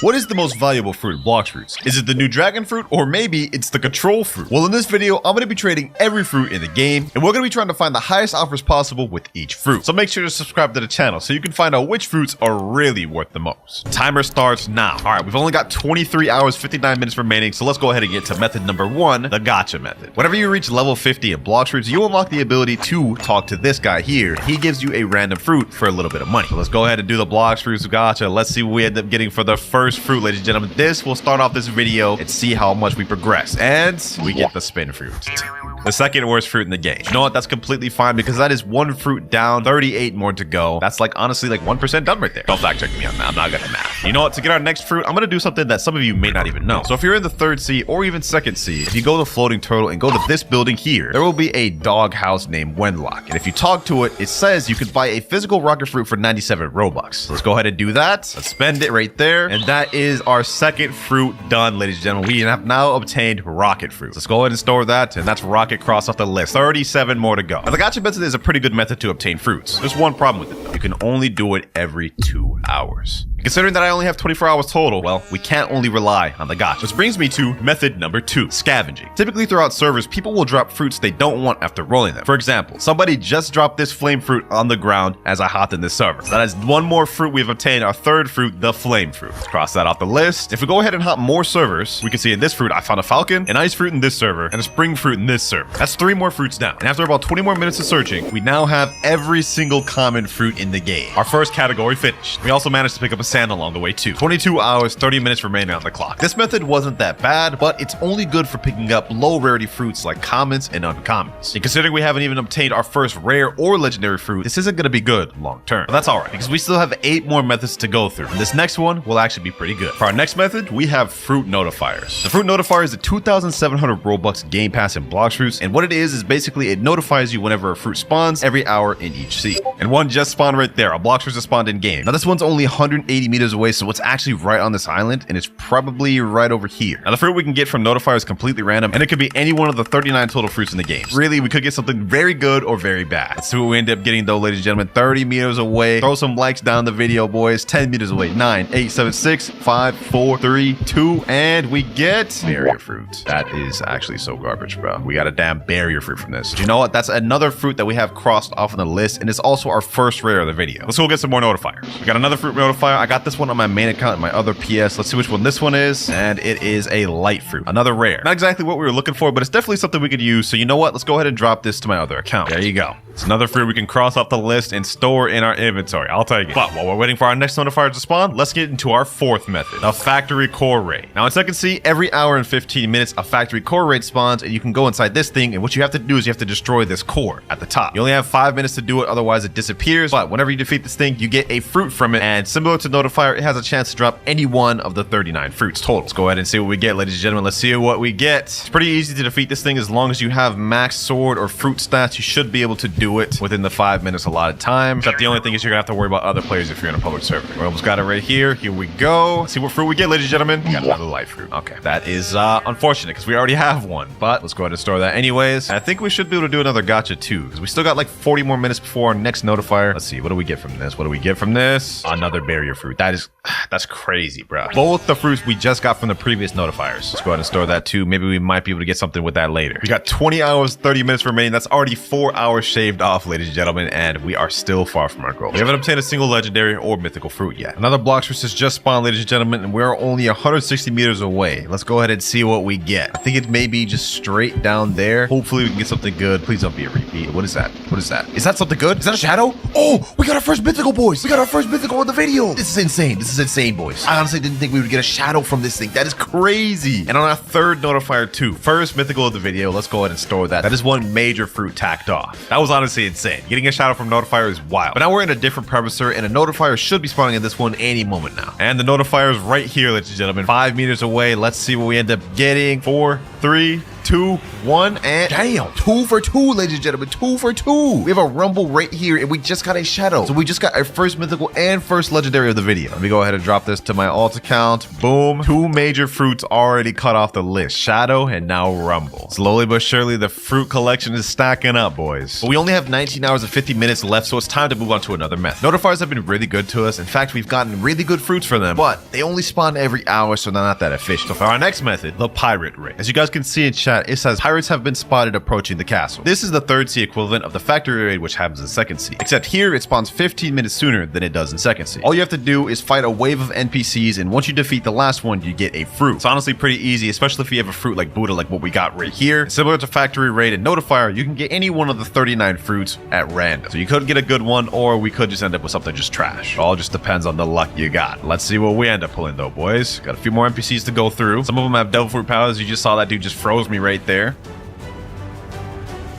What is the most valuable fruit in Blox fruits? Is it the new dragon fruit, or maybe it's the control fruit? Well, in this video, I'm going to be trading every fruit in the game, and we're going to be trying to find the highest offers possible with each fruit. So make sure to subscribe to the channel so you can find out which fruits are really worth the most. Timer starts now. All right, we've only got 23 hours, 59 minutes remaining, so let's go ahead and get to method number 1, the gotcha method. Whenever you reach level 50 in Blox fruits, you unlock the ability to talk to this guy here. He gives you a random fruit for a little bit of money. So let's go ahead and do the Blox fruits gotcha. Let's see what we end up getting for the first fruit, ladies and gentlemen. This will start off this video and see how much we progress. And we get the spin fruit. The second worst fruit in the game. You know what? That's completely fine because that is one fruit down, 38 more to go. That's like honestly like 1% done right there. Don't fact check me on that. I'm not good at math. You know what? To get our next fruit, I'm going to do something that some of you may not even know. So if you're in the 3rd sea or even 2nd sea, if you go to floating turtle and go to this building here, there will be a dog house named Wenlock. And if you talk to it, it says you can buy a physical rocket fruit for 97 Robux. So let's go ahead and do that. Let's spend it right there. And that is our second fruit done, ladies and gentlemen. We have now obtained rocket fruit. Let's go ahead and store that. And that's rocket cross off the list. 37 more to go. Now, the gotcha method is a pretty good method to obtain fruits. There's one problem with it though. You can only do it every 2 hours. Considering that I only have 24 hours total, well, we can't only rely on the gotcha. Which brings me to method number 2, scavenging. Typically throughout servers, people will drop fruits they don't want after rolling them. For example, somebody just dropped this flame fruit on the ground as I hopped in this server. So that is one more fruit we've obtained, our 3rd fruit, the flame fruit. Let's cross that off the list. If we go ahead and hop more servers, we can see in this fruit, I found a falcon, an ice fruit in this server, and a spring fruit in this server. That's 3 more fruits down. And after about 20 more minutes of searching, we now have every single common fruit in the game. Our first category finished. We also managed to pick up a sand along the way too. 22 hours, 30 minutes remaining on the clock. This method wasn't that bad, but it's only good for picking up low rarity fruits like commons and uncommons. And considering we haven't even obtained our first rare or legendary fruit, this isn't going to be good long term. But that's alright, because we still have 8 more methods to go through. And this next one will actually be pretty good. For our next method, we have fruit notifiers. The fruit notifier is a 2,700 Robux game pass in Blox fruits, and what it is basically it notifies you whenever a fruit spawns every hour in each sea. And one just spawned right there. A Blox fruit just spawned in game. Now this one's only 180 meters away, so it's actually right on this island, and it's probably right over here. Now the fruit we can get from notifier is completely random, and it could be any one of the 39 total fruits in the game. Really, we could get something very good or very bad. Let's see what we end up getting though, ladies and gentlemen. 30 meters away. Throw some likes down the video, boys. 10 meters away. 9, 8, 7, 6, 5, 4, 3, 2, and we get barrier fruit. That is actually so garbage, bro. We got a damn barrier fruit from this. But you know what? That's another fruit that we have crossed off on the list, and it's also our first rare of the video. Let's go get some more notifiers. We got another fruit notifier. I got this one on my main account and my other PS. Let's see which one this one is, and it is a light fruit. Another rare. Not exactly what we were looking for, but it's definitely something we could use. So you know what? Let's go ahead and drop this to my other account. There you go. It's another fruit we can cross off the list and store in our inventory. I'll take it. But while we're waiting for our next notifier to spawn, let's get into our 4th method, the factory core raid. Now in 2nd sea, every hour and 15 minutes, a factory core raid spawns, and you can go inside this thing, and what you have to do is you have to destroy this core at the top. You only have 5 minutes to do it, otherwise it disappears. But whenever you defeat this thing, you get a fruit from it, and similar to notifier, it has a chance to drop any one of the 39 fruits total. Let's go ahead and see what we get, ladies and gentlemen. Let's see what we get. It's pretty easy to defeat this thing as long as you have max sword or fruit stats. You should be able to do it within the 5 minutes allotted time. Except the only thing is you're gonna have to worry about other players if you're in a public server. We almost got it right here. Here we go. Let's see what fruit we get, ladies and gentlemen. We got another light fruit. Okay, that is unfortunate because we already have one, but let's go ahead and store that anyways. And I think we should be able to do another gotcha too, because we still got like 40 more minutes before our next notifier. Let's see, what do we get from this? What do we get from this? Another barrier fruit. That's crazy, bro. Both the fruits we just got from the previous notifiers. Let's go ahead and store that too. Maybe we might be able to get something with that later. We got 20 hours, 30 minutes remaining. That's already 4 hours shaved off, ladies and gentlemen, and we are still far from our goal. We haven't obtained a single legendary or mythical fruit yet. Another Blox fruit has just spawned, ladies and gentlemen, and we're only 160 meters away. Let's go ahead and see what we get. I think it may be just straight down there. Hopefully we can get something good. Please don't be a repeat. What is that? What is that? Is that something good? Is that a shadow? Oh, we got our first mythical, boys. We got our first mythical in the video. This is insane. This is insane, boys. I honestly didn't think we would get a shadow from this thing. That is crazy. And on our 3rd notifier too, first mythical of the video, let's go ahead and store that. That is one major fruit tacked off. That was honestly insane. Getting a shadow from notifier is wild. But now we're in a different premiser, and a notifier should be spawning in this one any moment now. And the notifier is right here, ladies and gentlemen, 5 meters away. Let's see what we end up getting. 4, 3, 2, 1, and damn, 2 for 2, ladies and gentlemen, 2 for 2. We have a rumble right here, and we just got a shadow. So we just got our first mythical and first legendary of the video. Let me go ahead and drop this to my alt account. Boom. 2 major fruits already cut off the list. Shadow and now rumble. Slowly but surely, the fruit collection is stacking up, boys. But we only have 19 hours and 50 minutes left, so it's time to move on to another method. Notifiers have been really good to us. In fact, we've gotten really good fruits for them, but they only spawn every hour, so they're not that efficient. So for our next method, the pirate raid. As you guys can see in chat, it says pirates have been spotted approaching the castle. This is the 3rd sea equivalent of the factory raid, which happens in 2nd sea. Except here, it spawns 15 minutes sooner than it does in 2nd sea. All you have to do is fight a wave of NPCs, and once you defeat the last one, you get a fruit. It's honestly pretty easy, especially if you have a fruit like Buddha, like what we got right here. Similar to factory raid and notifier, you can get any one of the 39 fruits at random. So you could get a good one, or we could just end up with something just trash. It all just depends on the luck you got. Let's see what we end up pulling though, boys. Got a few more NPCs to go through. Some of them have devil fruit powers. You just saw that dude just froze me right there.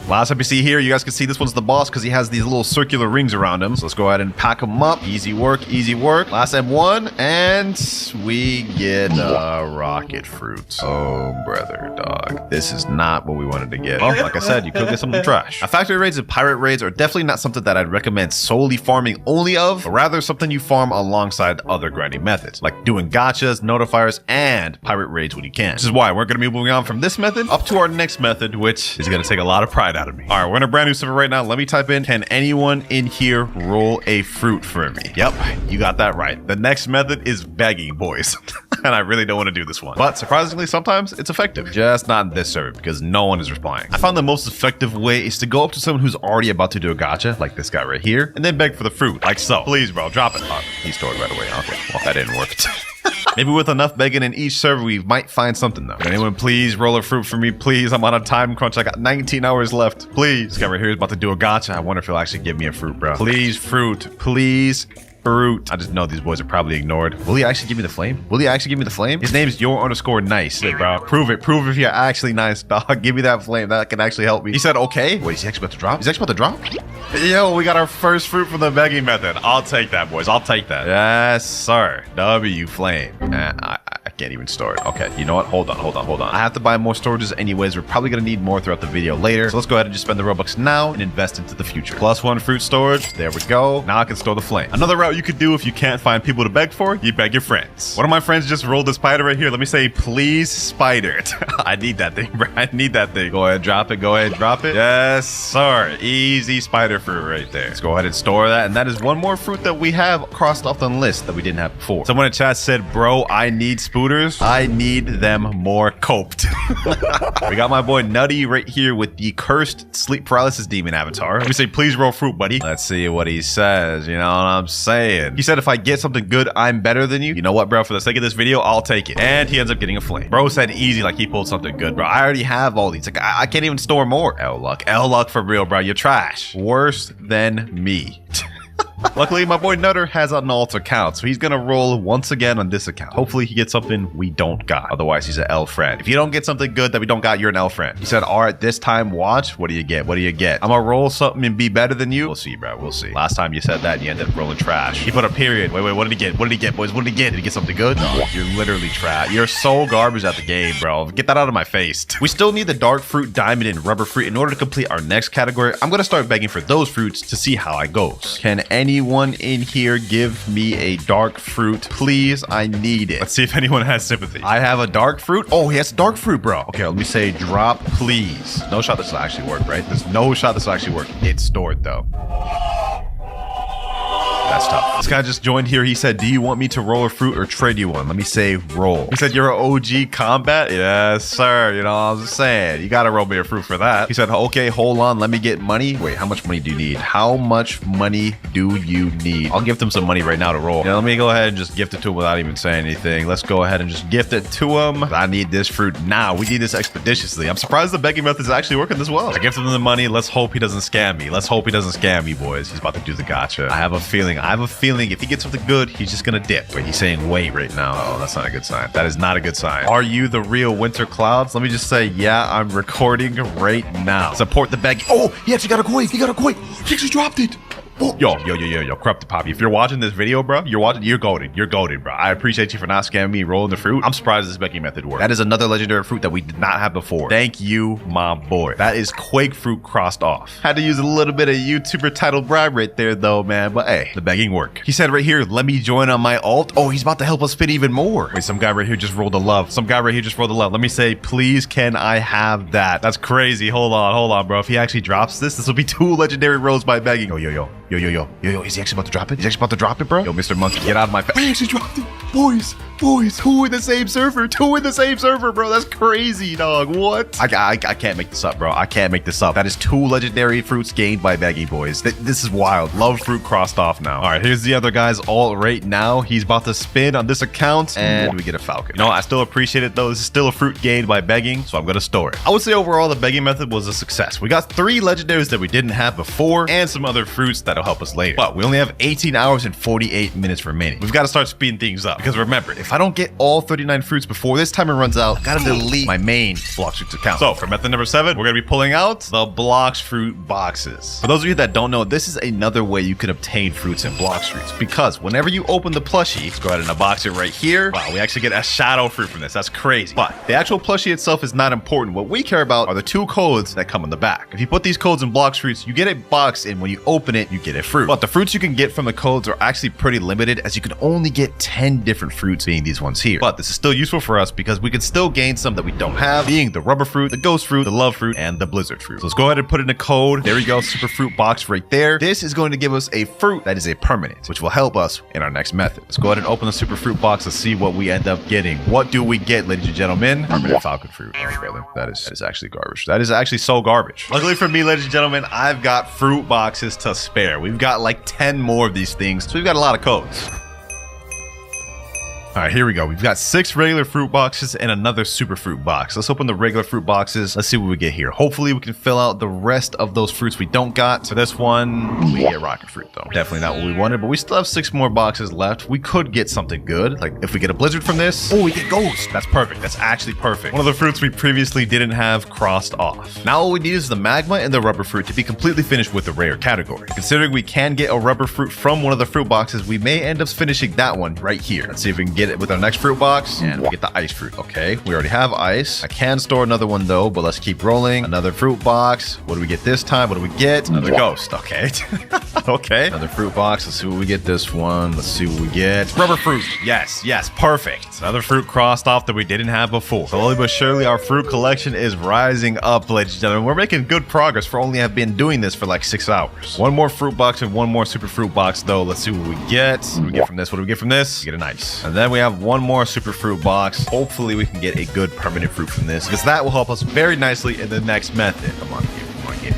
Last NPC here, you guys can see this one's the boss because he has these little circular rings around him. So let's go ahead and pack him up. Easy work, easy work. Last M1, and we get rocket fruit. Oh, brother, dog. This is not what we wanted to get. Well, like I said, you could get something trash. Now, factory raids and pirate raids are definitely not something that I'd recommend solely farming only of, but rather something you farm alongside other grinding methods, like doing gachas, notifiers, and pirate raids when you can. Which is why we're going to be moving on from this method up to our next method, which is going to take a lot of pride out of me. All right, we're in a brand new server right now. Let me type in, can anyone in here roll a fruit for me? Yep, you got that right. The next method is begging, boys. And I really don't want to do this one. But surprisingly, sometimes it's effective. Just not in this server because no one is replying. I found the most effective way is to go up to someone who's already about to do a gacha, like this guy right here, and then beg for the fruit, like so. Please, bro, drop it. Oh, he stored right away. Okay, well, that didn't work. Maybe with enough begging in each server, we might find something though. Can anyone please roll a fruit for me, please? I'm on a time crunch. I got 19 hours left. Please. This guy right here is about to do a gacha. I wonder if he'll actually give me a fruit, bro. Please, fruit. Please. Fruit. I just know these boys are probably ignored. Will he actually give me the flame? Will he actually give me the flame? His name's your_nice. Hey, bro. Prove it. Prove if you're actually nice, dog. Give me that flame. That can actually help me. He said, okay. Wait, is he actually about to drop? He's actually about to drop? Yo, we got our first fruit from the begging method. I'll take that, boys. I'll take that. Yes, sir. W flame. I can't even store it. Okay, you know what? Hold on. I have to buy more storages anyways. We're probably going to need more throughout the video later. So let's go ahead and just spend the Robux now and invest into the future. +1 fruit storage. There we go. Now I can store the flame. Another route you could do if you can't find people to beg for, you beg your friends. One of my friends just rolled a spider right here. Let me say, please spider it. I need that thing, bro. I need that thing. Go ahead, drop it. Go ahead, drop it. Yes, sir. Easy spider fruit right there. Let's go ahead and store that. And that is one more fruit that we have crossed off the list that we didn't have before. Someone in chat said, bro, I need spooters. I need them more coped. We got my boy Nutty right here with the cursed sleep paralysis demon avatar. Let me say, please roll fruit, buddy. Let's see what he says. You know what I'm saying? He said, if I get something good, I'm better than you. You know what, bro? For the sake of this video, I'll take it. And he ends up getting a flame. Bro said easy, like he pulled something good, bro. I already have all these. Like, I can't even store more. L luck for real, bro. You're trash. Worse than me. Luckily, my boy Nutter has an alt account, so he's gonna roll once again on this account. Hopefully, he gets something we don't got. Otherwise, he's an L friend. If you don't get something good that we don't got, you're an L friend. He said, all right, this time, watch. What do you get? What do you get? I'm gonna roll something and be better than you. We'll see, bro. We'll see. Last time you said that, and you ended up rolling trash. He put a period. Wait, what did he get? What did he get, boys? What did he get? Did he get something good? No, you're literally trash. You're so garbage at the game, bro. Get that out of my face. We still need the dark fruit, diamond, and rubber fruit in order to complete our next category. I'm gonna start begging for those fruits to see how it goes. Can anyone in here give me a dark fruit, please? I need it. Let's see if anyone has sympathy. I have a dark fruit. Oh, he has dark fruit, bro. Okay, let me say drop, please. No shot this will actually work, right? There's no shot this will actually work. It's stored though. That's tough. This guy just joined here. He said, do you want me to roll a fruit or trade you one? Let me say roll. He said, you're an OG combat? Yes, sir. You know what I'm just saying. You got to roll me a fruit for that. He said, okay, hold on. Let me get money. Wait, how much money do you need? How much money do you need? I'll gift him some money right now to roll. Yeah, let me go ahead and just gift it to him without even saying anything. Let's go ahead and just gift it to him. I need this fruit now. We need this expeditiously. I'm surprised the begging method is actually working this well. I gifted him the money. Let's hope he doesn't scam me. Let's hope he doesn't scam me, boys. He's about to do the gacha. I have a feeling if he gets something good, he's just gonna dip. Wait, he's saying wait right now. Oh, that's not a good sign. That is not a good sign. Are you the real WinterKloudz? Let me just say, yeah, I'm recording right now. Support the bag. Oh, he actually got a coin. He got a coin. He actually dropped it. Yo, Corrupted Poppy. If you're watching this video, bro, you're golden. You're golden, bro. I appreciate you for not scamming me rolling the fruit. I'm surprised this begging method worked. That is another legendary fruit that we did not have before. Thank you, my boy. That is Quake fruit crossed off. Had to use a little bit of YouTuber title bribe right there, though, man. But hey, the begging worked. He said right here, let me join on my alt. Oh, he's about to help us spin even more. Wait, some guy right here just rolled a love. Let me say, please, can I have that? That's crazy. Hold on, bro. If he actually drops this will be 2 legendary rolls by begging. Yo. Is he actually about to drop it? He's actually about to drop it, bro? Yo, Mr. Monkey, get out of my face. We actually dropped it. Boys, 2 in the same server. 2 in the same server, bro. That's crazy, dog. What? I can't make this up, bro. I can't make this up. That is 2 legendary fruits gained by begging, boys. This is wild. Love fruit crossed off now. All right, here's the other guy's alt right now. He's about to spin on this account, and we get a falcon. You know, I still appreciate it, though. This is still a fruit gained by begging, so I'm going to store it. I would say overall, the begging method was a success. We got 3 legendaries that we didn't have before, and some other fruits that'll help us later. But we only have 18 hours and 48 minutes remaining. We've got to start speeding things up, because remember, if I don't get all 39 fruits before this timer runs out, I gotta delete my main Blox fruits account. So for method number 7, we're gonna be pulling out the Blox fruit boxes. For those of you that don't know, this is another way you can obtain fruits in Blox fruits, because whenever you open the plushie, let's go ahead and unbox it right here. Wow, we actually get a shadow fruit from this. That's crazy. But the actual plushie itself is not important. What we care about are the 2 codes that come in the back. If you put these codes in Blox fruits, you get a box, and when you open it, you get a fruit. But the fruits you can get from the codes are actually pretty limited, as you can only get 10 different fruits, being these ones here. But this is still useful for us because we can still gain some that we don't have, being the rubber fruit, the ghost fruit, the love fruit, and the blizzard fruit. So let's go ahead and put in a code. There we go, super fruit box right there. This is going to give us a fruit that is a permanent, which will help us in our next method. Let's go ahead and open the super fruit box to see what we end up getting. What do we get, ladies and gentlemen? Permanent falcon fruit. Oh, really? That is actually garbage. That is actually so garbage. Luckily for me, ladies and gentlemen, I've got fruit boxes to spare. We've got like 10 more of these things, so we've got a lot of codes. All right, here we go. We've got 6 regular fruit boxes and another super fruit box. Let's open the regular fruit boxes. Let's see what we get here. Hopefully we can fill out the rest of those fruits we don't got. For this one, we get rocket fruit though. Definitely not what we wanted, but we still have 6 more boxes left. We could get something good. Like if we get a blizzard from this, oh, we get ghost. That's perfect. That's actually perfect. One of the fruits we previously didn't have crossed off. Now all we need is the magma and the rubber fruit to be completely finished with the rare category. Considering we can get a rubber fruit from one of the fruit boxes, we may end up finishing that one right here. Let's see if we can get it with our next fruit box, and we get the ice fruit. Okay, we already have ice. I can store another one though, but let's keep rolling. Another fruit box. What do we get this time? What do we get? Another ghost. Okay. Okay, another fruit box. Let's see what we get this one. Let's see what we get. Rubber fruit. Yes, perfect. Another fruit crossed off that we didn't have before. Slowly but surely our fruit collection is rising up, ladies and gentlemen. We're making good progress for only have been doing this for like 6 hours. 1 more fruit box and 1 more super fruit box though. Let's see what we get. What do we get from this? What do we get from this? We get an ice. And then we have 1 more super fruit box. Hopefully we can get a good permanent fruit from this, because that will help us very nicely in the next method. Come on,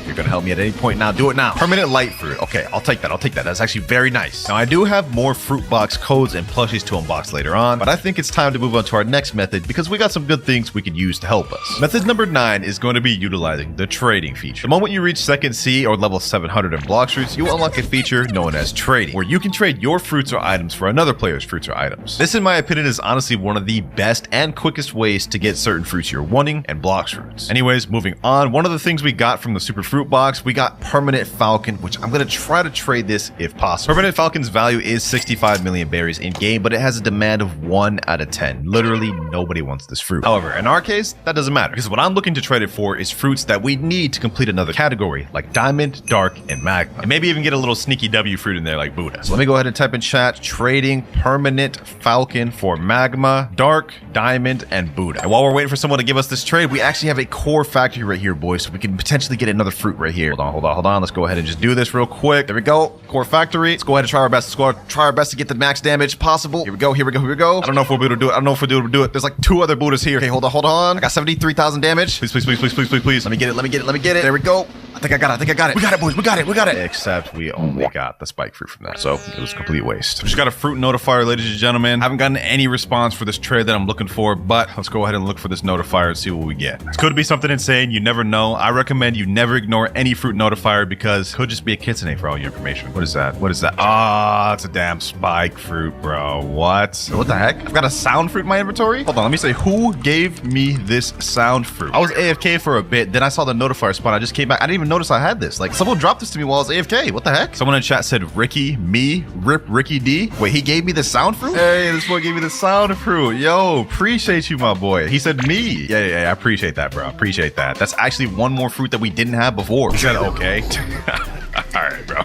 you're gonna help me at any point now. Do it now. Permanent light fruit. Okay, I'll take that. That's actually very nice. Now I do have more fruit box codes and plushies to unbox later on, but I think it's time to move on to our next method because we got some good things we could use to help us. Method number 9 is going to be utilizing the trading feature. The moment you reach 2nd C or level 700 in Blox fruits, you will unlock a feature known as trading, where you can trade your fruits or items for another player's fruits or items. This, in my opinion, is honestly one of the best and quickest ways to get certain fruits you're wanting and Blox fruits. Anyways, moving on, one of the things we got from the super fruit box, we got permanent falcon, which I'm going to try to trade this if possible. Permanent falcon's value is 65 million berries in game, but it has a demand of 1 out of 10. Literally nobody wants this fruit. However, in our case, that doesn't matter, because what I'm looking to trade it for is fruits that we need to complete another category, like diamond, dark, and magma, and maybe even get a little sneaky W fruit in there like Buddha. So let me go ahead and type in chat, trading permanent falcon for magma, dark, diamond, and Buddha. And while we're waiting for someone to give us this trade, we actually have a core factory right here, boys, so we can potentially get another fruit right here. Hold on. Let's go ahead and just do this real quick. There we go. Core factory. Let's go ahead and try our best. Try our best to get the max damage possible. Here we go. I don't know if we'll be able to do it. There's like 2 other Buddhas here. Okay, hold on. I got 73,000 damage. Please. Let me get it. There we go. I think I got it. We got it, boys. We got it. Except we only got the spike fruit from that, so it was a complete waste. Just got a fruit notifier, ladies and gentlemen. Haven't gotten any response for this trade that I'm looking for, but let's go ahead and look for this notifier and see what we get. It could be something insane. You never know. I recommend you never ignore any fruit notifier because it could just be a kitsune for all your information. What is that? Ah, it's a damn spike fruit, bro. What the heck? I've got a sound fruit in my inventory? Hold on, let me say, who gave me this sound fruit? I was AFK for a bit, then I saw the notifier spawn. I just came back. I didn't even even notice I had this. Like, someone dropped this to me while I was AFK. What the heck? Someone in chat said Ricky, me, rip Ricky D. Wait, he gave me the sound fruit? Hey, this boy gave me the sound fruit. Yo, appreciate you, my boy. He said me. Yeah, I appreciate that, bro. Appreciate that. That's actually one more fruit that we didn't have before. He said okay. All right, bro.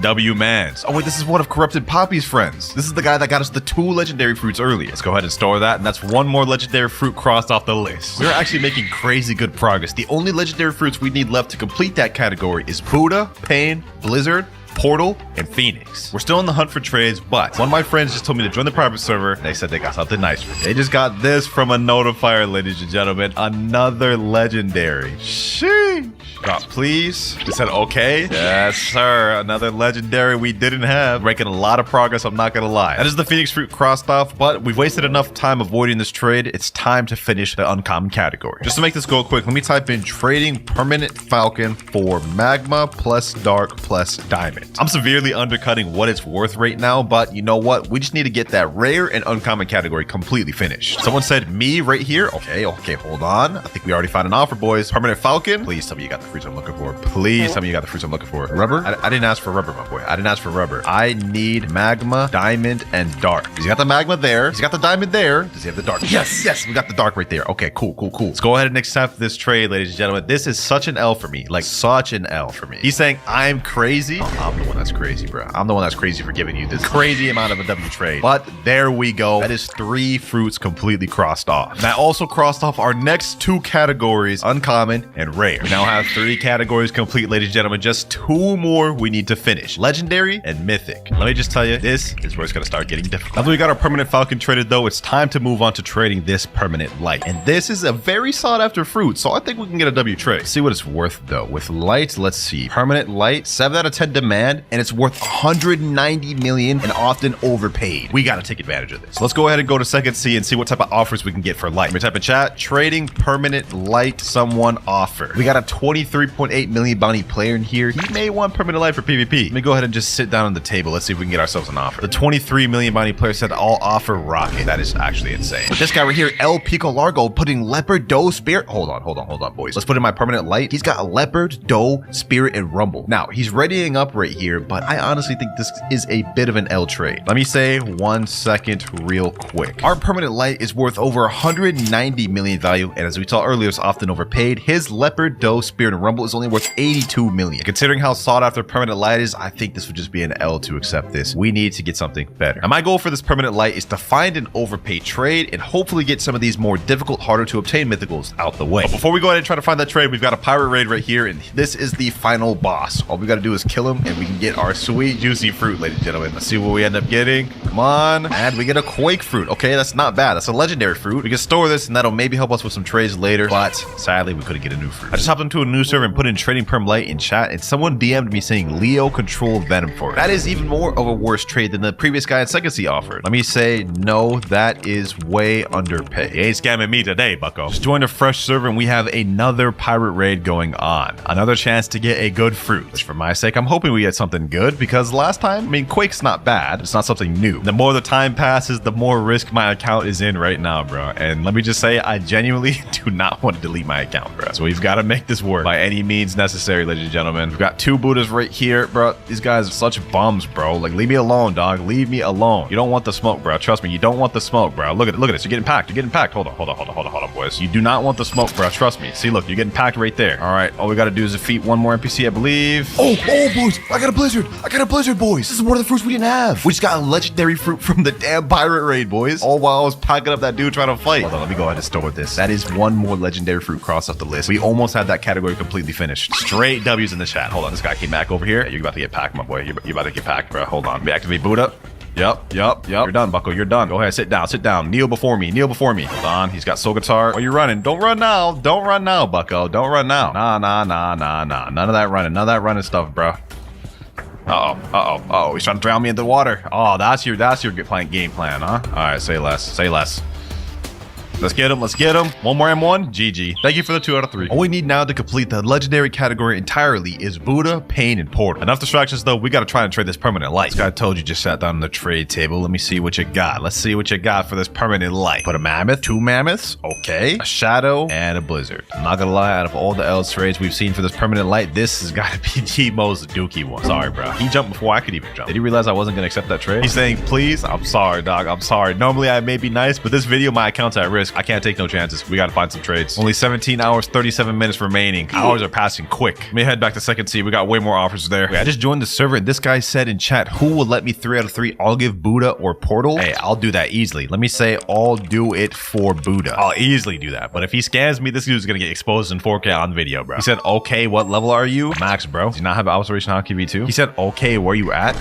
W Mans. Oh wait, this is one of Corrupted Poppy's friends. This is the guy that got us the 2 legendary fruits earlier. Let's go ahead and store that, and that's one more legendary fruit crossed off the list. We're actually making crazy good progress. The only legendary fruits we need left to complete that category is Buddha, Pain, Blizzard, Portal, and Phoenix. We're still in the hunt for trades, but one of my friends just told me to join the private server. They said they got something nice for me. They just got this from a notifier, ladies and gentlemen. Another legendary. Sheesh. Drop, please. They said okay. Yes, sir. Another legendary we didn't have. Making a lot of progress, I'm not gonna lie. That is the Phoenix fruit crossed off, but we've wasted enough time avoiding this trade. It's time to finish the uncommon category. Just to make this go quick, let me type in trading permanent falcon for magma plus dark plus diamond. I'm severely undercutting what it's worth right now, but you know what? We just need to get that rare and uncommon category completely finished. Someone said me right here. Okay, hold on. I think we already found an offer, boys. Permanent falcon. Please tell me you got the fruits I'm looking for. Please tell me you got the fruits I'm looking for. Rubber? I didn't ask for rubber, my boy. I didn't ask for rubber. I need magma, diamond, and dark. He's got the magma there. He's got the diamond there. Does he have the dark? Yes, we got the dark right there. Okay, cool. Let's go ahead and accept this trade, ladies and gentlemen. This is such an L for me. Like, such an L for me. He's saying I'm crazy. I'm the one that's crazy, bro. I'm the one that's crazy for giving you this crazy amount of a W trade. But there we go. That is 3 fruits completely crossed off. That also crossed off our next 2 categories, uncommon and rare. We now have 3 categories complete, ladies and gentlemen. Just 2 more we need to finish. Legendary and mythic. Let me just tell you, this is where it's going to start getting difficult. Now that we got our permanent falcon traded, though, it's time to move on to trading this permanent light. And this is a very sought after fruit, so I think we can get a W trade. Let's see what it's worth, though. With light, let's see. Permanent light, 7 out of 10 demand, and it's worth 190 million and often overpaid. We got to take advantage of this. Let's go ahead and go to second C and see what type of offers we can get for light. Let me type in chat, trading permanent light someone offer. We got a 23.8 million bounty player in here. He may want permanent light for PvP. Let me go ahead and just sit down on the table. Let's see if we can get ourselves an offer. The 23 million bounty player said all offer rocket. That is actually insane. But this guy right here, El Pico Largo, putting leopard, doe, spirit. Hold on, boys. Let's put in my permanent light. He's got leopard, doe, spirit, and rumble. Now, he's readying up right here, but I honestly think this is a bit of an L trade. Let me say 1 second real quick. Our permanent light is worth over 190 million value, and as we saw earlier, it's often overpaid. His leopard, doe, spirit, and rumble is only worth 82 million. Considering how sought after permanent light is, I think this would just be an L to accept this. We need to get something better. Now, my goal for this permanent light is to find an overpaid trade and hopefully get some of these more difficult, harder to obtain mythicals out the way. But before we go ahead and try to find that trade, we've got a pirate raid right here, and this is the final boss. All we got to do is kill him, and we can get our sweet, juicy fruit, ladies and gentlemen. Let's see what we end up getting. Come on. And we get a quake fruit. Okay, that's not bad. That's a legendary fruit. We can store this, and that'll maybe help us with some trades later, but sadly, we couldn't get a new fruit. I just hopped into a new server and put in trading perm light in chat, and someone DM'd me saying Leo control venom for it. That is even more of a worse trade than the previous guy at second C offered. Let me say, no, that is way underpaid. You ain't scamming me today, bucko. Just joined a fresh server, and we have another pirate raid going on. Another chance to get a good fruit, which for my sake, I'm hoping we get something good, because last time, I mean, Quake's not bad. It's not something new. The more the time passes, the more risk my account is in right now, bro. And let me just say, I genuinely do not want to delete my account, bro. So we've got to make this work by any means necessary, ladies and gentlemen. We've got 2 Buddhas right here, bro. These guys are such bums, bro. Like, leave me alone, dog. Leave me alone. You don't want the smoke, bro. Trust me, you don't want the smoke, bro. Look at this. You're getting packed. You're getting packed. Hold on, boys. You do not want the smoke, bro. Trust me. See, look, you're getting packed right there. All right, all we got to do is defeat one more NPC, I believe. Oh, boys. I got a blizzard, boys. This is one of the fruits we didn't have. We just got a legendary fruit from the damn pirate raid, boys. All while I was packing up that dude trying to fight. Hold on, let me go ahead and store this. That is one more legendary fruit crossed off the list. We almost had that category completely finished. Straight W's in the chat. Hold on, this guy came back over here. You're about to get packed, my boy. You're about to get packed, bro. Hold on. We activate Buddha. Yep. You're done, bucko. You're done. Go ahead, sit down. Kneel before me. Hold on. He's got soul guitar. Oh, you're running. Don't run now, bucko. Don't run now. Nah. None of that running stuff, bro. Uh-oh. He's trying to drown me in the water. Oh, that's your game plan, huh? All right, say less. Let's get him. Let's get him. One more M1. GG. Thank you for the 2 out of 3. All we need now to complete the legendary category entirely is Buddha, Pain, and Portal. Enough distractions though. We got to try and trade this permanent light. This guy told you just sat down on the trade table. Let me see what you got. Let's see what you got for this permanent light. Put a mammoth, 2 mammoths. Okay. A shadow and a blizzard. I'm not gonna lie, out of all the L trades we've seen for this permanent light, this has got to be the most dookie one. Sorry, bro. He jumped before I could even jump. Did he realize I wasn't gonna accept that trade? He's saying, please. I'm sorry, dog. I'm sorry. Normally I may be nice, but this video, my account's at risk. I can't take no chances. We got to find some trades. Only 17 hours, 37 minutes remaining. Hours are passing quick. Let me head back to second seat. We got way more offers there. Wait, I just joined the server and this guy said in chat, who will let me 3 out of 3? I'll give Buddha or Portal. Hey, I'll do that easily. Let me say I'll do it for Buddha. I'll easily do that. But if he scams me, this dude's gonna get exposed in 4K on video, bro. He said, okay, what level are you? Max, bro. Does he not have Observation Hotkey V2? He said, okay, where you at?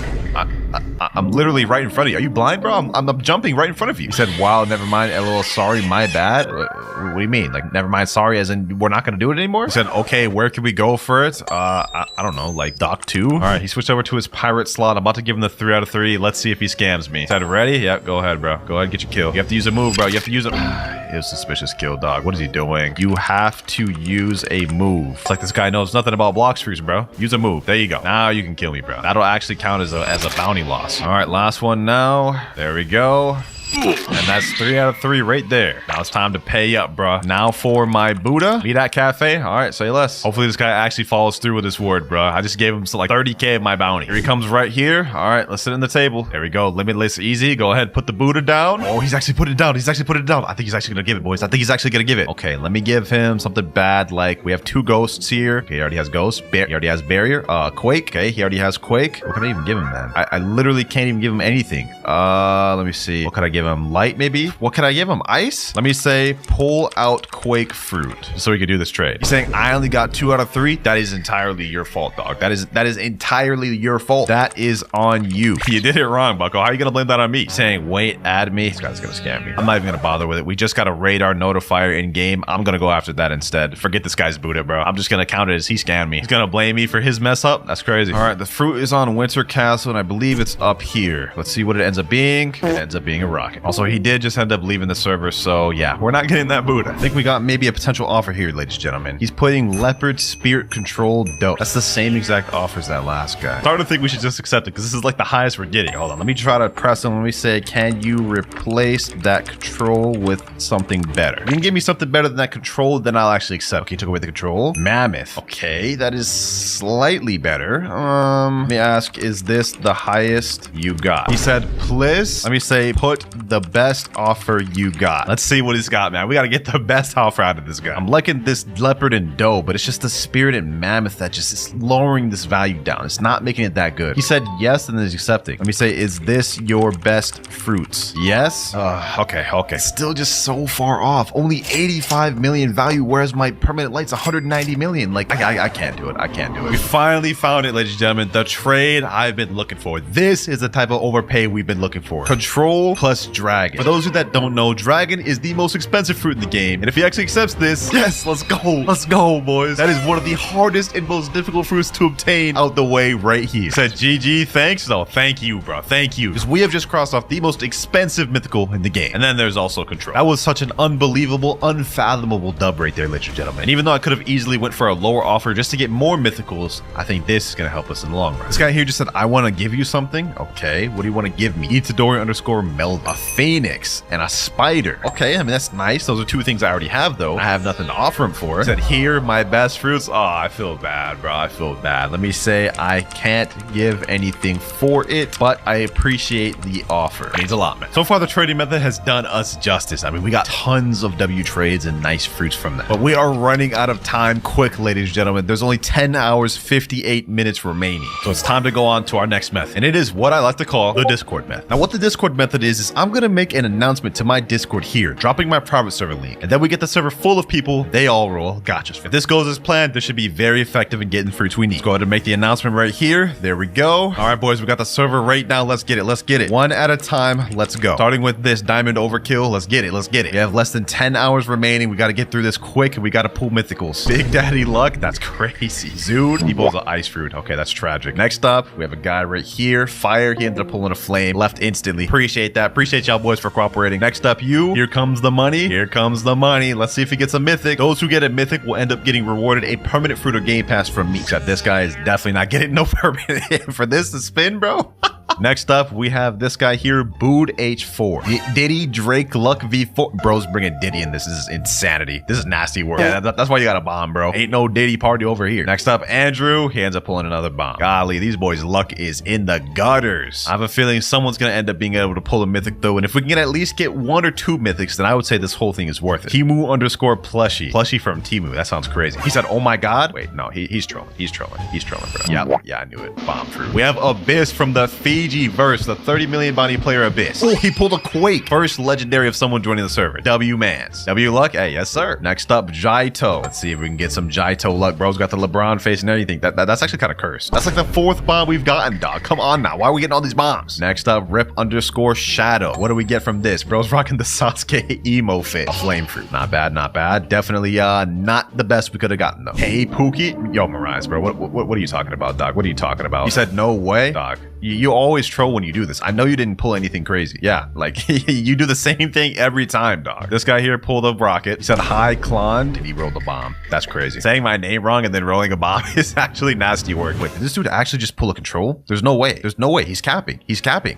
I'm literally right in front of you. Are you blind, bro? I'm jumping right in front of you. He said, wow, never mind. LOL, sorry, my bad. What do you mean? Like, never mind, sorry, as in we're not gonna do it anymore? He said, okay, where can we go for it? I don't know, like Dock 2? All right, he switched over to his pirate slot. I'm about to give him the 3 out of 3. Let's see if he scams me. He said, ready? Yep, go ahead, bro. Go ahead and get your kill. You have to use a move, bro. You have to use a... It was suspicious kill, dog. What is he doing? You have to use a move. It's like this guy knows nothing about Blox fruits, bro. Use a move. There you go. Now you can kill me, bro. That'll actually count as a bounty loss. All right, last one now. There we go. And that's 3 out of 3 right there. Now it's time to pay up, bro. Now for my Buddha. Meet at cafe. All right, say less. Hopefully this guy actually follows through with his word, bro. I just gave him like 30K of my bounty. Here he comes right here. All right, let's sit in the table. There we go. Limitless easy. Go ahead, put the Buddha down. Oh, he's actually put it down. He's actually put it down. I think he's actually gonna give it, boys. I think he's actually gonna give it. Okay, let me give him something bad. Like we have 2 ghosts here. Okay, he already has ghosts. He already has barrier. Quake. Okay, he already has quake. What can I even give him, man? I literally can't even give him anything. Let me see. What could I give him? Light, maybe? What can I give him? Ice? Let me say pull out quake fruit so we can do this trade. He's saying I only got 2 out of 3. That is entirely your fault, dog. That is entirely your fault. That is on you. You did it wrong, bucko. How are you gonna blame that on me? He's saying wait, add me. This guy's gonna scam me. I'm not even gonna bother with it. We just got a radar notifier in game. I'm gonna go after that instead. Forget this guy's Buddha, bro. I'm just gonna count it as he scammed me. He's gonna blame me for his mess up. That's crazy. All right, the fruit is on Winter Castle and I believe it's up here. Let's see what it ends up being. It ends up being a rocket. Also, he did just end up leaving the server, so yeah, we're not getting that Buddha. I think we got maybe a potential offer here, ladies and gentlemen. He's putting leopard spirit control dope. That's the same exact offer as that last guy. It's hard to think we should just accept it because this is like the highest we're getting. Hold on, let me try to press him. Let me say, can you replace that control with something better? If you can give me something better than that control, then I'll actually accept. Okay, took away the control. Mammoth. Okay, that is slightly better. Let me ask, is this the highest you got? He said, please, let me say, put the best offer you got. Let's see what he's got, man. We got to get the best offer out of this guy. I'm liking this leopard and doe, but it's just the spirit and mammoth that just is lowering this value down. It's not making it that good. He said yes, and then he's accepting. Let me say, is this your best fruits? Yes. Okay. Still just so far off. Only 85 million value, whereas my permanent light's 190 million. Like, I can't do it. I can't do it. We finally found it, ladies and gentlemen. The trade I've been looking for. This is the type of overpay we've been looking for. Control plus dragon. For those of you that don't know, dragon is the most expensive fruit in the game. And if he actually accepts this, yes, let's go. Let's go, boys. That is one of the hardest and most difficult fruits to obtain out the way right here. He said, GG, thanks. No, thank you, bro. Thank you. Because we have just crossed off the most expensive mythical in the game. And then there's also control. That was such an unbelievable, unfathomable dub right there, ladies and gentlemen. And even though I could have easily went for a lower offer just to get more mythicals, I think this is going to help us in the long run. This guy here just said, I want to give you something. Okay, what do you want to give me? Itadori_Meld, a phoenix, and a spider. Okay, I mean, that's nice. Those are 2 things I already have, though. I have nothing to offer him for. He said, here, my best fruits. Oh, I feel bad, bro. I feel bad. Let me say, I can't give anything for it, but I appreciate the offer. It means a lot, man. So far, the trading method has done us justice. I mean, we got tons of W trades and nice fruits from that. But we are running out of time quick, ladies and gentlemen. There's only 10 hours, 58 minutes remaining. So it's time to go on to our next method. And it is what I like to call the Discord method. Now, what the Discord method is I'm going to make an announcement to my Discord here, dropping my private server link. And then we get the server full of people. They all roll gotchas. If this goes as planned, this should be very effective in getting fruits we need. Let's go ahead and make the announcement right here. There we go. All right, boys, we got the server right now. Let's get it. Let's get it. One at a time. Let's go. Starting with this diamond overkill. Let's get it. Let's get it. We have less than 10 hours remaining. We got to get through this quick and we got to pull mythicals. Big Daddy Luck. That's crazy. Zood. He pulls an ice fruit. Okay, that's tragic. Next up, we have a guy right here. Fire. He ended up pulling a flame. Left instantly. Appreciate that. Appreciate Appreciate y'all boys for cooperating. Next up, you. Here comes the money. Here comes the money. Let's see if he gets a mythic. Those who get a mythic will end up getting rewarded a permanent fruit or game pass from me. Except this guy is definitely not getting no permanent for this to spin, bro. Next up, we have this guy here, Bood H4. Diddy, Drake, Luck V4. Bro's bringing Diddy in. This is insanity. This is nasty work. Yeah, that's why you got a bomb, bro. Ain't no Diddy party over here. Next up, Andrew. He ends up pulling another bomb. Golly, these boys' luck is in the gutters. I have a feeling someone's going to end up being able to pull a mythic, though. And if we can at least get 1 or 2 mythics, then I would say this whole thing is worth it. Timu_plushie. Plushie from Timu. That sounds crazy. He said, oh my God. Wait, no, he's trolling. He's trolling. He's trolling, bro. Yeah, I knew it. Bomb fruit. We have Abyss from the Fiji verse, the 30 million bounty player Abyss. Oh, he pulled a Quake. First legendary of someone joining the server. W Mans. W luck? Hey, yes, sir. Next up, Jaito. Let's see if we can get some Jaito luck. Bro's got the LeBron face and everything. That's actually kind of cursed. That's like the 4th bomb we've gotten, dog. Come on now. Why are we getting all these bombs? Next up, Rip_Shadow. What do we get from this? Bro's rocking the Sasuke emo fit. A flame fruit. Not bad, not bad. Definitely not the best we could have gotten, though. Hey, Pookie. Yo, Mirage, bro. What are you talking about, dog? What are you talking about? You said no way? Dog. You always troll when you do this. I know you didn't pull anything crazy. Yeah, like you do the same thing every time, dog. This guy here pulled a rocket. He said hi, Klond, and he rolled a bomb. That's crazy. Saying my name wrong and then rolling a bomb is actually nasty work. Wait, did this dude actually just pull a control? There's no way. There's no way. He's capping. He's capping.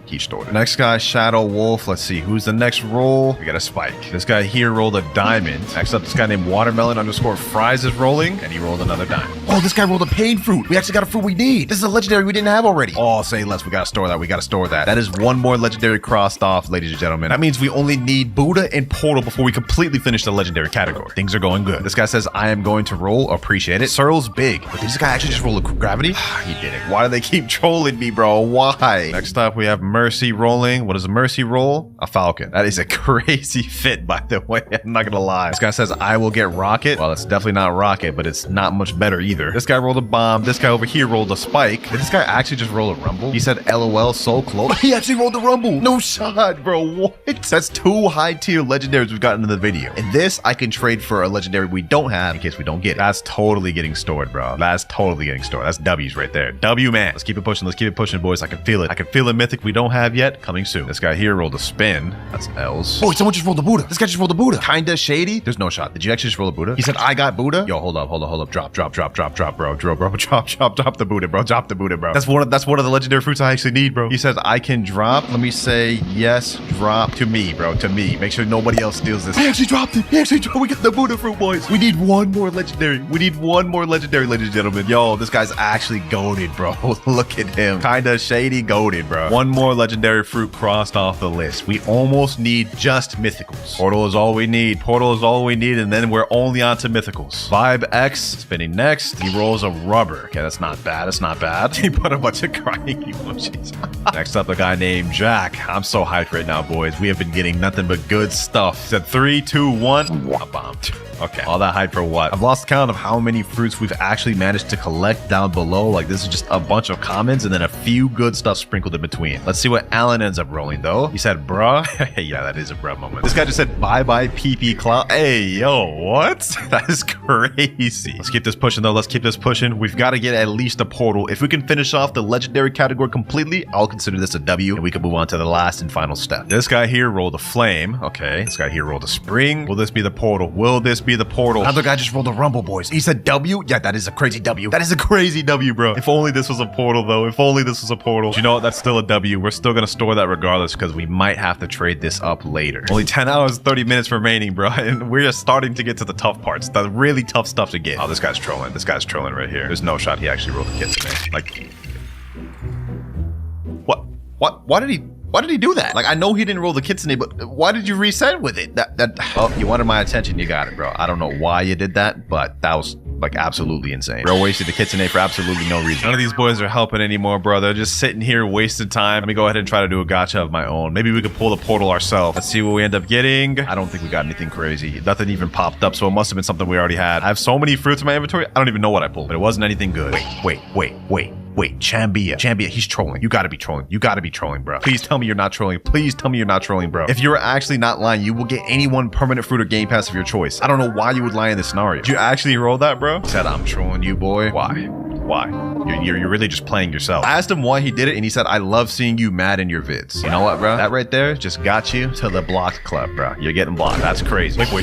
He stored it. Next guy, Shadow Wolf. Let's see. Who's the next roll? We got a spike. This guy here rolled a diamond. Next up, this guy named Watermelon_Fries is rolling, and he rolled another diamond. Oh, this guy rolled a pain fruit. We actually got a fruit we need. This is a legendary we didn't have already. Oh, say less. We gotta store that. We gotta store that. That is 1 more legendary crossed off, ladies and gentlemen. That means we only need Buddha and Portal before we completely finish the legendary category. Things are going good. This guy says, I am going to roll. Appreciate it. Searle's big. But did this guy actually just roll a gravity? He did it. Why do they keep trolling me, bro? Why? Next up, we have Mercy rolling. What is a Mercy roll? A Falcon. That is a crazy fit, by the way. I'm not gonna lie. This guy says, I will get Rocket. Well, it's definitely not Rocket, but it's not much better either. This guy rolled a bomb. This guy over here rolled a spike. Did this guy actually just roll a Rumble? He said, LOL, so close. He actually rolled a Rumble. No shot, bro. What? That's 2 high-tier legendaries we've gotten in the video. And this, I can trade for a legendary we don't have in case we don't get it. That's totally getting stored, bro. That's totally getting stored. That's W's right there. W, man. Let's keep it pushing. Let's keep it pushing, boys. I can feel it. I can feel a mythic we don't have yet. Coming soon. This guy here rolled a spin. That's L's. Oh, someone just rolled a Buddha. This guy just rolled a Buddha. Kinda shady. There's no shot. Did you actually just roll a Buddha? He said, I got Buddha. Yo, hold up. Drop, bro. Drop, bro. Drop the Buddha, bro. Drop the Buddha, bro. That's one of the legendary fruits I actually need, bro. He says, I can drop. Let me say, yes, drop to me, bro. To me. Make sure nobody else steals this. He actually dropped it. We got the Buddha fruit, boys. We need 1 more legendary. We need 1 more legendary, ladies and gentlemen. Yo, this guy's actually goated, bro. Look at him. Kinda shady goated, bro. 1 more legendary fruit crossed off the list. We almost need just mythicals. Portal is all we need. Portal is all we need, and then we're only on to mythicals. Vibe X spinning next. He rolls a rubber. Okay, that's not bad. That's not bad. He put a bunch of crying emojis. Next up, a guy named Jack. I'm so hyped right now, boys. We have been getting nothing but good stuff. He said 3, 2, 1. I bombed. Okay, all that hype for what? I've lost count of how many fruits we've actually managed to collect down below. Like, this is just a bunch of comments and then a few good stuff sprinkled in between. Let's see what Alan ends up rolling, though. He said, bruh. Yeah, that is a bruh moment. This guy just said, bye-bye, WinterKloudz. Hey, yo, what? That is crazy. Let's keep this pushing, though. Let's keep this pushing. We've got to get at least a portal. If we can finish off the legendary category completely, I'll consider this a W, and we can move on to the last and final step. This guy here rolled a flame. Okay, this guy here rolled a spring. Will this be the portal? Will this be the portal? Another guy just rolled a rumble, boys. He said W. Yeah, that is a crazy W. That is a crazy W, bro. If only this was a portal, though. If only this was a portal. But you know what? That's still a W. We're still gonna store that regardless because we might have to trade this up later. Only 10 hours, 30 minutes remaining, bro. And we're just starting to get to the tough parts. The really tough stuff to get. Oh, this guy's trolling. This guy's trolling right here. There's no shot he actually rolled a kit today. Like, what? Why did he do that? Like, I know he didn't roll the kitsune, but why did you reset with it? Oh, you wanted my attention. You got it, bro. I don't know why you did that, but that was like absolutely insane. Bro wasted the kitsune for absolutely no reason. None of these boys are helping anymore, bro. They're just sitting here wasting time. Let me go ahead and try to do a gacha of my own. Maybe we could pull the portal ourselves. Let's see what we end up getting. I don't think we got anything crazy. Nothing even popped up, so it must have been something we already had. I have so many fruits in my inventory. I don't even know what I pulled, but it wasn't anything good. Wait, Chambia, he's trolling. You gotta be trolling, bro. Please tell me you're not trolling. Please tell me you're not trolling, bro. If you're actually not lying, you will get any one permanent fruit or game pass of your choice. I don't know why you would lie in this scenario. Did you actually roll that, bro? Said I'm trolling you, boy. Why? Why? You're really just playing yourself. I asked him why he did it, and he said, I love seeing you mad in your vids. You know what, bro? That right there just got you to the Blox club, bro. You're getting blocked. That's crazy. Wait. Whoa.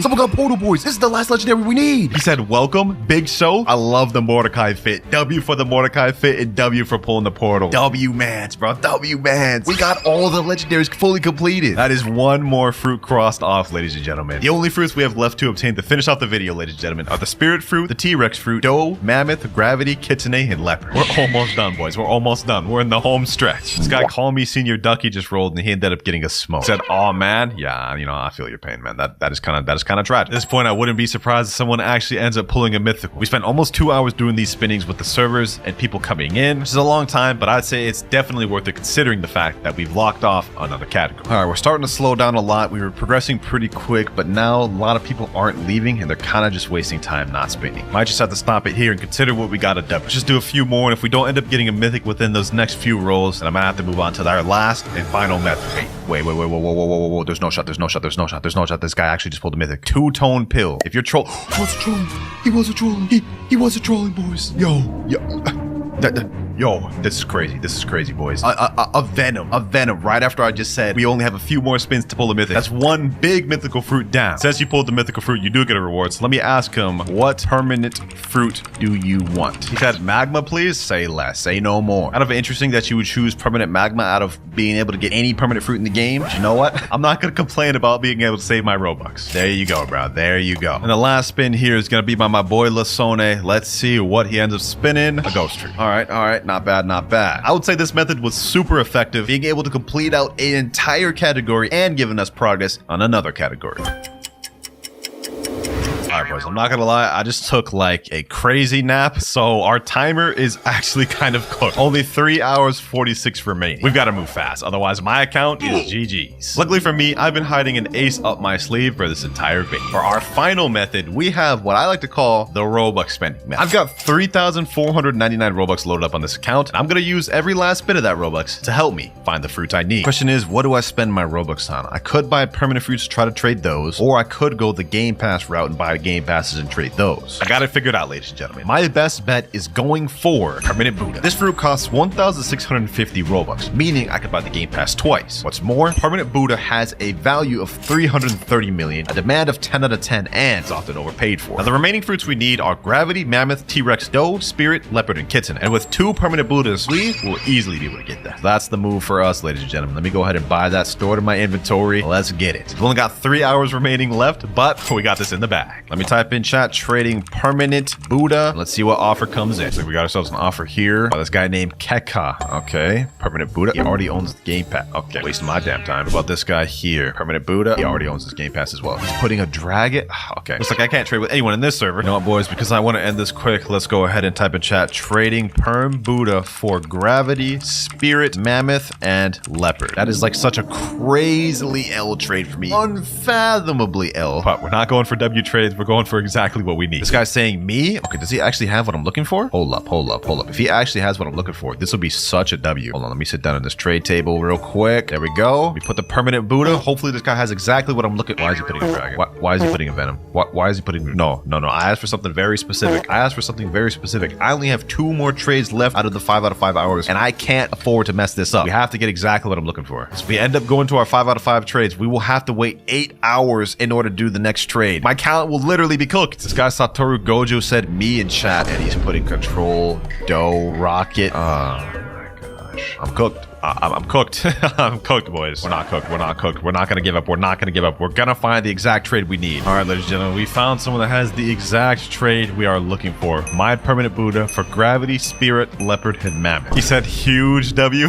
Someone got portal, boys. This is the last legendary we need. He said, welcome, big show. I love the Mordecai fit. W for the Mordecai fit and W for pulling the portal. W-mans, bro. W-mans. We got all the legendaries fully completed. That is one more fruit crossed off, ladies and gentlemen. The only fruits we have left to obtain to finish off the video, ladies and gentlemen, are the spirit fruit, the T-Rex fruit, doe, mammoth, gravity, kitsune, and leopard. We're almost done, boys. We're almost done. We're in the home stretch. This guy called me Senior Ducky just rolled, and he ended up getting a smoke. Said, oh man, yeah, you know, I feel your pain, man. That is kind of tragic. At this point, I wouldn't be surprised if someone actually ends up pulling a mythical. We spent almost 2 hours doing these spinnings with the servers and people coming in, which is a long time, but I'd say it's definitely worth it considering the fact that we've locked off another category. All right, we're starting to slow down a lot. We were progressing pretty quick, but now a lot of people aren't leaving and they're kind of just wasting time not spinning. Might just have to stop it here and consider what we got to do. Let's just do a few more, and if we don't end up getting a mythic within those next few rolls, then I'm gonna have to move on to our last and final method. Wait, whoa. There's no shot. This guy actually just pulled a mythic. Two-tone pill. If you're troll, he was a trolling, boys. Yo, this is crazy, boys. A venom right after I just said we only have a few more spins to pull a mythic. That's one big mythical fruit down. Since you pulled the mythical fruit, you do get a reward. So let me ask him, what permanent fruit do you want? He said magma, please. Say less, say no more. Kind of interesting that you would choose permanent magma out of being able to get any permanent fruit in the game. But you know what? I'm not gonna complain about being able to save my Robux. There you go, bro. There you go. And the last spin here is gonna be by my boy Lasone. Let's see what he ends up spinning. A ghost tree. All right. Not bad. I would say this method was super effective, being able to complete out an entire category and giving us progress on another category. Alright, boys, I'm not gonna lie, I just took like a crazy nap, so our timer is actually kind of cooked. Only 3 hours 46 remaining. We've got to move fast, otherwise my account is GG's. Luckily for me, I've been hiding an ace up my sleeve for this entire video. For our final method, we have what I like to call the Robux spending method. I've got 3,499 Robux loaded up on this account, and I'm gonna use every last bit of that Robux to help me find the fruits I need. Question is, what do I spend my Robux on? I could buy permanent fruits to try to trade those, or I could go the Game Pass route and buy Game Passes and trade those. I got it figured out, ladies and gentlemen. My best bet is going for permanent Buddha. This fruit costs 1,650 Robux, meaning I could buy the Game Pass twice. What's more, permanent Buddha has a value of 330 million, a demand of 10 out of 10, and it's often overpaid for. Now, the remaining fruits we need are Gravity, Mammoth, T-Rex, Doe, Spirit, Leopard, and Kitten. And with 2 permanent Buddhas, we will easily be able to get that. So that's the move for us, ladies and gentlemen. Let me go ahead and buy that, store it in my inventory. Let's get it. We've only got 3 hours remaining left, but we got this in the bag. Let me type in chat, trading permanent Buddha. Let's see what offer comes in. So we got ourselves an offer here. Oh, this guy named Keka. Okay, permanent Buddha. He already owns the Game Pass. Okay, wasting my damn time. What about this guy here? Permanent Buddha. He already owns this Game Pass as well. He's putting a dragon. Okay, looks like I can't trade with anyone in this server. You know what, boys? Because I want to end this quick, let's go ahead and type in chat, trading perm Buddha for Gravity, Spirit, Mammoth, and Leopard. That is like such a crazily L trade for me. Unfathomably L. But we're not going for W trades. We're going for exactly what we need. This guy's saying me? Okay, does he actually have what I'm looking for? Hold up. If he actually has what I'm looking for, this will be such a W. Hold on, let me sit down on this trade table real quick. There we go. We put the permanent Buddha. Hopefully this guy has exactly what I'm looking for. Why is he putting a dragon? Why is he putting a venom? Why is he putting... No. I asked for something very specific. I only have 2 more trades left out of the 5 out of 5 hours, and I can't afford to mess this up. We have to get exactly what I'm looking for. So if we end up going to our 5 out of 5 trades, we will have to wait 8 hours in order to do the next trade. My account will literally be cooked. This guy Satoru Gojo said me in chat, and he's putting control, doe, rocket. Oh my gosh. I'm cooked. I'm cooked. I'm cooked, boys. We're not cooked. We're not gonna give up. We're gonna find the exact trade we need. All right, ladies and gentlemen, we found someone that has the exact trade we are looking for. My permanent Buddha for Gravity, Spirit, Leopard, and Mammoth. He said huge W.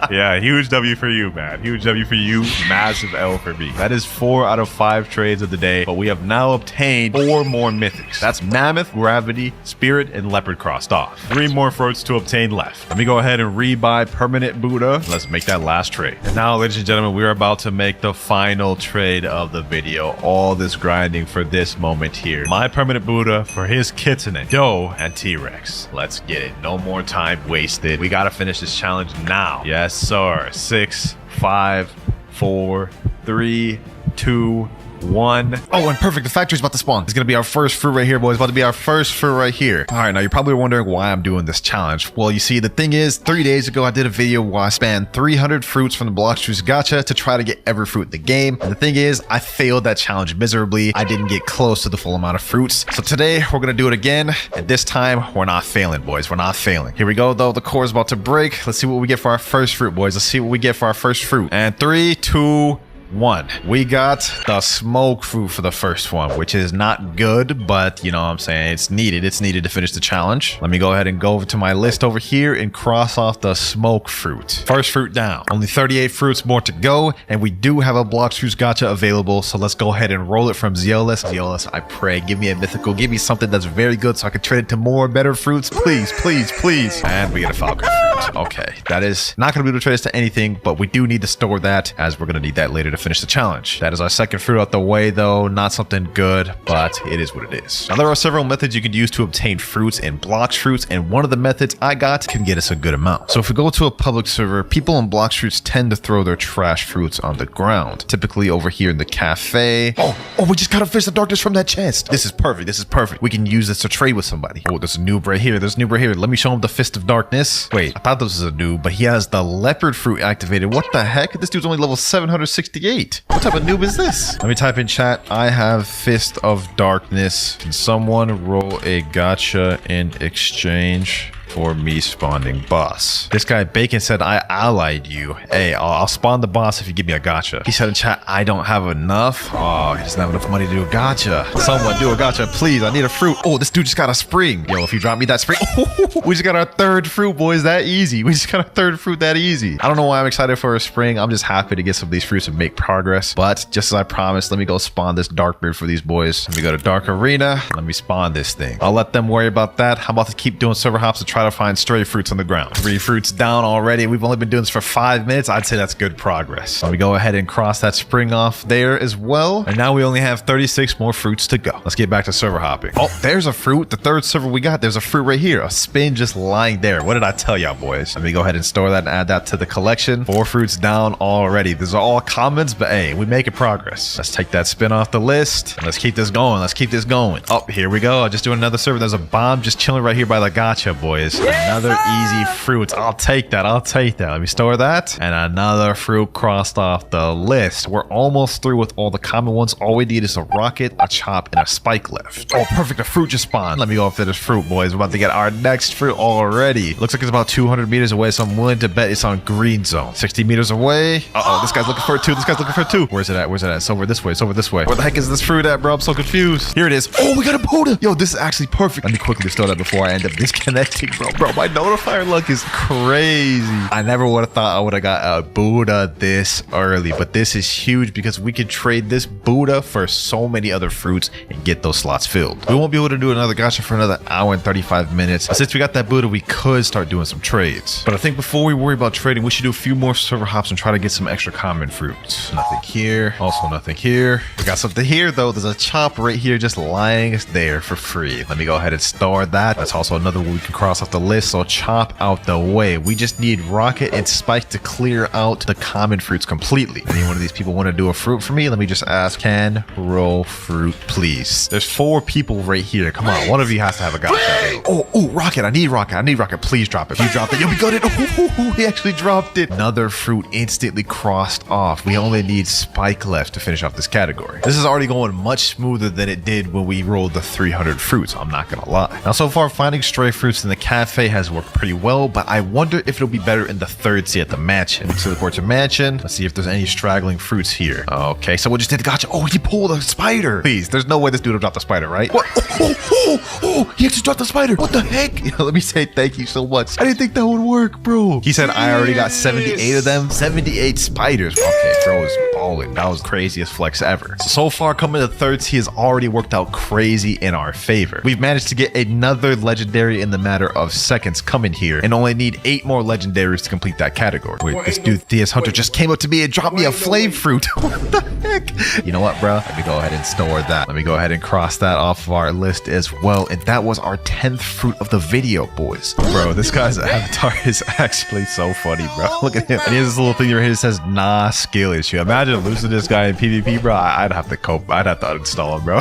Yeah, huge W for you, man. Huge W for you. Massive L for me. That is 4 out of 5 trades of the day, but we have now obtained 4 more mythics. That's Mammoth, Gravity, Spirit, and Leopard crossed off. 3 more fruits to obtain left. Let me go ahead and rebuy permanent Buddha. Let's make that last trade. And now, ladies and gentlemen, we are about to make the final trade of the video. All this grinding for this moment here. My permanent Buddha for his kitten, Doe, and T-Rex. Let's get it. No more time wasted. We gotta finish this challenge now. Yes, sir. 6, 5, 4, 3, 2, 1. Oh, and perfect. The factory's about to spawn. It's gonna be our first fruit right here, boys. About to be our first fruit right here. All right, now you're probably wondering why I'm doing this challenge. Well, you see, the thing is, 3 days ago, I did a video where I spanned 300 fruits from the Blox Juice Gacha to try to get every fruit in the game. And the thing is, I failed that challenge miserably. I didn't get close to the full amount of fruits. So today, we're gonna do it again. And this time, we're not failing, boys. We're not failing. Here we go, though. The core is about to break. Let's see what we get for our first fruit, boys. Let's see what we get for our first fruit. And 3, 2, 1. We got the smoke fruit for the first one, which is not good, but you know what I'm saying, it's needed. It's needed to finish the challenge. Let me go ahead and go over to my list over here and cross off the smoke fruit. First fruit down. Only 38 fruits more to go, and we do have a Blox Juice Gacha available, so let's go ahead and roll it from Zeolus. Zeolus, I pray, give me a mythical, give me something that's very good so I can trade it to more better fruits. Please, please, please. And we get a falcon fruit. Okay, that is not going to be able to trade us to anything, but we do need to store that, as we're going to need that later to finish the challenge. That is our second fruit out the way, though. Not something good, but it is what it is. Now, there are several methods you can use to obtain fruits and Blox Fruits, and one of the methods I got can get us a good amount. So if we go to a public server, people in Blox Fruits tend to throw their trash fruits on the ground, typically over here in the cafe. Oh, we just got a Fist of Darkness from that chest. This is perfect. This is perfect. We can use this to trade with somebody. Oh, there's a noob right here. There's a noob right here. Let me show him the Fist of Darkness. Wait, I thought this was a noob, but he has the leopard fruit activated. What the heck? This dude's only level 768. What type of noob is this? Let me type in chat. I have Fist of Darkness. Can someone roll a gacha in exchange for me spawning boss? This guy Bacon said, I allied you. Hey, I'll spawn the boss if you give me a gacha. He said in chat, I don't have enough. Oh, he doesn't have enough money to do a gacha. Someone do a gacha, please. I need a fruit. Oh, this dude just got a spring. Yo, if you drop me that spring. Oh, we just got our third fruit, boys. That easy. We just got our third fruit that easy. I don't know why I'm excited for a spring. I'm just happy to get some of these fruits and make progress. But just as I promised, let me go spawn this dark beard for these boys. Let me go to Dark Arena. Let me spawn this thing. I'll let them worry about that. I'm about to keep doing server hops to try to find stray fruits on the ground. 3 fruits down already. We've only been doing this for 5 minutes. I'd say that's good progress. Let me go ahead and cross that spring off there as well. And now we only have 36 more fruits to go. Let's get back to server hopping. Oh, there's a fruit. The third server we got. There's a fruit right here. A spin just lying there. What did I tell y'all, boys? Let me go ahead and store that and add that to the collection. 4 fruits down already. These are all commons, but hey, we making progress. Let's take that spin off the list. Let's keep this going. Let's keep this going. Oh, here we go. Just doing another server. There's a bomb just chilling right here by the gacha, boys. Another easy fruit. I'll take that. I'll take that. Let me store that. And another fruit crossed off the list. We're almost through with all the common ones. All we need is a rocket, a chop, and a spike left. Oh, perfect. A fruit just spawned. Let me go after this fruit, boys. We're about to get our next fruit already. Looks like it's about 200 meters away, so I'm willing to bet it's on green zone. 60 meters away. Uh-oh, this guy's looking for it too. This guy's looking for it too. Where's it at? Where's it at? It's over this way. It's over this way. Where the heck is this fruit at, bro? I'm so confused. Here it is. Oh, we got a Buddha. Yo, this is actually perfect. Let me quickly store that before I end up disconnecting, bro. Bro, my notifier luck is crazy. I never would have thought I would have got a Buddha this early, but this is huge because we can trade this Buddha for so many other fruits and get those slots filled. We won't be able to do another gacha for another hour and 35 minutes. But since we got that Buddha, we could start doing some trades. But I think before we worry about trading, we should do a few more server hops and try to get some extra common fruits. Nothing here. Also nothing here. We got something here though. There's a chop right here just lying there for free. Let me go ahead and store that. That's also another one we can cross off the list. So chop out the way. We just need rocket and spike to clear out the common fruits completely. Any one of these people want to do a fruit for me? Let me just ask, can roll fruit please? There's 4 people right here. Come on, one of you has to have a gacha. Oh, rocket. I need rocket. I need rocket. Please drop it. If you drop it, you'll be good. Oh, he actually dropped it. Another fruit instantly crossed off. We only need spike left to finish off this category. This is already going much smoother than it did when we rolled the 300 fruits. I'm not gonna lie. Now, so far, finding stray fruits in the cafe has worked pretty well, but I wonder if it'll be better in the third sea at the mansion. Let's teleport to mansion. Let's see if there's any straggling fruits here. Okay, someone just did the gacha. Oh, he pulled a spider. Please, there's no way this dude will drop the spider, right? What? Oh, he actually dropped the spider. What the heck? Yo, let me say thank you so much. I didn't think that would work, bro. He said I already got 78 of them. 78 spiders. Okay, bro is balling. That was the craziest flex ever. So far, coming to third sea has already worked out crazy in our favor. We've managed to get another legendary in the matter of of seconds coming here and only need 8 more legendaries to complete that category. Wait, this dude Theus Hunter just came up to me and dropped me a flame fruit. What the heck? You know what, bro? Let me go ahead and store that. Let me go ahead and cross that off of our list as well. And that was our 10th fruit of the video, boys. Bro, this guy's avatar is actually so funny, bro. Look at him. And he has this little thing right here that says nah skill issue. Imagine losing this guy in PvP, bro. I'd have to cope. I'd have to uninstall him, bro.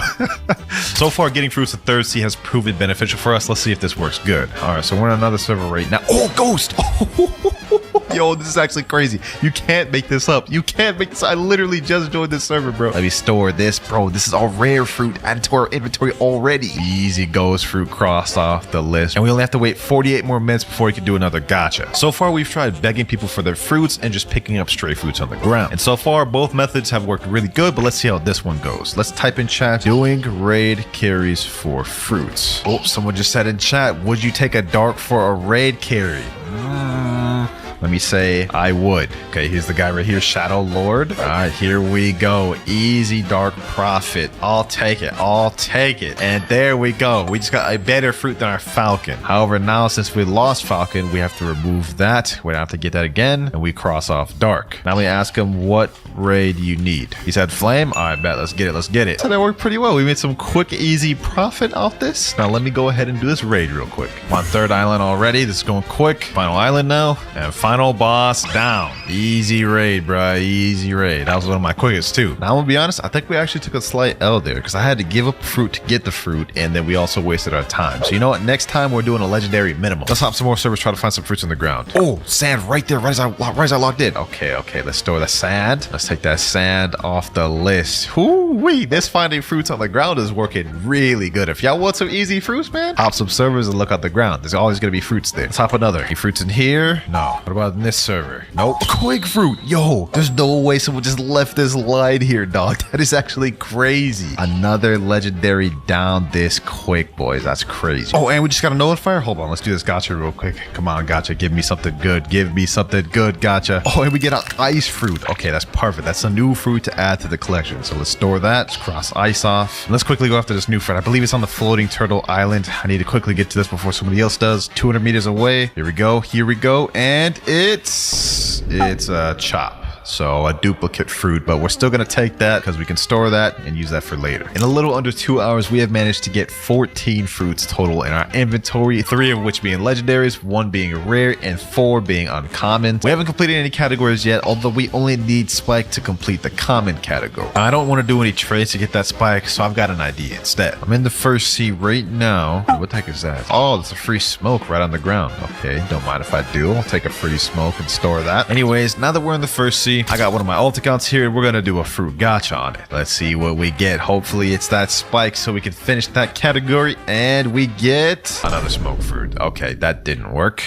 So far, getting fruits to third sea has proven beneficial for us. Let's see if this works good. All right, so we're on another server right now. Oh, Ghost! Yo, this is actually crazy. You can't make this up. You can't make this. I literally just joined this server, bro. Let me store this, bro. This is all rare fruit added to our inventory already. Easy Ghost fruit crossed off the list. And we only have to wait 48 more minutes before we can do another gacha. So far, we've tried begging people for their fruits and just picking up stray fruits on the ground. And so far, both methods have worked really good, but let's see how this one goes. Let's type in chat, doing raid carries for fruits. Oh, someone just said in chat, would you take a dark for a raid carry? Let me say I would. Okay, here's the guy right here, Shadow Lord. All right, here we go. Easy Dark Prophet. I'll take it. I'll take it. And there we go. We just got a better fruit than our Falcon. However, now since we lost Falcon, we have to remove that. We don't have to get that again. And we cross off Dark. Now we ask him what raid you need. He said Flame. All right, bet. Let's get it. Let's get it. So that worked pretty well. We made some quick, easy profit off this. Now let me go ahead and do this raid real quick. I'm on 3rd island already. This is going quick. Final island now. And final boss down. Easy raid, bro. Easy raid. That was one of my quickest too. Now I'm gonna be honest, I think we actually took a slight L there because I had to give up fruit to get the fruit, and then we also wasted our time. So you know what? Next time we're doing a legendary minimum. Let's hop some more servers, try to find some fruits on the ground. Oh, sand right there, right as I logged in. Okay, let's store the sand. Let's take that sand off the list. Whoo-wee, this finding fruits on the ground is working really good. If y'all want some easy fruits, man, hop some servers and look on the ground. There's always gonna be fruits there. Let's hop another. Any fruits in here? No. What about in this server? Nope. Quick fruit. Yo, there's no way someone just left this line here, dog. That is actually crazy. Another legendary down this quick, boys. That's crazy. Oh, and we just got a nullifier. Hold on. Let's do this gacha real quick. Come on, gacha. Give me something good. Give me something good, gacha. Oh, and we get an ice fruit. Okay, that's perfect. That's a new fruit to add to the collection. So let's store that. Let's cross ice off. And let's quickly go after this new fruit. I believe it's on the floating turtle island. I need to quickly get to this before somebody else does. 200 meters away. Here we go. Here we go. And it's a chop. So a duplicate fruit, but we're still going to take that because we can store that and use that for later. In a little under 2 hours, we have managed to get 14 fruits total in our inventory, 3 of which being legendaries, 1 being rare, and 4 being uncommon. We haven't completed any categories yet, although we only need Spike to complete the common category. I don't want to do any trades to get that Spike, so I've got an idea instead. I'm in the first sea right now. What the heck is that? Oh, it's a free smoke right on the ground. Okay, don't mind if I do. I'll take a free smoke and store that. Anyways, now that we're in the first sea, I got one of my alt accounts here. We're gonna do a fruit gacha on it. Let's see what we get. Hopefully it's that Spike so we can finish that category, and we get another smoke fruit. Okay, that didn't work.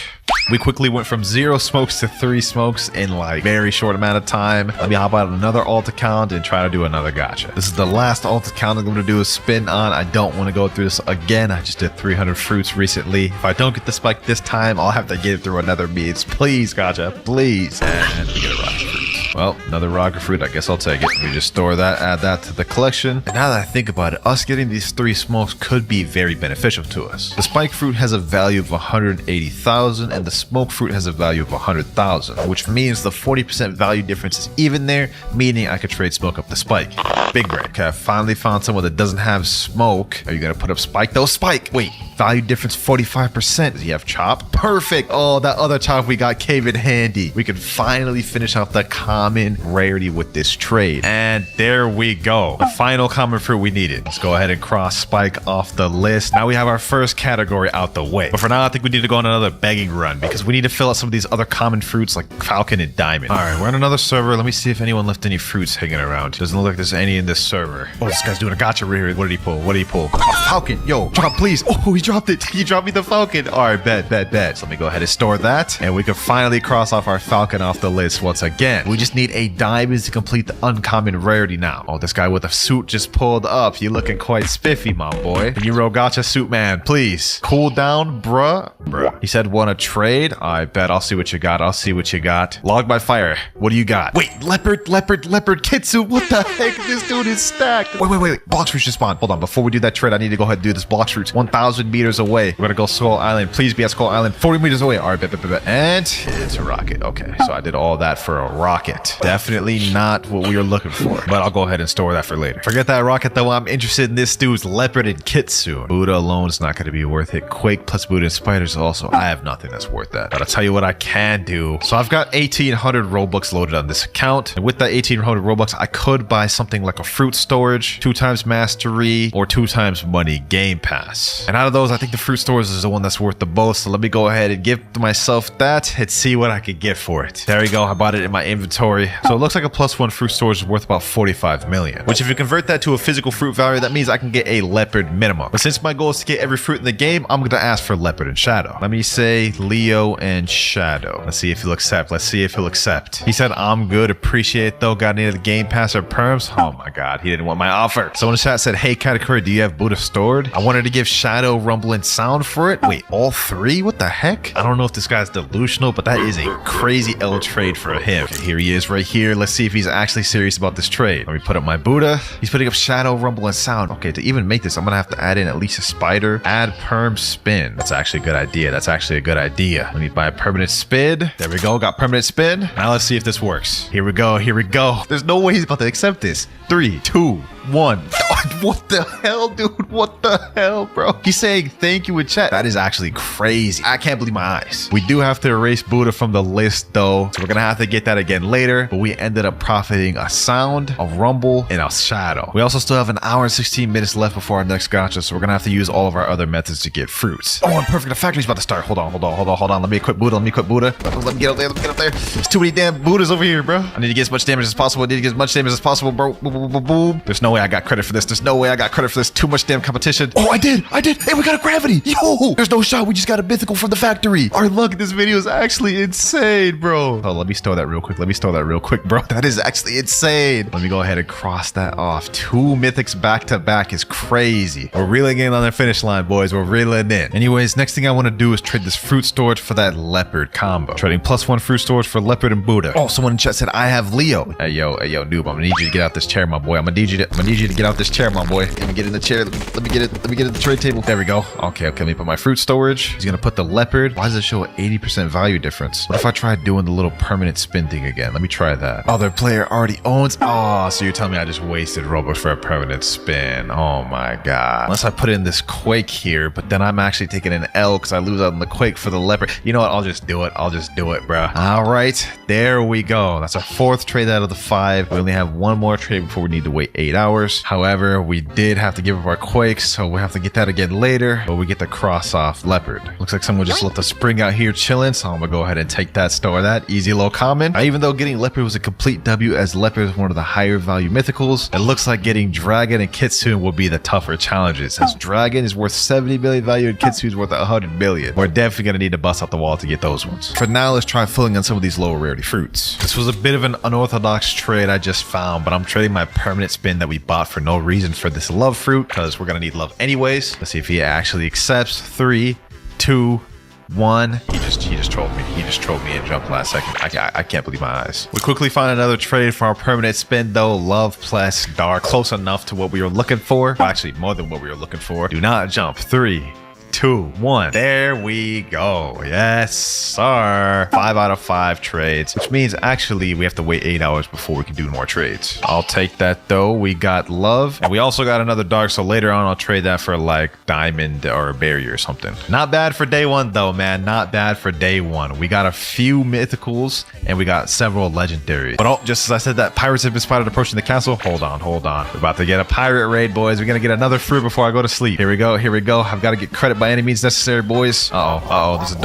We quickly went from 0 smokes to 3 smokes in like very short amount of time. Let me hop out another alt account and try to do another gacha. This is the last alt account I'm going to do a spin on. I don't want to go through this again. I just did 300 fruits recently. If I don't get the Spike this time, I'll have to get it through another means. Please, gacha, please. And we get a rocket fruit. Well, another rocket fruit. I guess I'll take it. We just store that, add that to the collection. And now that I think about it, us getting these 3 smokes could be very beneficial to us. The Spike fruit has a value of 180,000 and the smoke fruit has a value of 100,000, which means the 40% value difference is even there, meaning I could trade smoke up the Spike. Big brain. Okay, I finally found someone that doesn't have smoke. Are you gonna put up Spike though? Spike! Wait, value difference 45%. Does he have chop? Perfect! Oh, that other chop we got came in handy. We can finally finish off the common rarity with this trade. And there we go. The final common fruit we needed. Let's go ahead and cross Spike off the list. Now we have our first category out the way. But for now, I think we need to go on another begging run because we need to fill out some of these other common fruits like Falcon and Diamond. All right, we're on another server. Let me see if anyone left any fruits hanging around. Doesn't look like there's any in this server. Oh, this guy's doing a gacha right here. What did he pull? What did he pull? A Falcon. Yo, drop, please. Oh, he dropped it. He dropped me the Falcon. All right, bet. So let me go ahead and store that. And we can finally cross off our Falcon off the list once again. We just need a diamond to complete the uncommon rarity now. Oh, this guy with a suit just pulled up. You looking quite spiffy, my boy. Euro gotcha suit man, please. Cool down, bruh. He said, want to trade? I bet. I'll see what you got. I'll see what you got. Log by fire. What do you got? Wait, leopard kitsu. What the heck? This dude is stacked. Wait. Blox fruits just spawned. Hold on. Before we do that trade, I need to go ahead and do this Blox fruits. 1,000 meters away. We're gonna go Skull Island. Please be at Skull Island. 40 meters away. All right, bet. And it's a rocket. Okay, so I did all that for a rocket. Definitely not what we were looking for, but I'll go ahead and store that for later. Forget that rocket though. I'm interested in this dude's leopard and kitsu. Buddha alone is not going to be worth it. Quake plus Buddha and spiders also. I have nothing that's worth that, but I'll tell you what I can do. So I've got 1,800 Robux loaded on this account, and with that 1,800 Robux, I could buy something like a fruit storage, 2 times mastery, or 2 times money game pass. And out of those, I think the fruit storage is the one that's worth the most. So let me go ahead and give myself that and see what I could get for it. There we go. I bought it in my inventory. So it looks like a +1 fruit storage is worth about 45 million, which if you convert that to a physical fruit value, that means I can get a leopard minimum. But since my goal is to get every fruit in the game, I'm going to ask for leopard and shadow. Let me say Leo and shadow. Let's see if he'll accept. He said, I'm good. Appreciate it though. Got any of the game pass or perms? Oh my God. He didn't want my offer. Someone in the chat said, hey, Katakuri, do you have Buddha stored? I wanted to give shadow, rumble, and sound for it. Wait, all 3? What the heck? I don't know if this guy's delusional, but that is a crazy L trade for him. Okay, here he is right here. Let's see if he's actually serious about this trade. Let me put up my Buddha. He's putting up shadow, rumble, and sound. Okay, to even make this, I'm gonna have to add in at least a spider. Add perm spin. That's actually a good idea. Let me buy a permanent spin. There we go. Got permanent spin. Now let's see if this works. Here we go. There's no way he's about to accept this. 3, 2, 1. What the hell, dude? What the hell, bro? He's saying thank you in chat. That is actually crazy. I can't believe my eyes. We do have to erase Buddha from the list though, so we're gonna have to get that again later, but we ended up profiting a sound, a rumble, and a shadow. We also still have an hour and 16 minutes left before our next gacha, so we're gonna have to use all of our other methods to get fruits. Oh, and perfect. The factory's about to start. Hold on. Let me equip Buddha. Let me get up there. There's too many damn Buddhas over here, bro. I need to get as much damage as possible. Bro. Boom. There's no way I got credit for this. Too much damn competition. Oh, I did. Hey, we got a gravity. Yo, there's no shot. We just got a mythical from the factory. Our luck in this video is actually insane, bro. Oh, let me store that real quick. Bro. That is actually insane. Let me go ahead and cross that off. 2 mythics back to back is crazy. We're reeling in on the finish line, boys. We're reeling in. Anyways, next thing I want to do is trade this fruit storage for that leopard combo. Trading +1 fruit storage for leopard and Buddha. Oh, someone in chat said I have Leo. Hey, yo, noob. I'm gonna need you to get out this chair, my boy. I'm gonna need you to get out this chair, my boy. Let me get in the chair. Let me get it at the trade table. There we go. Okay. Let me put my fruit storage. He's gonna put the leopard. Why does it show an 80% value difference? What if I try doing the little permanent spin thing again? Let me try that. Other player already owns. Oh, so you're telling me I just wasted Robux for a permanent spin. Oh my God. Unless I put in this quake here, but then I'm actually taking an L because I lose out on the quake for the leopard. You know what? I'll just do it, bro. All right. There we go. That's our 4th trade out of the 5. We only have 1 more trade before we need to wait 8 hours. However, we did have to give up our quakes, so we have to get that again later, but we get the cross off leopard. Looks like someone just left a spring out here chilling, so I'm gonna go ahead and take that, store that. Easy low common. Even though getting leopard was a complete W, as leopard is one of the higher value mythicals, it looks like getting dragon and kitsune will be the tougher challenges, as dragon is worth 70 million value and kitsune is worth 100 million. We're definitely gonna need to bust out the wall to get those ones. For now, let's try filling on some of these lower rarity fruits. This was a bit of an unorthodox trade I just found, but I'm trading my permanent spin that we bought for no reason for this love fruit, because we're gonna need love anyways. Let's see if he actually accepts. 3, 2, 1. He just trolled me. And jumped last second. I can't believe my eyes. We quickly find another trade for our permanent spin though. Love plus dark. Close enough to what we were looking for. Well, actually, more than what we were looking for. Do not jump. 3, 2, 1. There we go. Yes, sir. 5 out of 5 trades, which means actually we have to wait 8 hours before we can do more trades. I'll take that though. We got love, and we also got another dark, so later on I'll trade that for like diamond or a barrier or something. Not bad for day 1 though, man. Not bad for day 1. We got a few mythicals and we got several legendaries. But just as I said that pirates have been spotted approaching the castle. Hold on. We're about to get a pirate raid, boys. We're gonna get another fruit before I go to sleep. Here we go. I've got to get credit by any means necessary, boys. Uh-oh. There's a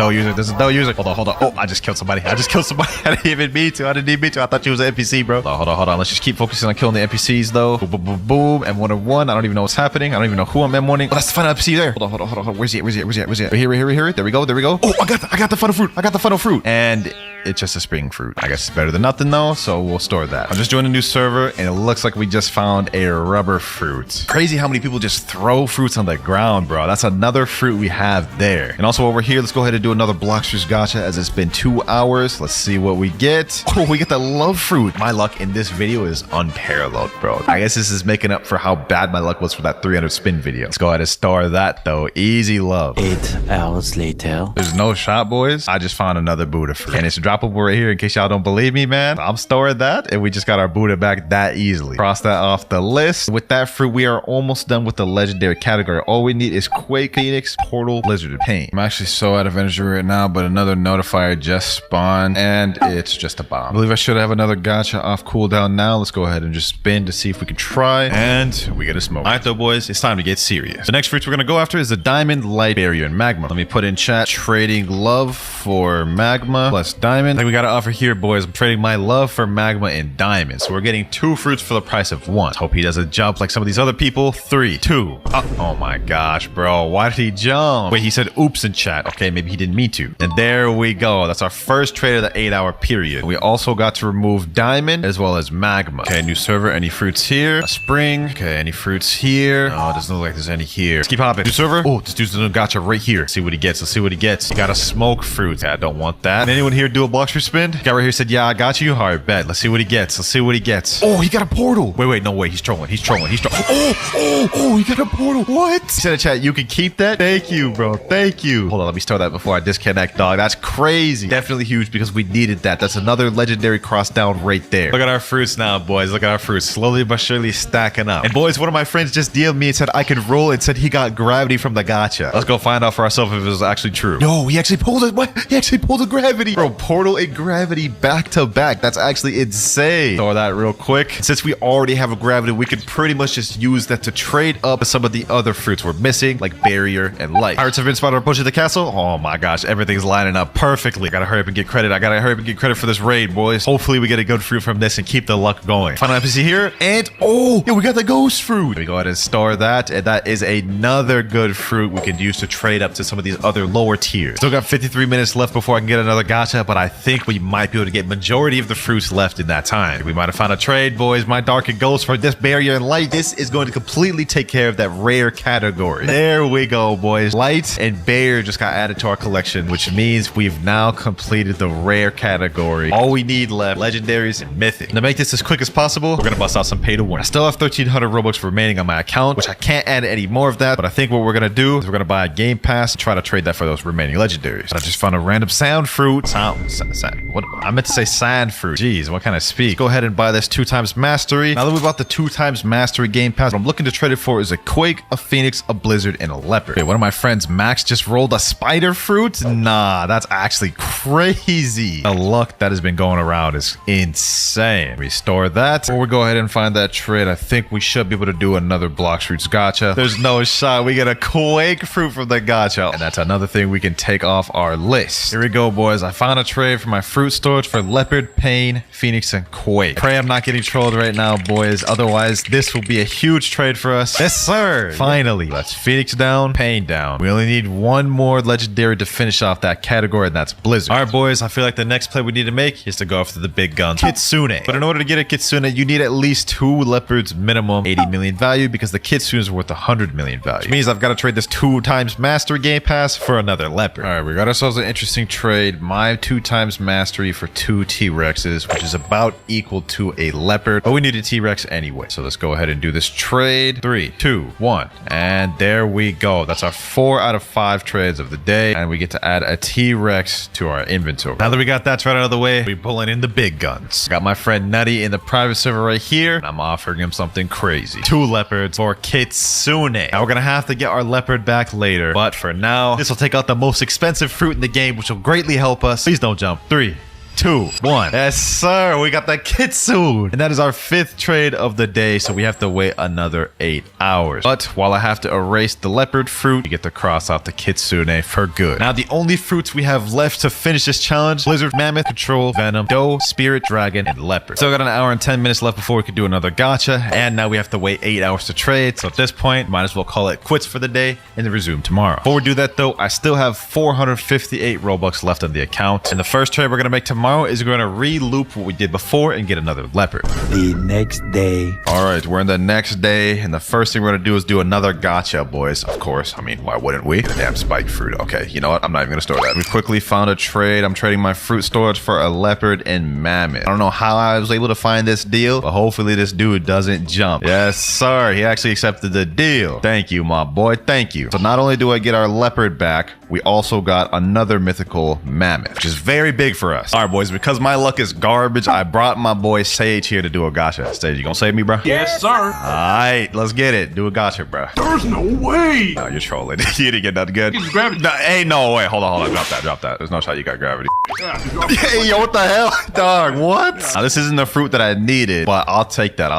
dough user. Hold on. Oh, I just killed somebody. I didn't even mean to. I thought you was an NPC, bro. Hold on. Let's just keep focusing on killing the NPCs, though. Boom. M101. I don't even know what's happening. I don't even know who I'm M1ing. Oh, that's the final NPC there. Hold on. Where's he? There we go. Oh, I got the funnel fruit. And it's just a spring fruit. I guess it's better than nothing though, so we'll store that. I just joined a new server and it looks like we just found a rubber fruit. Crazy how many people just throw fruits on the ground, bro. That's another fruit we have there. And also over here, let's go ahead and do another Blox gacha as it's been 2 hours. Let's see what we get. Oh, we get the love fruit. My luck in this video is unparalleled, bro. I guess this is making up for how bad my luck was for that 300 spin video. Let's go ahead and store that though. Easy love. 8 hours later. There's no shot, boys. I just found another Buddha fruit. And it's droppable right here in case y'all don't believe me, man. I'm storing that and we just got our Buddha back that easily. Cross that off the list. With that fruit, we are almost done with the legendary category. All we need is Quake, Phoenix, Portal, Blizzard, and Pain. I'm actually so out of energy right now, but another notifier just spawned and it's just a bomb. I believe I should have another gacha off cooldown now. Let's go ahead and just spin to see if we can try. And we get a smoke. All right though, boys, it's time to get serious. The next fruits we're gonna go after is the Diamond, Light, Barrier, and Magma. Let me put in chat, trading love for Magma plus Diamond. I think we got to offer here, boys. I'm trading my love for Magma and Diamond. So we're getting 2 fruits for the price of 1. Let's hope he doesn't jump like some of these other people. 3, 2. Oh my gosh, bro. Why did he jump? Wait, he said oops in chat. Okay, maybe he didn't mean to. And there we go. That's our first trade of the 8-hour period. We also got to remove Diamond as well as Magma. Okay, new server. Any fruits here? A spring. Okay, any fruits here? Oh, it doesn't look like there's any here. Let's keep hopping. New server. Oh, this dude's doing a gacha right here. See what he gets. Let's see what he gets. He got a smoke fruit. Yeah, I don't want that. And anyone here do a Blox for spin? Guy right here said, yeah, I got you. All right, bet. Let's see what he gets. Let's see what he gets. Oh, he got a portal. Wait, no way. He's trolling. He's trolling. Oh, he got a portal. What? He said in chat, you can keep that? Thank you, bro. Thank you. Hold on, let me start that before I disconnect, dog. That's crazy. Definitely huge because we needed that. That's another legendary cross down right there. Look at our fruits now, boys. Look at our fruits. Slowly but surely stacking up. And boys, one of my friends just DM'd me and said I could roll and said he got gravity from the gacha. Let's go find out for ourselves if it was actually true. Yo, he actually pulled it. What? He actually pulled a gravity. Bro, portal and gravity back to back. That's actually insane. Throw that real quick. Since we already have a gravity, we could pretty much just use that to trade up some of the other fruits we're missing, like barrier and light. Pirates have been spotted approaching the castle. Oh my gosh, everything's lining up perfectly. I gotta hurry up and get credit. I gotta hurry up and get credit for this raid, boys. Hopefully we get a good fruit from this and keep the luck going. Final NPC here, and oh, yeah, we got the ghost fruit. We go ahead and store that, and that is another good fruit we can use to trade up to some of these other lower tiers. Still got 53 minutes left before I can get another gacha, but I think we might be able to get majority of the fruits left in that time. We might have found a trade, boys. My dark and ghost for this barrier and light. This is going to completely take care of that rare category. There we go, boys. Light and barrier just got added to our collection, which means we've now completed the rare category. All we need left, legendaries and mythic. To make this as quick as possible, we're gonna bust out some pay to win. I still have 1,300 Robux remaining on my account, which I can't add any more of that, but I think what we're gonna do is we're gonna buy a game pass and try to trade that for those remaining legendaries. But I just found a random sound fruit. What? I meant to say sand fruit. Jeez, what kind of speak? Go ahead and buy this 2x mastery. Now that we bought the 2x mastery game pass, what I'm looking to trade it for is a Quake, a Phoenix, a Blizzard, and a Leopard. Okay, one of my friends, Max, just rolled a spider fruit. Nah, that's actually crazy. The luck that has been going around is insane. Restore that. Before we go ahead and find that trade, I think we should be able to do another Blox fruits gacha. There's no shot. We get a Quake fruit from the gacha. And that's another thing we can take off our list. Here we go, boys. I found a trade for my fruit storage for Leopard, Pain, Phoenix, and Quake. Pray I'm not getting trolled right now, boys. Otherwise, this will be a huge trade for us. Yes, sir. Finally, let's Phoenix down, Pain down. We only need one more legendary to finish off that category, and that's Blizzard. All right, boys. I feel like the next play we need to make is to go after the big guns. Kitsune. But in order to get a Kitsune, you need at least 2 leopards minimum 80 million value because the Kitsune is worth 100 million value. Which means I've got to trade this 2x mastery game pass for another leopard. All right, we got ourselves an interesting trade. My 2x mastery for 2 T-Rexes, which is about equal to a leopard, but we need a T-Rex anyway. So let's go ahead and do this trade. 3, 2, 1. And there we go. That's our 4 out of 5 trades of the day. And we get to add a T-Rex to our inventory. Now that we got that trade out of the way, we're pulling in the big guns. Got my friend Nutty in the private server right here, and I'm offering him something crazy. 2 leopards for Kitsune. Now we're gonna have to get our leopard back later, but for now, this will take out the most expensive fruit in the game, which will greatly help us. Please don't jump. 3, 2, 1. Yes, sir. We got that Kitsune. And that is our 5th trade of the day. So we have to wait another 8 hours. But while I have to erase the leopard fruit, we get to cross out the Kitsune for good. Now, the only fruits we have left to finish this challenge: Blizzard, Mammoth, Control, Venom, Doe, Spirit, Dragon, and Leopard. Still got an hour and 10 minutes left before we could do another gacha. And now we have to wait 8 hours to trade. So at this point, might as well call it quits for the day and then resume tomorrow. Before we do that, though, I still have 458 Robux left on the account. And the first trade we're going to make tomorrow tomorrow is we're going to re-loop what we did before and get another leopard. The next day. All right, we're in the next day, and the first thing we're going to do is do another gotcha, boys. Of course. I mean, why wouldn't we? The damn spike fruit. Okay, you know what? I'm not even going to store that. We quickly found a trade. I'm trading my fruit storage for a leopard and mammoth. I don't know how I was able to find this deal, but hopefully this dude doesn't jump. Yes, sir. He actually accepted the deal. Thank you, my boy. Thank you. So not only do I get our leopard back, we also got another mythical mammoth, which is very big for us. All right, boys, because my luck is garbage, I brought my boy Sage here to do a gotcha. Sage, you gonna save me, bro? Yes, sir. All right, let's get it. Do a gotcha, bro. There's no way. No, you're trolling. You didn't get nothing good. Get gravity. No, hey, no, wait, hold on. Drop that. There's no shot you got gravity. Yeah, Hey, yo, what the hell? Dog, what? Now, this isn't the fruit that I needed, but I'll take that.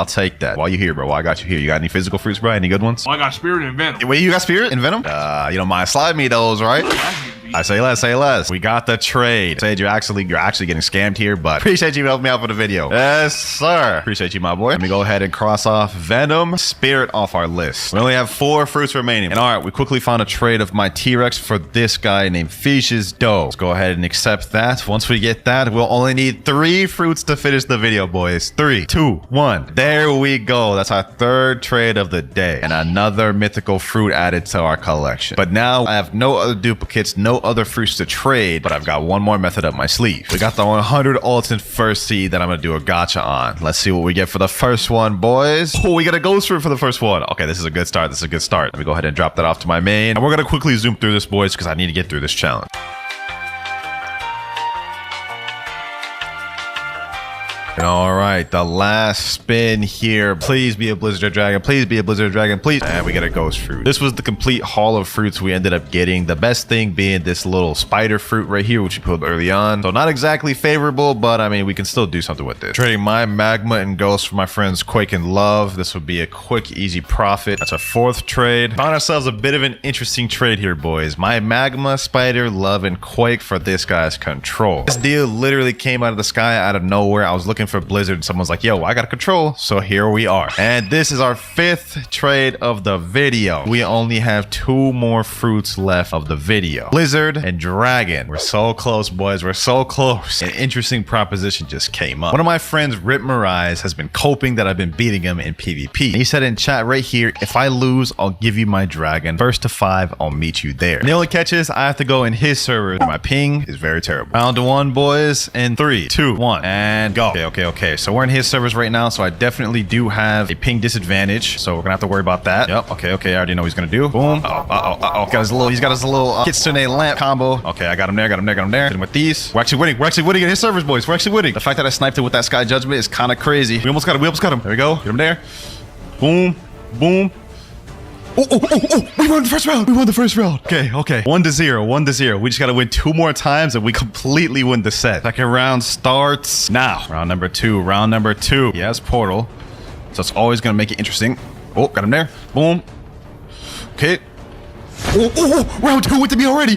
Why you here, bro? Why I got you here? You got any physical fruits, bro? Any good ones? I got spirit and venom. Wait, you got spirit and venom? You don't mind slide me those, right? I say less. We got the trade. Sage, you're actually getting scammed here, but appreciate you helping me out for the video. Yes, sir. Appreciate you, my boy. Let me go ahead and cross off Venom, Spirit off our list. We only have 4 fruits remaining. And all right, we quickly found a trade of my T-Rex for this guy named Fish's Dough. Let's go ahead and accept that. Once we get that, we'll only need 3 fruits to finish the video, boys. 3, 2, 1. There we go. That's our 3rd trade of the day. And another mythical fruit added to our collection. But now I have no other duplicates, no other fruits to trade, but I've got one more method up my sleeve. We got the 100 Alton first seed that I'm gonna do a gotcha on. Let's see what we get for the first one, boys. Oh, we got a ghost fruit for the first one. Okay, this is a good start. Let me go ahead and drop that off to my main, and we're gonna quickly zoom through this, boys, because I need to get through this challenge. And all right, the last spin here. Please be a Blizzard Dragon. Please be a Blizzard Dragon. Please. And we get a ghost fruit. This was the complete haul of fruits we ended up getting. The best thing being this little spider fruit right here, which we pulled early on. So not exactly favorable, but I mean, we can still do something with this. Trading my magma and ghost for my friends Quake and Love. This would be a quick, easy profit. That's a 4th trade. Found ourselves a bit of an interesting trade here, boys. My magma, spider, love, and Quake for this guy's control. This deal literally came out of the sky, out of nowhere. I was looking for Blizzard and someone's like, yo, I got a control. So here we are. And this is our 5th trade of the video. We only have 2 more fruits left of the video. Blizzard and Dragon. We're so close, boys. We're so close. An interesting proposition just came up. One of my friends, Rip Mirais, has been coping that I've been beating him in PvP. And he said in chat right here, if I lose, I'll give you my dragon. First to 5, I'll meet you there. And the only catch is I have to go in his server. My ping is very terrible. Round 1, boys, in 3, 2, 1, and go. Okay. So we're in his servers right now, so I definitely do have a ping disadvantage. So we're gonna have to worry about that. Yep. Okay. I already know what he's gonna do. Boom. He's got his little Kitsune lamp combo. Okay, I got him there. Hit him with these. We're actually winning in his servers, boys. We're actually winning. The fact that I sniped it with that Sky Judgment is kind of crazy. We almost got him. There we go. Get him there. Boom. Oh, we won the first round. Okay. 1-0. We just got to win 2 more times and we completely win the set. Second round starts now. Round number 2. Yes, portal. So it's always going to make it interesting. Oh, got him there. Boom. Okay. Oh, round 2 with me already.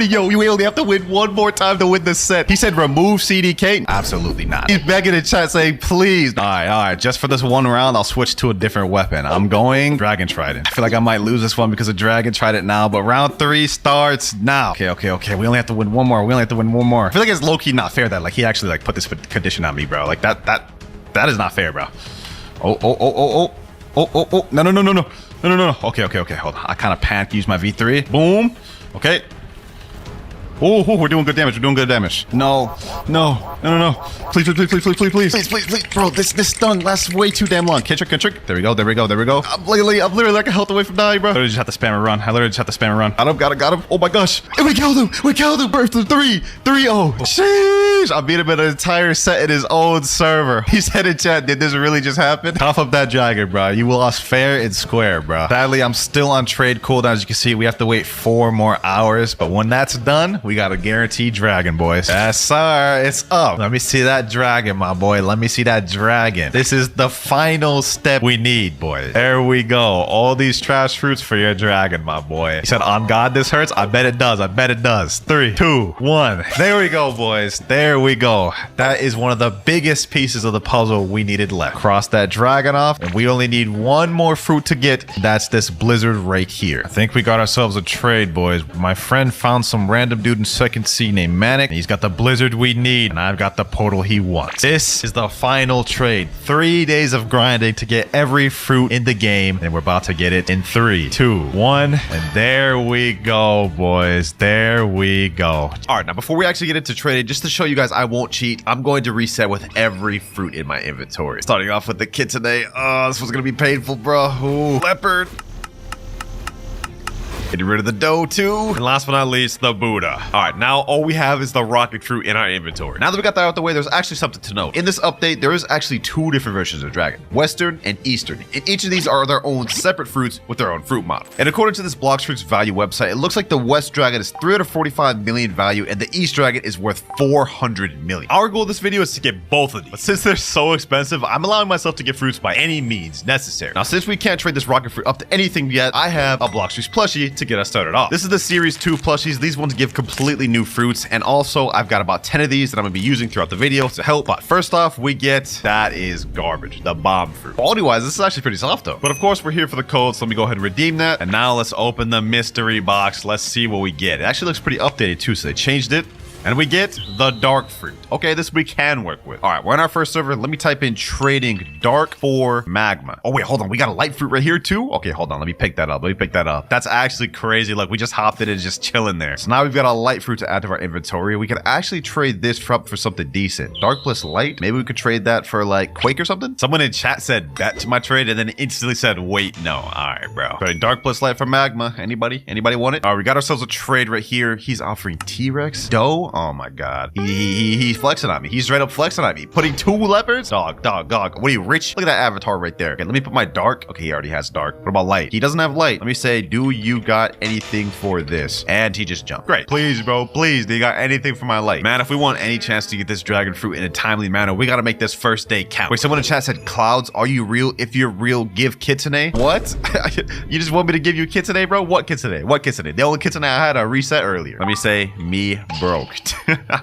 Yo, we only have to win 1 more time to win this set. He said remove CDK. Absolutely not. He's begging in chat saying, please. All right. Just for this 1 round, I'll switch to a different weapon. I'm going Dragon Trident. I feel like I might lose this one because of Dragon Trident now, but round 3 starts now. Okay. We only have to win 1 more. I feel like it's low-key not fair that like he actually like put this condition on me, bro. Like that is not fair, bro. Oh. No. Okay. Hold on. I kind of panicked, used my V3. Boom. Okay. Oh, we're doing good damage. No. Please. Bro, this stun lasts way too damn long. Kentrick. There we go. I'm literally like a health away from dying, bro. I literally just have to spam a run. Got him. Oh my gosh. And we killed him. Birth to 3-0. Sheesh. I beat him in an entire set in his own server. He said in chat, did this really just happen? Cough up that dragon, bro. You lost fair and square, bro. Sadly, I'm still on trade cooldown. As you can see, we have to wait 4 more hours. But when that's done, we got a guaranteed dragon, boys. Yes, sir. It's up. Let me see that dragon, my boy. This is the final step we need, boys. There we go. All these trash fruits for your dragon, my boy. He said, on God, this hurts. I bet it does. 3, 2, 1. There we go, boys. That is one of the biggest pieces of the puzzle we needed left. Cross that dragon off, and we only need 1 more fruit to get. That's this Blizzard right here. I think we got ourselves a trade, boys. My friend found some random dude mutant second C named Manic. He's got the blizzard we need, and I've got the portal he wants. This is the final trade. 3 days of grinding to get every fruit in the game, and we're about to get it in 3, 2, 1, and there we go, boys. There we go. All right, now before we actually get into trading, just to show you guys I won't cheat, I'm going to reset with every fruit in my inventory. Starting off with the kit today. Oh, this was gonna be painful, bro. Ooh, leopard. Getting rid of the dough too. And last but not least, the Buddha. All right, now all we have is the rocket fruit in our inventory. Now that we got that out of the way, there's actually something to note. In this update, there is actually 2 different versions of Dragon, Western and Eastern. And each of these are their own separate fruits with their own fruit model. And according to this Blox Fruits value website, it looks like the West Dragon is 345 million value and the East Dragon is worth 400 million. Our goal of this video is to get both of these. But since they're so expensive, I'm allowing myself to get fruits by any means necessary. Now, since we can't trade this rocket fruit up to anything yet, I have a Blox Fruits plushie to get us started off. This is the Series 2 plushies. These ones give completely new fruits, and also I've got about 10 of these that I'm gonna be using throughout the video to help. But first off, we get, that is garbage, the bomb fruit. Quality-wise, this is actually pretty soft though. But of course, we're here for the code, so let me go ahead and redeem that. And now let's open the mystery box. Let's see what we get. It actually looks pretty updated too, so they changed it. And we get the dark fruit. Okay, this we can work with. All right, we're on our first server. Let me type in trading dark for magma. Oh, wait, hold on. We got a light fruit right here too? Okay, hold on. Let me pick that up. That's actually crazy. Look, we just hopped it and just chilling there. So now we've got a light fruit to add to our inventory. We could actually trade this for something decent. Dark plus light. Maybe we could trade that for like Quake or something. Someone in chat said bet to my trade and then instantly said, wait, no. All right, bro. Trading dark plus light for magma. Anybody want it? All right, we got ourselves a trade right here. He's offering T-Rex dough. Oh my god, he's flexing on me. He's straight up flexing on me. Putting 2 leopards. Dog. What are you, rich? Look at that avatar right there. Okay, let me put my dark. Okay, he already has dark. What about light? He doesn't have light. Let me say, do you got anything for this? And he just jumped. Great. Please, bro, please, do you got anything for my light? Man, if we want any chance to get this dragon fruit in a timely manner, we gotta make this first day count. Wait, someone in chat said, Clouds, are you real? If you're real, give kitsune. What? You just want me to give you kitsune, bro? What kitsune? What kitsune? The only kitsune I had a reset earlier. Let me say, me broke.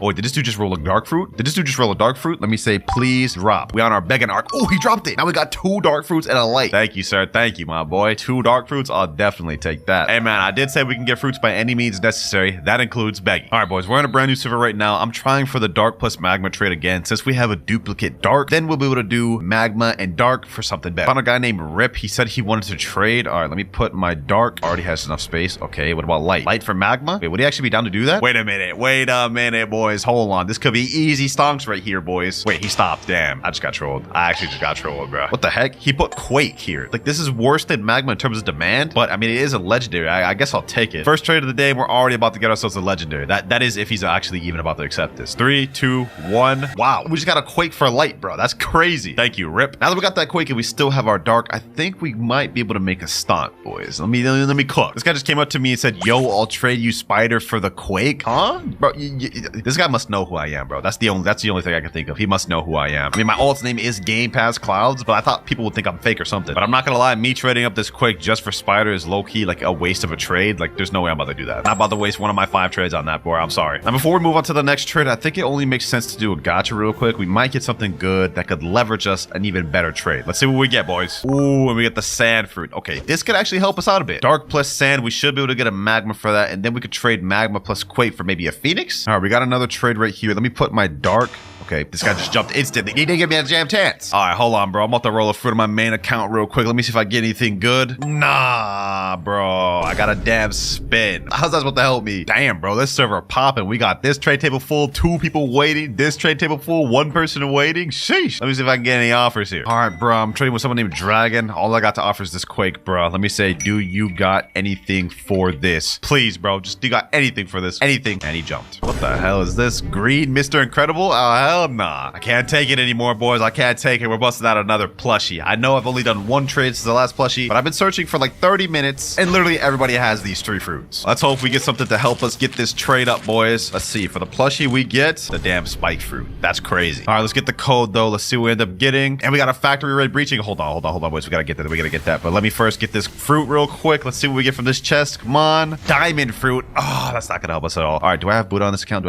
Oh, did this dude just roll a dark fruit? Let me say, please drop. We on our begging arc. Oh, he dropped it. Now we got 2 dark fruits and a light. Thank you, sir. Thank you, my boy. 2 dark fruits. I'll definitely take that. Hey, man, I did say we can get fruits by any means necessary. That includes begging. All right, boys, we're on a brand new server right now. I'm trying for the dark plus magma trade again. Since we have a duplicate dark, then we'll be able to do magma and dark for something better. Found a guy named Rip. He said he wanted to trade. All right, let me put my dark. Already has enough space. Okay, what about light? Light for magma? Wait, would he actually be down to do that? Wait a minute, boys. Hold on. This could be easy stonks right here, boys. Wait, he stopped. Damn, I just got trolled. I actually just got trolled, bro. What the heck? He put Quake here. Like, this is worse than magma in terms of demand, but I mean, it is a legendary. I guess I'll take it. First trade of the day, we're already about to get ourselves a legendary. That is if he's actually even about to accept this. 3, 2, 1. Wow, we just got a Quake for light, bro. That's crazy. Thank you, Rip. Now that we got that Quake and we still have our dark, I think we might be able to make a stunt, boys. Let me cook. This guy just came up to me and said, yo, I'll trade you Spider for the Quake. Huh? Bro, this guy must know who I am, bro. That's the only thing I can think of. He must know who I am. I mean, my alt's name is Game Pass Clouds, but I thought people would think I'm fake or something. But I'm not gonna lie, me trading up this Quake just for Spider is low-key like a waste of a trade. Like, there's no way I'm about to do that. Not about to waste one of my 5 trades on that, boy. I'm sorry. Now, before we move on to the next trade, I think it only makes sense to do a gacha real quick. We might get something good that could leverage us an even better trade. Let's see what we get, boys. Ooh, and we get the sand fruit. Okay, this could actually help us out a bit. Dark plus sand, we should be able to get a magma for that, and then we could trade magma plus Quake for maybe a Phoenix. All right, we got another trade right here. Let me put my dark. Okay, this guy just jumped instantly. He didn't give me a jam chance. All right, hold on, bro. I'm about to roll a fruit on my main account real quick. Let me see if I get anything good. Nah, bro. I got a damn spin. How's that supposed to help me? Damn, bro. This server popping. We got this trade table full, 2 people waiting. This trade table full, 1 person waiting. Sheesh. Let me see if I can get any offers here. All right, bro. I'm trading with someone named Dragon. All I got to offer is this Quake, bro. Let me say, do you got anything for this? Please, bro. Just, do you got anything for this? Anything. And he jumped. What the hell is this? Green Mr. Incredible? Oh, hell nah. I can't take it anymore, boys. I can't take it. We're busting out another plushie. I know I've only done 1 trade since the last plushie, but I've been searching for like 30 minutes, and literally everybody has these 3 fruits. Let's hope we get something to help us get this trade up, boys. Let's see. For the plushie, we get the damn spike fruit. That's crazy. All right, let's get the code, though. Let's see what we end up getting. And we got a factory red breaching. Hold on, boys. We gotta get that. But let me first get this fruit real quick. Let's see what we get from this chest. Come on. Diamond fruit. Oh, that's not gonna help us at all. All right, do I have Buddha on this account?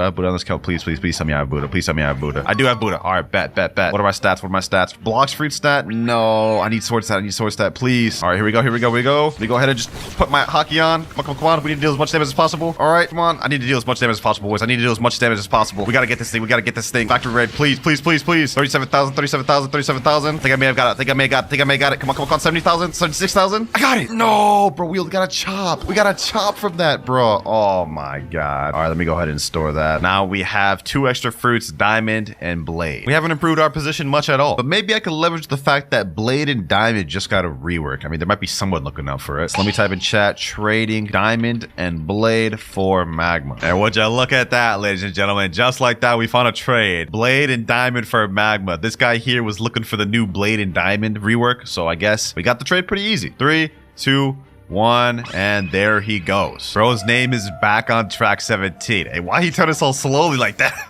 Please tell me I have Buddha. Buddha. I do have Buddha. All right, bet. What are my stats? Blox fruit stat? No, I need sword stat, please. All right, here we go. Let me go ahead and just put my hockey on. Come on. We need to deal as much damage as possible. All right, come on. I need to deal as much damage as possible, boys. We gotta get this thing. Factory raid, please. 37,000. I think I may have got it. Come on. 70,000, 76,000. I got it. No, bro, we got a chop. We got a chop from that, bro. Oh my God. All right, let me go ahead and store that. Now we have 2 extra fruits, diamond and blade. We haven't improved our position much at all, but maybe I could leverage the fact that blade and diamond just got a rework. I mean, there might be someone looking out for it. So let me type in chat, trading diamond and blade for magma. And would you look at that, ladies and gentlemen? Just like that, we found a trade. Blade and diamond for magma. This guy here was looking for the new blade and diamond rework, so I guess we got the trade pretty easy. 3, 2, 1, and there he goes. Bro's name is back on track 17. Hey, why he turning so slowly like that?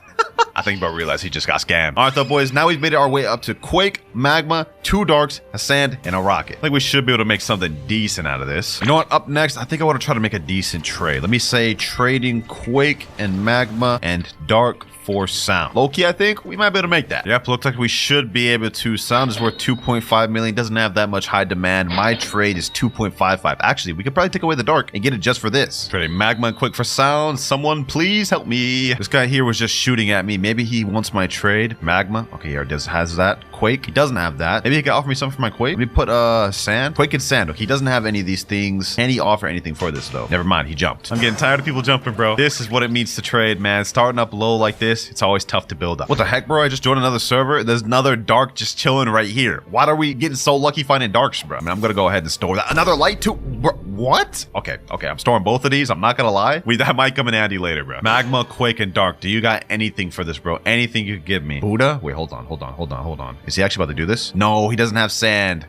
I think bro realized he just got scammed. All right, though, boys. Now we've made our way up to Quake, Magma, 2 Darks, a Sand, and a Rocket. I think we should be able to make something decent out of this. You know what? Up next, I think I want to try to make a decent trade. Let me say trading Quake and Magma and Dark for sound. Low-key, I think we might be able to make that. Yep, looks like we should be able to. Sound is worth 2.5 million. Doesn't have that much high demand. My trade is 2.55. Actually, we could probably take away the dark and get it just for this. Trading magma and quick for sound. Someone please help me. This guy here was just shooting at me. Maybe he wants my trade. Magma. Okay, here it has that. Quake. He doesn't have that. Maybe he can offer me something for my Quake. Let me put sand. Quake and sand. Okay, he doesn't have any of these things. Can he offer anything for this though? Never mind, he jumped. I'm getting tired of people jumping, bro. This is what it means to trade, man. Starting up low like this, it's always tough to build up. What the heck, bro? I just joined another server. There's another dark just chilling right here. Why are we getting so lucky finding darks, bro? I mean, I'm gonna go ahead and store that. Another light too. Bro, what? Okay. I'm storing both of these. I'm not gonna lie. That might come in handy later, bro. Magma, Quake, and Dark. Do you got anything for this, bro? Anything you could give me? Buddha? Wait, hold on. Is he actually about to do this? No, he doesn't have sand.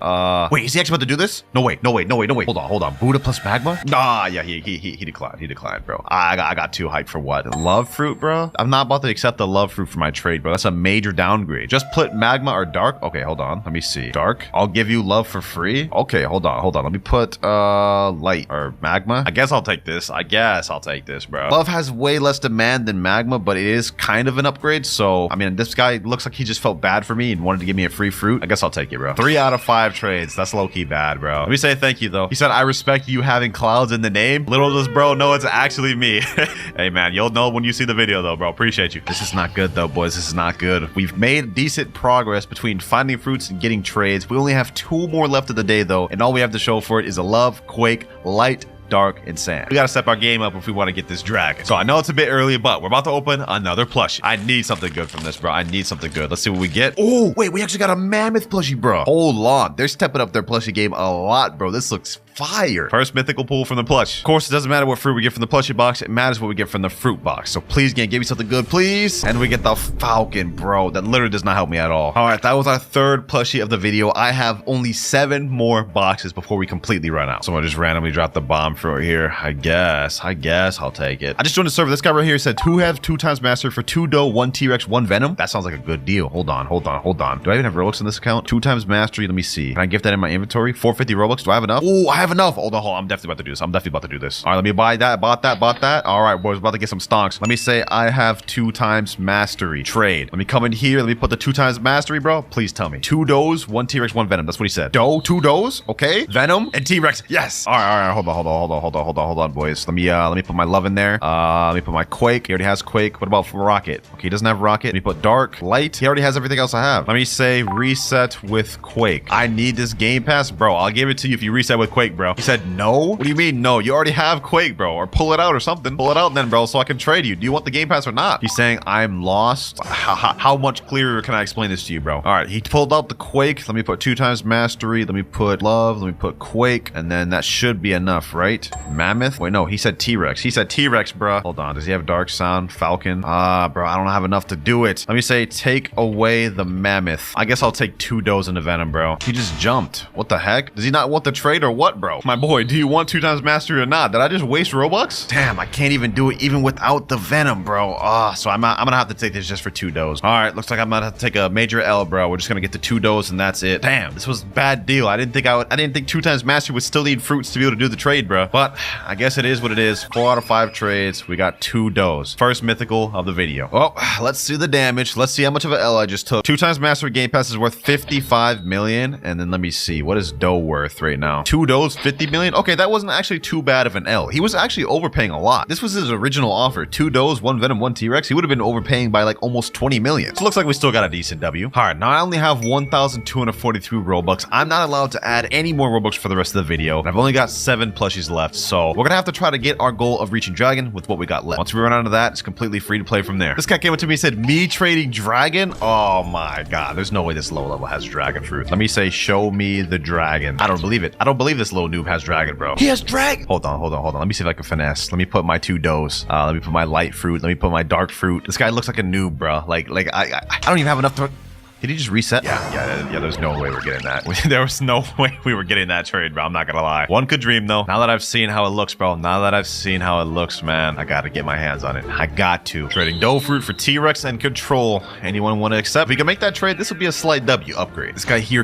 Wait, is he actually about to do this? No, wait. Hold on. Buddha plus magma? Nah, yeah, he declined, bro. I got too hyped for what? Love fruit, bro? I'm not about to accept the love fruit for my trade, bro. That's a major downgrade. Just put magma or dark. Okay, hold on. Let me see. Dark. I'll give you love for free. Okay, hold on. Let me put light or magma. I guess I'll take this. Bro. Love has way less demand than magma, but it is kind of an upgrade. So, I mean, this guy looks like he just felt bad for me and wanted to give me a free fruit. I guess I'll take it, bro. 3 out of 5 trades. That's low-key bad, bro. Let me say thank you, though. He said, I respect you having clouds in the name. Little does bro know it's actually me. Hey, man, you'll know when you see the video, though, bro. Appreciate you. This is not good, though, boys. This is not good. We've made decent progress between finding fruits and getting trades. We only have 2 more left of the day, though, and all we have to show for it is a love, quake, light, dark, and sand. We gotta step our game up if we want to get this dragon. So I know it's a bit early, but we're about to open another plushie. I need something good from this, bro. I need something good. Let's see what we get. Oh, wait, we actually got a mammoth plushie, bro. Hold on. They're stepping up their plushie game a lot, bro. This looks fire. First mythical pull from the plush. Of course, it doesn't matter what fruit we get from the plushie box. It matters what we get from the fruit box. So please, game, give me something good, please. And we get the falcon, bro. That literally does not help me at all. All right, that was our 3rd plushie of the video. I have only 7 more boxes before we completely run out. Someone just randomly dropped the bomb fruit here. I guess I'll take it. I just joined the server. This guy right here said 2 have 2 times mastery for 2 dough, 1 T-Rex, 1 venom. That sounds like a good deal. Hold on. Do I even have Robux in this account? 2 times mastery. Let me see. Can I gift that in my inventory? 450 Robux. Do I have enough? Oh, I have enough. Hold on. I'm definitely about to do this. All right, let me buy that. Bought that. All right, boys, about to get some stonks. Let me say I have 2 times mastery. Trade. Let me come in here. Let me put the 2 times mastery, bro. Please tell me. 2 doughs, 1 T-Rex, 1 venom. That's what he said. Dough, 2 doughs. Okay. Venom and T-Rex. Yes. All right. Hold on, boys. Let me put my love in there. Let me put my quake. He already has quake. What about rocket? Okay, he doesn't have rocket. Let me put dark, light. He already has everything else I have. Let me say reset with quake. I need this game pass, bro. I'll give it to you if you reset with quake, bro. He said no. What do you mean no? You already have quake, bro. Or pull it out or something. Pull it out then, bro, so I can trade you. Do you want the game pass or not? He's saying I'm lost. How much clearer can I explain this to you, bro? All right, he pulled out the quake. Let me put 2 times mastery. Let me put love. Let me put quake, and then that should be enough, right? Mammoth. Wait, no, he said T-Rex. He said T-Rex, bro. Hold on. Does he have dark sound? Falcon. Bro, I don't have enough to do it. Let me say take away the mammoth. I guess I'll take 2 doughs into venom, bro. He just jumped. What the heck? Does he not want the trade or what, bro? bro. My boy, do you want 2 times mastery or not? Did I just waste Robux? Damn, I can't even do it even without the venom, bro. So I'm gonna have to take this just for 2 doughs. All right, looks like I'm gonna have to take a major L, bro. We're just gonna get the 2 doughs and that's it. Damn, this was a bad deal. I didn't think 2 times mastery would still need fruits to be able to do the trade, bro. But I guess it is what it is. 4 out of 5 trades. We got 2 doughs. First mythical of the video. Oh, let's see the damage. Let's see how much of an L I just took. 2 times mastery game pass is worth 55 million. And then let me see. What is dough worth right now? 2 doughs, 50 million. Okay, that wasn't actually too bad of an L. He was actually overpaying a lot. This was his original offer. 2 doughs, 1 venom, 1 T-Rex. He would have been overpaying by like almost 20 million. So it looks like we still got a decent W. All right, now I only have 1,243 Robux. I'm not allowed to add any more Robux for the rest of the video. And I've only got 7 plushies left. So we're gonna have to try to get our goal of reaching Dragon with what we got left. Once we run out of that, it's completely free to play from there. This guy came up to me and said, me trading Dragon? Oh my God, there's no way this low level has Dragon fruit. Let me say, show me the Dragon. I don't believe it. I don't believe this little noob has Dragon, bro. He has Dragon. Hold on. Let me see if I can finesse. Let me put my 2 doughs. Let me put my light fruit. Let me put my dark fruit. This guy looks like a noob, bro. Like I don't even have enough to... Did he just reset? Yeah, there's no way we're getting that. There was no way we were getting that trade, bro. I'm not gonna lie. One could dream, though. Now that I've seen how it looks, bro. Now that I've seen how it looks, man. I gotta get my hands on it. I got to. Trading dough fruit for T-Rex and control. Anyone want to accept? If we can make that trade, this will be a slight W upgrade. This guy here,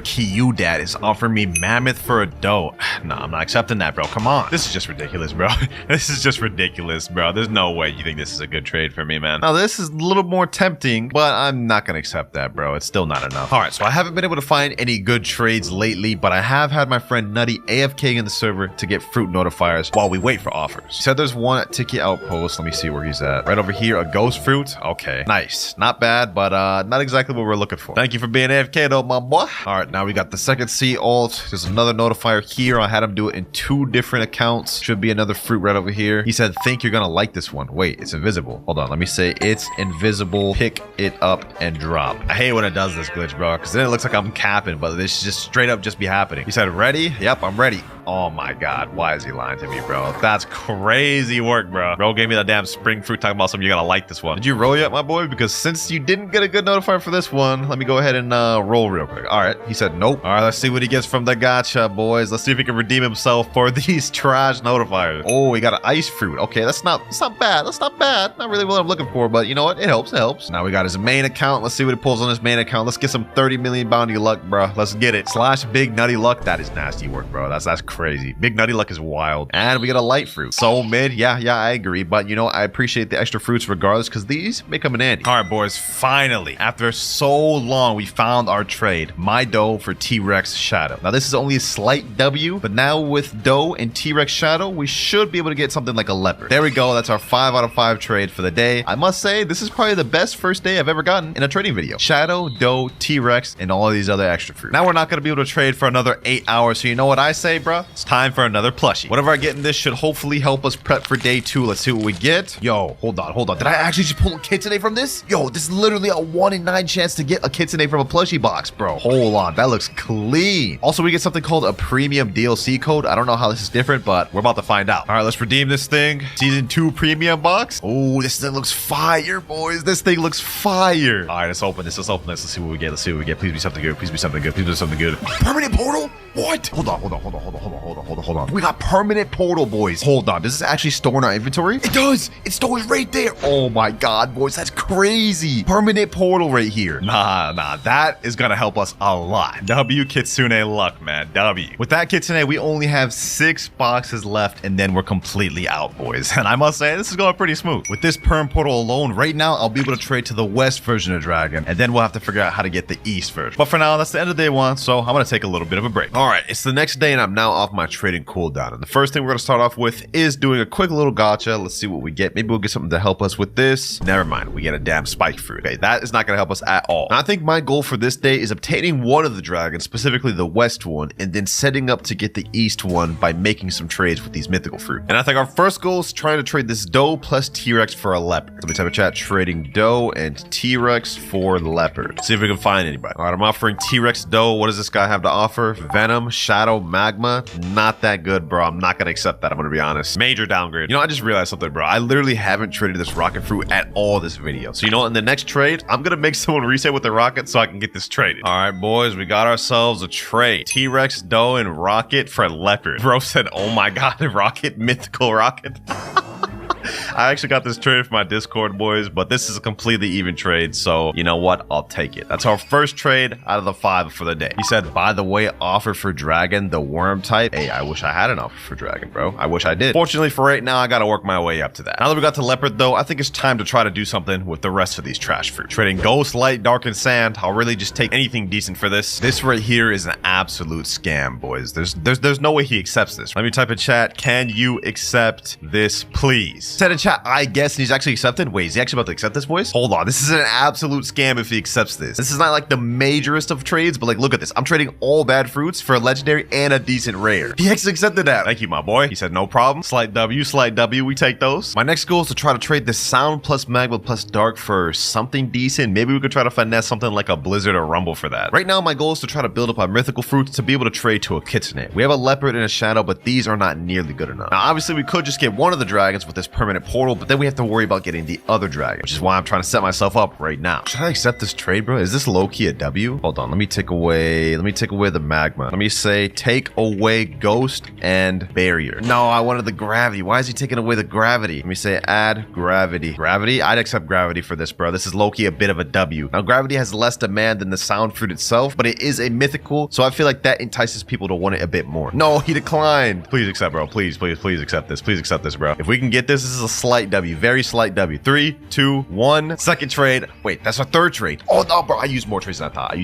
Dad, is offering me mammoth for a dough. No, I'm not accepting that, bro. Come on. This is just ridiculous, bro. This is just ridiculous, bro. There's no way you think this is a good trade for me, man. Now, this is a little more tempting, but I'm not gonna accept that, bro. It's still not enough. All right, so I haven't been able to find any good trades lately, but I have had my friend Nutty AFK in the server to get fruit notifiers while we wait for offers. He said there's one at Tiki Outpost. Let me see where he's at. Right over here, a ghost fruit. Okay, nice. Not bad, but not exactly what we're looking for. Thank you for being AFK though, my boy. All right, now we got the second C alt. There's another notifier here. I had him do it in 2 different accounts. Should be another fruit right over here. He said, think you're gonna like this one. Wait, it's invisible. Hold on, let me say it's invisible. Pick it up and drop. I hate when it does this glitch, bro, because then it looks like I'm capping, but this just straight up just be happening. He said, ready? Yep, I'm ready. Oh my God, why is he lying to me, bro? That's crazy work, bro. Bro gave me that damn spring fruit talking about something you're gonna like this one. Did you roll yet, my boy? Because since you didn't get a good notifier for this one, let me go ahead and roll real quick. All right, he said nope. All right, let's see what he gets from the gacha, boys. Let's see if he can redeem himself for these trash notifiers. Oh, he got an ice fruit. Okay, that's not bad. That's not bad. Not really what I'm looking for, but you know what? It helps. It helps. Now we got his main account. Let's see what it pulls on his main account. Let's get some 30 million bounty luck, bro. Let's get it. Slash big nutty luck. That is nasty work, bro. That's crazy. Big nutty luck is wild. And we got a light fruit. So mid. Yeah, I agree. But you know, I appreciate the extra fruits regardless because these may come in handy. All right, boys. Finally, after so long, we found our trade. My dough for T-Rex Shadow. Now, this is only a slight W, but now with dough and T-Rex Shadow, we should be able to get something like a leopard. There we go. That's our 5 out of 5 trade for the day. I must say, this is probably the best first day I've ever gotten in a trading video. Shadow, dough, T-Rex, and all of these other extra fruit. Now we're not going to be able to trade for another 8 hours. So you know what I say, bro? It's time for another plushie. Whatever I get in this should hopefully help us prep for day 2. Let's see what we get. Yo, hold on. Did I actually just pull a kitsune from this? Yo, this is literally a 1 in 9 chance to get a kitsune from a plushie box, bro. Hold on. That looks clean. Also, we get something called a premium DLC code. I don't know how this is different, but we're about to find out. All right, let's redeem this thing. Season 2 premium box. Oh, this thing looks fire, boys. This thing looks fire. All right, let's open this. Let's see what we get. Please be something good. Please be something good. Permanent portal? What? Hold on. We got permanent portal, boys. Hold on. Does this actually store in our inventory? It does. It stores right there. Oh my God, boys. That's crazy. Permanent portal right here. Nah. That is gonna help us a lot. W Kitsune luck, man. W. With that Kitsune, we only have 6 boxes left, and then we're completely out, boys. And I must say, this is going pretty smooth. With this perm portal alone, right now, I'll be able to trade to the west version of Dragon, and then we'll have to figure out how to get the east version. But for now, that's the end of day 1, so I'm gonna take a little bit of a break. All right, it's the next day, and I'm now off my trading cooldown. And the first thing we're gonna start off with is doing a quick little gacha. Let's see what we get. Maybe we'll get something to help us with this. Never mind, we get a damn spike fruit. Okay, that is not gonna help us at all. Now, I think my goal for this day is obtaining one of the dragons, specifically the west one, and then setting up to get the east one by making some trades with these mythical fruit. And I think our first goal is trying to trade this dough plus T-Rex for a leopard. Let me type in chat, trading dough and T-Rex for leopard. See if we can find anybody. All right, I'm offering T-Rex dough. What does this guy have to offer? Venom. Venom, Shadow, Magma. Not that good, bro. I'm not gonna accept that. I'm gonna be honest. Major downgrade. You know, I just realized something, bro. I literally haven't traded this rocket fruit at all this video. So you know what? In the next trade, I'm gonna make someone reset with the rocket so I can get this traded. All right, boys, we got ourselves a trade. T-Rex, Doe, and Rocket for Leopard. Bro said, oh my god, Rocket, mythical Rocket. I actually got this trade from my Discord, boys, but this is a completely even trade, so you know what? I'll take it. That's our first trade out of the 5 for the day. He said, by the way, offer for Dragon, the worm type. Hey, I wish I had an offer for Dragon, bro. I wish I did. Fortunately for right now, I gotta work my way up to that. Now that we got to Leopard, though, I think it's time to try to do something with the rest of these trash fruit. Trading Ghost, Light, Dark, and Sand. I'll really just take anything decent for this. This right here is an absolute scam, boys. There's no way he accepts this. Let me type in chat. Can you accept this, please? Said in chat, I guess, and he's actually accepted. Wait, is he actually about to accept this, boys? Hold on, this is an absolute scam if he accepts this. This is not like the majorest of trades, but like, look at this. I'm trading all bad fruits for a legendary and a decent rare. He actually accepted that. Thank you, my boy. He said, no problem. Slight W, we take those. My next goal is to try to trade this Sound plus Magma plus Dark for something decent. Maybe we could try to finesse something like a Blizzard or Rumble for that. Right now, my goal is to try to build up our mythical fruits to be able to trade to a Kitsune. We have a Leopard and a Shadow, but these are not nearly good enough. Now, obviously, we could just get one of the dragons with this permanent portal, but then we have to worry about getting the other dragon, which is why I'm trying to set myself up right now. Should I accept this trade, bro? Is this low-key a W? Hold on, let me take away the Magma. Let me say take away Ghost and Barrier. No, I wanted the Gravity. Why is he taking away the Gravity? Let me say add Gravity. Gravity? I'd accept Gravity for this, bro. This is low-key a bit of a W. Now, Gravity has less demand than the Sound Fruit itself, but it is a mythical, so I feel like that entices people to want it a bit more. No, he declined. Please accept, bro. Please accept this. Please accept this, bro. If we can get this, this is a slight W. Very slight W. 3, 2, 1. Second trade. Wait, that's our third trade. Oh, no, bro. I used more trades than I thought.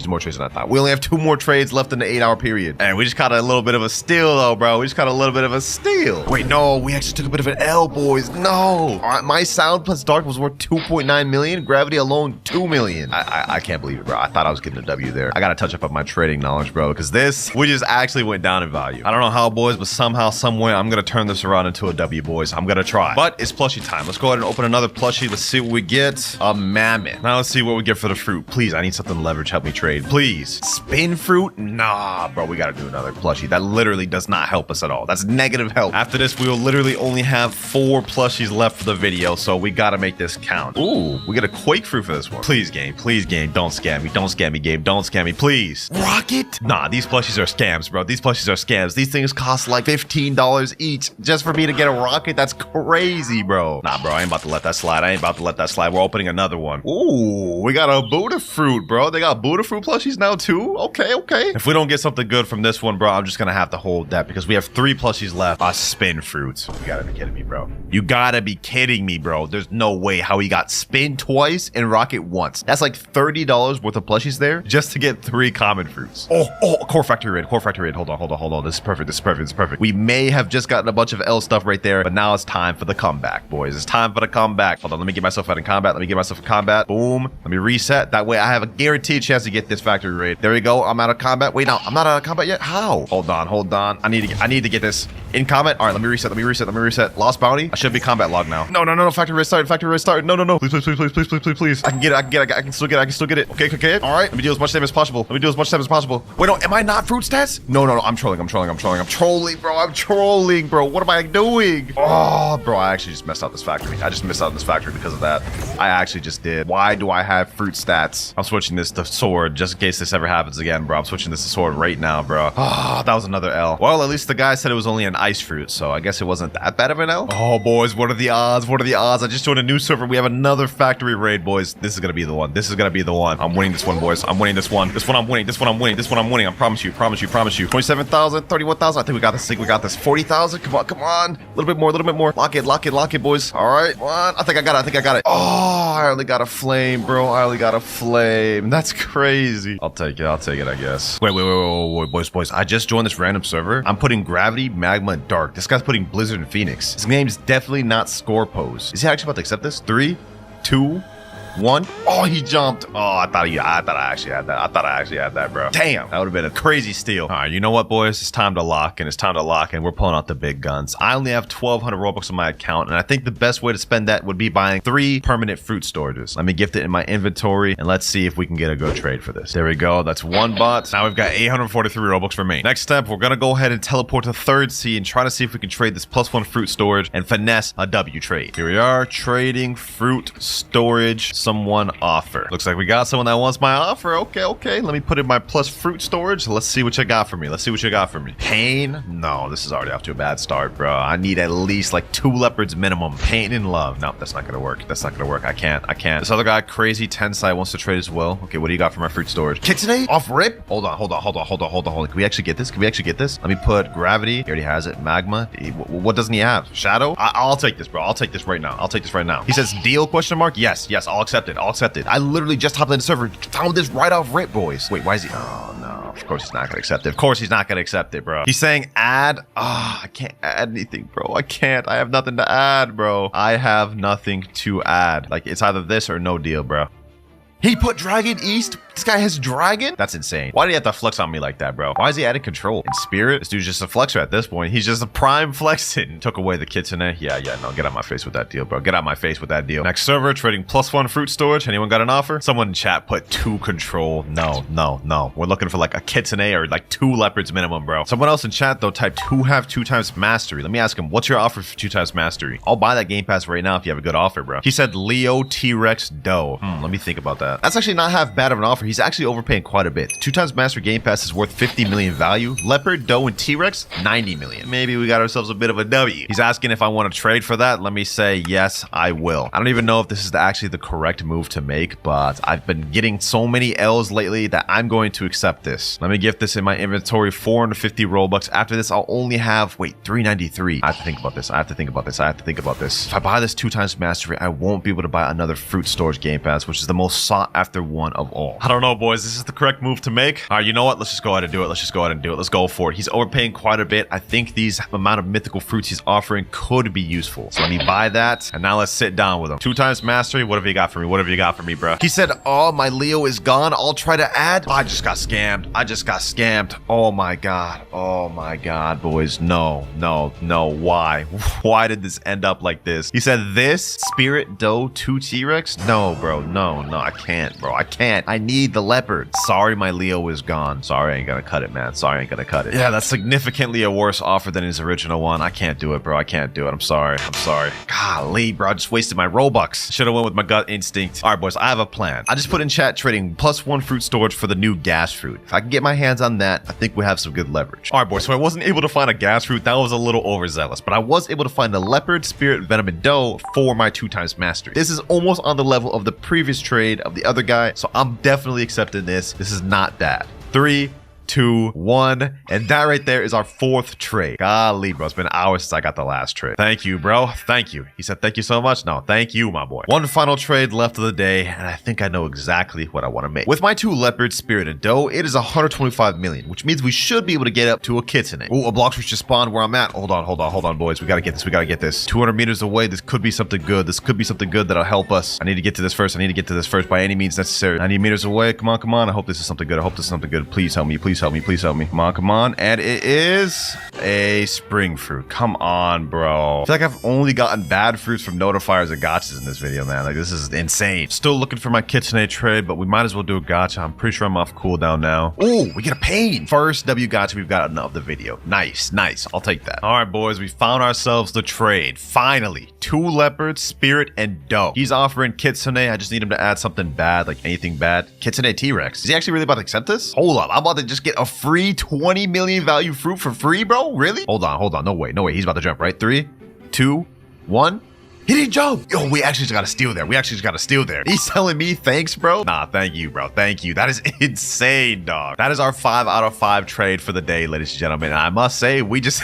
We only have 2 more trades left in the 8-hour period. And we just caught a little bit of a steal, though, bro. We just caught a little bit of a steal. Wait, no. We actually took a bit of an L, boys. No. All right, my Sound plus Dark was worth 2.9 million. Gravity alone, 2 million. I can't believe it, bro. I thought I was getting a W there. I got to touch up on my trading knowledge, bro, because we just actually went down in value. I don't know how, boys, but somehow, somewhere, I'm going to turn this around into a W, boys. I'm going to try. But it's plushie time. Let's go ahead and open another plushie. Let's see what we get. A mammoth. Now let's see what we get for the fruit. Please, I need something leverage. Help me trade. Please. Spin fruit? Nah, bro. We got to do another plushie. That literally does not help us at all. That's negative help. After this, we will literally only have 4 plushies left for the video, so we got to make this count. Ooh, we get a Quake fruit for this one. Please, game. Please, game. Don't scam me. Don't scam me, game. Don't scam me. Please. Rocket? Nah, these plushies are scams, bro. These plushies are scams. These things cost like $15 each just for me to get a rocket. That's crazy, bro. Nah, bro. I ain't about to let that slide. We're opening another one. Ooh, we got a Buddha fruit, bro. They got Buddha fruit plushies now, too? Okay. If we don't get something good from this one, bro, I'm just gonna have to hold that because we have 3 plushies left. A spin fruit. You gotta be kidding me, bro. You gotta be kidding me, bro. There's no way how he got spin twice and rocket once. That's like $30 worth of plushies there just to get 3 common fruits. Oh, core factory raid. Hold on. This is perfect. We may have just gotten a bunch of L stuff right there, but now it's time for the comeback, boys. It's time for the comeback. Hold on, let me get myself out in combat. Boom. Let me reset. That way I have a guaranteed chance to get this factory raid. There we go. I'm out of combat. Wait, no, I'm not out of combat yet. How? Hold on. I need to get this in combat. All right, let me reset. Lost bounty. I should be combat log now. No. Factory raid started. No. Please. I can get it. I can still get it. Okay. All right. Let me deal as much damage as possible. Wait, no, am I not fruit stats? No. I'm trolling, bro. What am I doing? Oh, bro, I actually just messed up this factory. I just missed out on this factory because of that. I actually just did. Why do I have fruit stats? I'm switching this to sword just in case this ever happens again, bro. I'm switching this to sword right now, bro. Oh, that was another L. Well, at least the guy said it was only an ice fruit, so I guess it wasn't that bad of an L. Oh, boys, what are the odds? I just joined a new server. We have another factory raid, boys. This is gonna be the one. I'm winning this one, boys. I'm winning this one. I'm winning. I promise you. 27,000, 31,000. I think we got this. 40,000. Come on. A little bit more. Lock it, boys. All right. One. I think I got it. Oh, I only got a flame, bro. That's crazy. I'll take it, I guess. Wait, boys. I just joined this random server. I'm putting Gravity, Magma, and Dark. This guy's putting Blizzard and Phoenix. His name's definitely not Score Pose. Is he actually about to accept this? 3, 2, 1. Oh, he jumped. Oh, I thought I actually had that. Bro. Damn, that would have been a crazy steal. All right, you know what, boys? It's time to lock in. We're pulling out the big guns. I only have 1,200 Robux on my account, and I think the best way to spend that would be buying 3 permanent fruit storages. Let me gift it in my inventory, and let's see if we can get a good trade for this. There we go. That's 1 bot. Now we've got 843 Robux remaining. Next step, we're gonna go ahead and teleport to 3rd sea and try to see if we can trade this +1 fruit storage and finesse a W trade. Here we are, trading fruit storage. Someone offer. Looks like we got someone that wants my offer. Okay. Let me put in my plus fruit storage. Let's see what you got for me. Pain? No, this is already off to a bad start, bro. I need at least like 2 leopards minimum. Pain and love. No, that's not gonna work. I can't. This other guy, crazy Tensai, wants to trade as well. Okay, what do you got for my fruit storage? Kitsune? Off rip? Hold on. Can we actually get this? Let me put gravity. He already has it. Magma. What doesn't he have? Shadow? I'll take this, bro. I'll take this right now. He says deal ? Yes, I'll accept it. I literally just hopped in the server. Found this right off rip, boys. Wait, why is he? Oh, no. Of course he's not gonna accept it. Bro. He's saying add. I can't add anything, bro. I can't. I have nothing to add, bro. I have nothing to add. Like, it's either this or no deal, bro. He put Dragon East? This guy has Dragon? That's insane. Why do you have to flex on me like that, bro? Why is he adding control? In Spirit? This dude's just a flexer at this point. He's just a prime flexing. Took away the Kitsune. Yeah, no, get out my face with that deal, bro. Next server, trading +1 fruit storage. Anyone got an offer? Someone in chat put 2 control. No. We're looking for like a Kitsune or like 2 leopards minimum, bro. Someone else in chat, though, typed 2 times mastery. Let me ask him, what's your offer for 2 times mastery? I'll buy that game pass right now if you have a good offer, bro. He said Leo, T-Rex, Doe. Let me think about that. That's actually not half bad of an offer. He's actually overpaying quite a bit. 2 times master game pass is worth 50 million value. Leopard, Doe, and T-Rex, 90 million. Maybe we got ourselves a bit of a W. He's asking if I want to trade for that. Let me say yes, I will. I don't even know if this is actually the correct move to make, but I've been getting so many L's lately that I'm going to accept this. Let me gift this in my inventory, 450 Robux. After this, I'll only have, 393. I have to think about this. If I buy this 2 times mastery, I won't be able to buy another fruit storage game pass, which is the most sought after one of all. I don't know, boys. This is the correct move to make. All right, you know what? Let's just go ahead and do it. Let's go for it. He's overpaying quite a bit. I think these amount of mythical fruits he's offering could be useful. So let me buy that. And now let's sit down with him. 2 times mastery. What have you got for me? Bro? He said, oh, my Leo is gone. I'll try to add. Oh, I just got scammed. Oh my God, boys. No. Why? Why did this end up like this? He said this Spirit, Doe, 2 T-Rex. No, bro. No, I can't, bro. I need the leopard. Sorry, my Leo is gone. Sorry, I ain't gonna cut it, man. Yeah, that's significantly a worse offer than his original one. I can't do it, bro. I'm sorry. Golly, bro. I just wasted my Robux. Should have went with my gut instinct. All right, boys. I have a plan. I just put in chat trading +1 fruit storage for the new gas fruit. If I can get my hands on that, I think we have some good leverage. All right, boys. So I wasn't able to find a gas fruit. That was a little overzealous, but I was able to find a leopard, Spirit, Venom, and Doe for my 2 times mastery. This is almost on the level of the previous trade of the other guy, so I'm definitely accepting this. This is not bad. 3, 2, 1, and that right there is our 4th trade. Golly, bro, it's been hours since I got the last trade. Thank you, bro. Thank you. He said thank you so much. No, thank you, my boy. 1 final trade left of the day, and I think I know exactly what I want to make. With my 2 leopards, Spirit, and Doe, it is 125 million, which means we should be able to get up to a Kitsune. Ooh, a Blox just spawned where I'm at. Hold on, boys. We gotta get this. 200 meters away. This could be something good. That'll help us. I need to get to this first by any means necessary. 90 meters away. Come on. I hope this is something good. Please help me. Come on. And it is a spring fruit. Come on, bro. I feel like I've only gotten bad fruits from notifiers and gotchas in this video, man. Like, this is insane. Still looking for my Kitsune trade, but we might as well do a gotcha. I'm pretty sure I'm off cooldown now. Ooh, we get a pain. First W gotcha we've gotten of the video. Nice. I'll take that. All right, boys. We found ourselves the trade. Finally. 2 leopards, Spirit, and Doe. He's offering Kitsune. I just need him to add something bad, like anything bad. Kitsune T-Rex. Is he actually really about to accept this? Hold up. I'm about to just get a free 20 million value fruit for free, bro? Really? Hold on. No way. He's about to jump, right? 3, 2, 1. He didn't jump. Yo, we actually just got to steal there. He's telling me thanks, bro. Nah, thank you, bro. Thank you. That is insane, dog. That is our 5 out of 5 trade for the day, ladies and gentlemen. And I must say, we just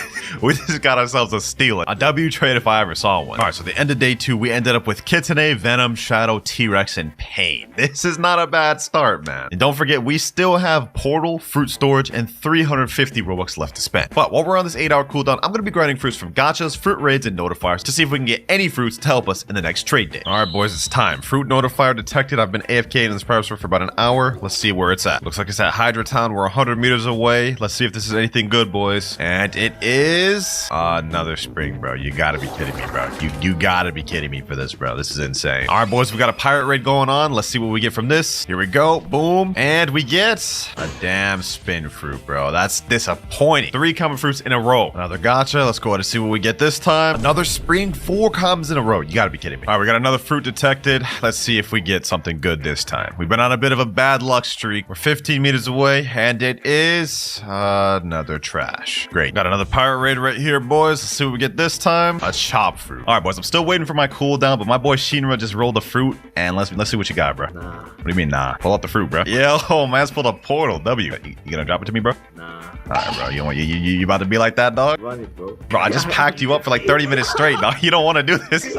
got ourselves a steal. A W trade if I ever saw one. All right, so the end of day 2, we ended up with Kitsune, Venom, Shadow, T-Rex, and Pain. This is not a bad start, man. And don't forget, we still have Portal, Fruit Storage, and 350 Robux left to spend. But while we're on this 8-hour cooldown, I'm going to be grinding fruits from gachas, fruit raids, and notifiers to see if we can get any fruits fruits to help us in the next trade day. All right, boys, it's time. Fruit notifier detected. I've been AFK in this private server for about an hour. Let's see where it's at. Looks like it's at Hydra Town. We're 100 meters away. Let's see if this is anything good, boys. And it is another spring, bro. You gotta be kidding me, bro. You gotta be kidding me for this, bro. This is insane. All right, boys, we got a pirate raid going on. Let's see what we get from this. Here we go. Boom. And we get a damn spin fruit, bro. That's disappointing. 3 common fruits in a row. Another gotcha. Let's go ahead and see what we get this time. Another spring, 4 commons in a row. You gotta be kidding me. All right, we got another fruit detected. Let's see if we get something good this time. We've been on a bit of a bad luck streak. We're 15 meters away, and it is another trash. Great. Got another pirate raid right here, boys. Let's see what we get this time. A chop fruit. All right, boys. I'm still waiting for my cooldown, but my boy Shinra just rolled a fruit, and let's see what you got, bro. Nah. What do you mean, nah? Pull out the fruit, bro. Yo, man's pulled a portal. W. You gonna drop it to me, bro? Nah. All right, bro. You about to be like that, dog? Run it, bro. Bro, I just packed you up for like 30 minutes straight, dog. You don't want to do this.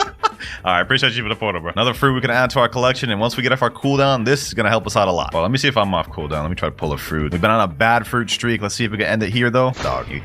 All right, appreciate you for the portal, bro. Another fruit we can add to our collection, and once we get off our cooldown, this is gonna help us out a lot. Well, let me see if I'm off cooldown. Let me try to pull a fruit. We've been on a bad fruit streak. Let's see if we can end it here, though. Dog, you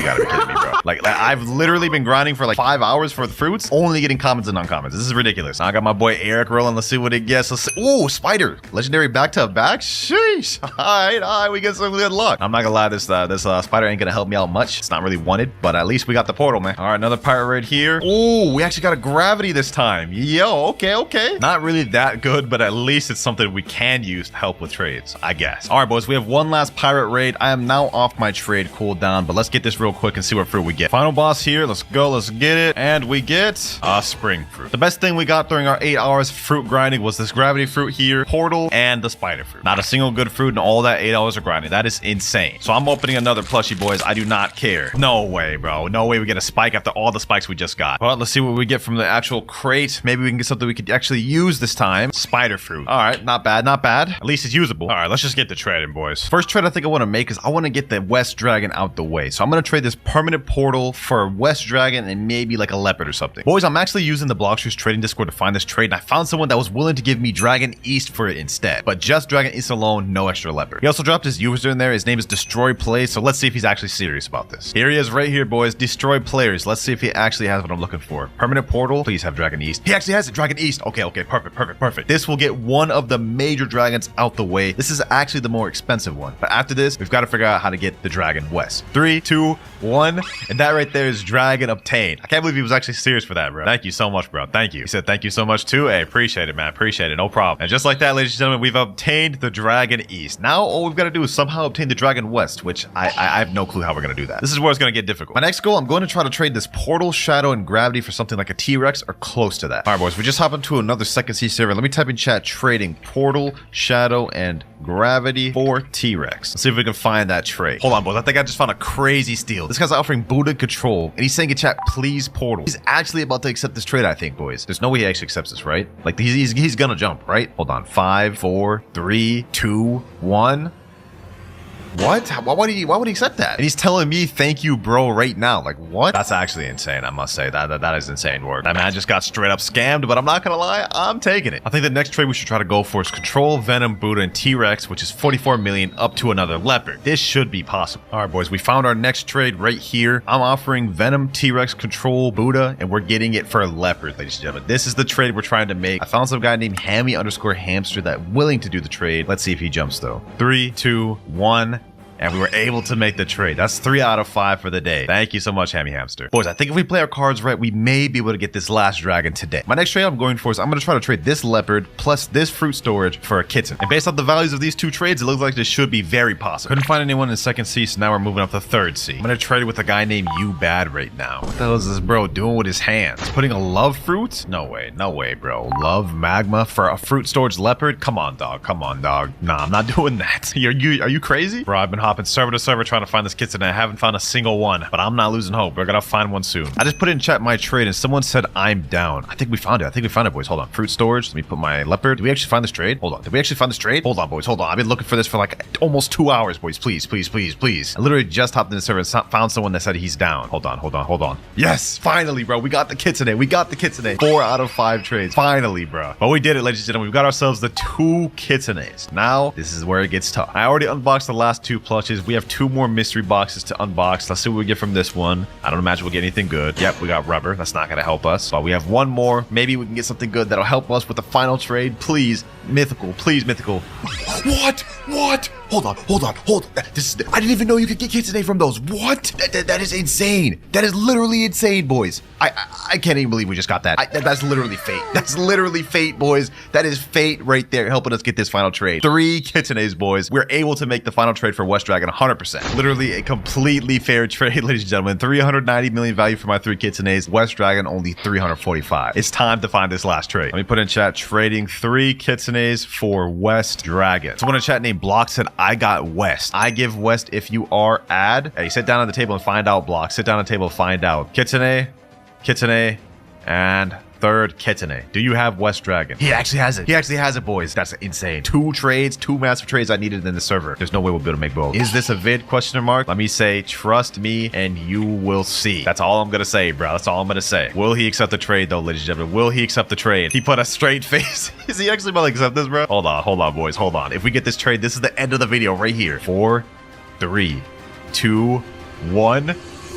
gotta be kidding me, bro. Like, I've literally been grinding for like 5 hours for the fruits, only getting commons and uncommons. This is ridiculous. Now I got my boy Eric rolling. Let's see what he gets. Let's see. Ooh, spider. Legendary back-to-back. Sheesh. All right, we get some good luck. I'm not gonna lie, this spider ain't gonna help me out much. It's not really wanted, but at least we got the portal, man. All right, another pirate raid here. Ooh, we actually got a gravity this time. Yo, okay. Not really that good, but at least it's something we can use to help with trades, I guess. All right, boys, we have one last pirate raid. I am now off my trade cooldown, but let's get this real quick and see what fruit we get. Final boss here. Let's go. Let's get it. And we get a spring fruit. The best thing we got during our 8 hours of fruit grinding was this gravity fruit here, portal, and the spider fruit. Not a single good fruit in all that 8 hours of grinding. That is insane. So I'm opening another plushie, boys. I do not care. No way, bro. No way we get a spike after all the spikes we just got. Well, let's see what we get from the actual crate. Maybe we can get something we could actually use this time. Spider fruit. All right, not bad, not bad. At least it's usable. All right, let's just get the trading, boys. First trade I think I want to make is I want to get the West Dragon out the way. So I'm going to trade this permanent portal for West Dragon and maybe like a leopard or something. Boys, I'm actually using the Blox trading Discord to find this trade, and I found someone that was willing to give me Dragon East for it instead. But just Dragon East alone, no extra leopard. He also dropped his user in there. His name is Destroy Plays, so let's see if he's actually serious about this. Here he is right here, boys. Destroy Players. Let's see if he actually has what I'm looking for. Permanent portal. Please have Dragon East. He actually has it. Dragon East. Okay, perfect. This will get one of the major dragons out the way. This is actually the more expensive one. But after this, we've got to figure out how to get the Dragon West. 3, 2, 1. And that right there is Dragon obtained. I can't believe he was actually serious for that, bro. Thank you so much, bro. Thank you. He said thank you so much too. Hey, appreciate it, man. Appreciate it. No problem. And just like that, ladies and gentlemen, we've obtained the Dragon East. Now all we've got to do is somehow obtain the Dragon West, which I have no clue how we're going to do that. This is where it's going to get difficult. My next goal, I'm going to try to trade this portal, shadow, and gravity for something like a T-Rex or close to that. All right, boys, we just hop into another second C server. Let me type in chat trading portal, shadow, and gravity for T-Rex. Let's see if we can find that trade. Hold on, boys. I think I just found a crazy steal. This guy's offering Buddha control, and he's saying in chat, please portal. He's actually about to accept this trade, I think, boys. There's no way he actually accepts this, right? Like, he's gonna jump, right? Hold on. 5, 4, 3, 2, 1. What? Why would he accept that? And he's telling me, thank you, bro, right now. Like, what? That's actually insane, I must say. That is insane work. That man just got straight up scammed, but I'm not gonna lie, I'm taking it. I think the next trade we should try to go for is Control, Venom, Buddha, and T-Rex, which is 44 million up to another leopard. This should be possible. All right, boys, we found our next trade right here. I'm offering Venom, T-Rex, Control, Buddha, and we're getting it for a leopard, ladies and gentlemen. This is the trade we're trying to make. I found some guy named Hammy_hamster that willing to do the trade. Let's see if he jumps, though. 3, 2, 1. And we were able to make the trade. That's 3 out of 5 for the day. Thank you so much, Hammy Hamster. Boys, I think if we play our cards right, we may be able to get this last dragon today. My next trade I'm going for is I'm going to try to trade this leopard plus this fruit storage for a kitten. And based on the values of these two trades, it looks like this should be very possible. Couldn't find anyone in second C, so now we're moving up to third C. I'm going to trade with a guy named You Bad right now. What the hell is this bro doing with his hands? He's putting a love fruit? No way, bro. Love magma for a fruit storage leopard? Come on, dog. Nah, I'm not doing that. Are you crazy? Bro, I've been hopping server to server trying to find this kitten and I haven't found a single one, but I'm not losing hope. We're gonna find one soon. I just put in chat my trade and someone said I'm down. I think we found it. Boys. Hold on. Fruit storage. Let me put my leopard. Did we actually find this trade? Hold on. Did we actually find this trade? Hold on, boys. Hold on. I've been looking for this for like almost 2 hours, boys. Please. I literally just hopped in the server and found someone that said he's down. Hold on. Yes, finally, bro. We got the kitsune. 4 out of 5 trades. Finally, bro. But we did it, ladies and gentlemen. We've got ourselves the 2 kitsunes. Now, this is where it gets tough. I already unboxed the last 2 clutches. We have 2 more mystery boxes to unbox. Let's see what we get from this one. I don't imagine we'll get anything good. Yep, we got rubber. That's not going to help us. But we have 1 more. Maybe we can get something good that'll help us with the final trade. Please, mythical. Please, mythical. What? Hold on. I didn't even know you could get kitsune from those. What? That is insane. That is literally insane, boys. I can't even believe we just got that. That's literally fate. That's literally fate, boys. That is fate right there, helping us get this final trade. 3 kitsunes, boys. We're able to make the final trade for West Dragon 100%. Literally a completely fair trade, ladies and gentlemen. 390 million value for my 3 kitsunes. West Dragon only 345. It's time to find this last trade. Let me put in chat, trading 3 kitsunes for West Dragon. Someone in chat named Blox said, I got West. I give West if you are add. Hey, sit down at the table and find out, Blox. Sit down at the table and find out. Kitsune, and 3rd kitsune. Do you have West Dragon? He actually has it. He actually has it, boys. That's insane. 2 trades, 2 massive trades I needed in the server. There's no way we'll be able to make both. Is this a vid? Question mark. Let me say, trust me and you will see. That's all I'm gonna say, bro. That's all I'm gonna say. Will he accept the trade though, ladies and gentlemen? Will he accept the trade? He put a straight face. Is he actually about to accept this, bro? Hold on, boys. Hold on. If we get this trade, this is the end of the video right here. 4, 3, 2, 1.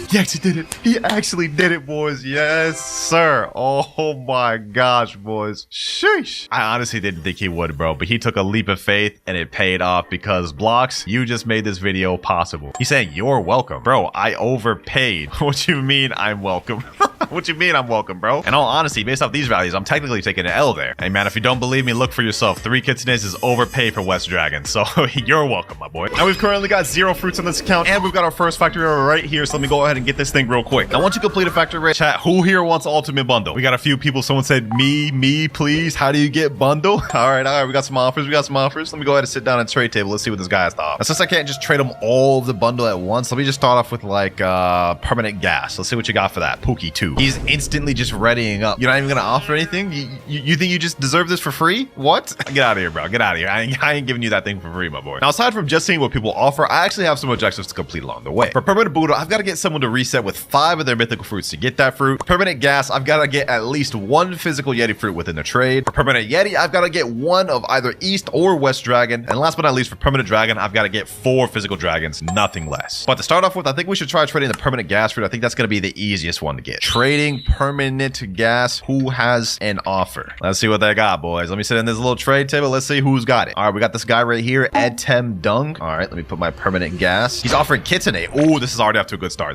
He actually did it. He actually did it, boys. Yes, sir. Oh my gosh, boys. Sheesh. I honestly didn't think he would, bro, but he took a leap of faith and it paid off because Blox, you just made this video possible. He's saying you're welcome. Bro, I overpaid. What you mean I'm welcome? What you mean I'm welcome, bro? In all honesty, based off these values, I'm technically taking an L there. Hey, man, if you don't believe me, look for yourself. 3 kitsunes is overpaid for West Dragon, so you're welcome, my boy. Now, we've currently got 0 fruits on this account, and we've got our first factory error right here, so let me go ahead and get this thing real quick. Now, once you complete a factory error, chat, who here wants ultimate bundle? We got a few people. Someone said, me, please. How do you get bundle? All right, we got some offers. Let me go ahead and sit down at trade table. Let's see what this guy has to offer. Now, since I can't just trade him all of the bundle at once, let me just start off with, like, permanent gas. Let's see what you got for that. Pookie 2. He's instantly just readying up. You're not even gonna offer anything? You think you just deserve this for free? What? Get out of here, bro. Get out of here. I ain't giving you that thing for free, my boy. Now, aside from just seeing what people offer, I actually have some objectives to complete along the way. For permanent Buddha, I've got to get someone to reset with 5 of their mythical fruits to get that fruit. For permanent gas, I've got to get at least 1 physical Yeti fruit within the trade. For permanent Yeti, I've got to get 1 of either East or West Dragon. And last but not least, for permanent Dragon, I've got to get 4 physical dragons, nothing less. But to start off with, I think we should try trading the permanent gas fruit. I think that's going to be the easiest one to get. Trading permanent gas. Who has an offer? Let's see what they got, boys. Let me sit in this little trade table. Let's see who's got it. All right, we got this guy right here, Edtem Dung. All right, let me put my permanent gas. He's offering Kitsune. Oh, this is already off to a good start.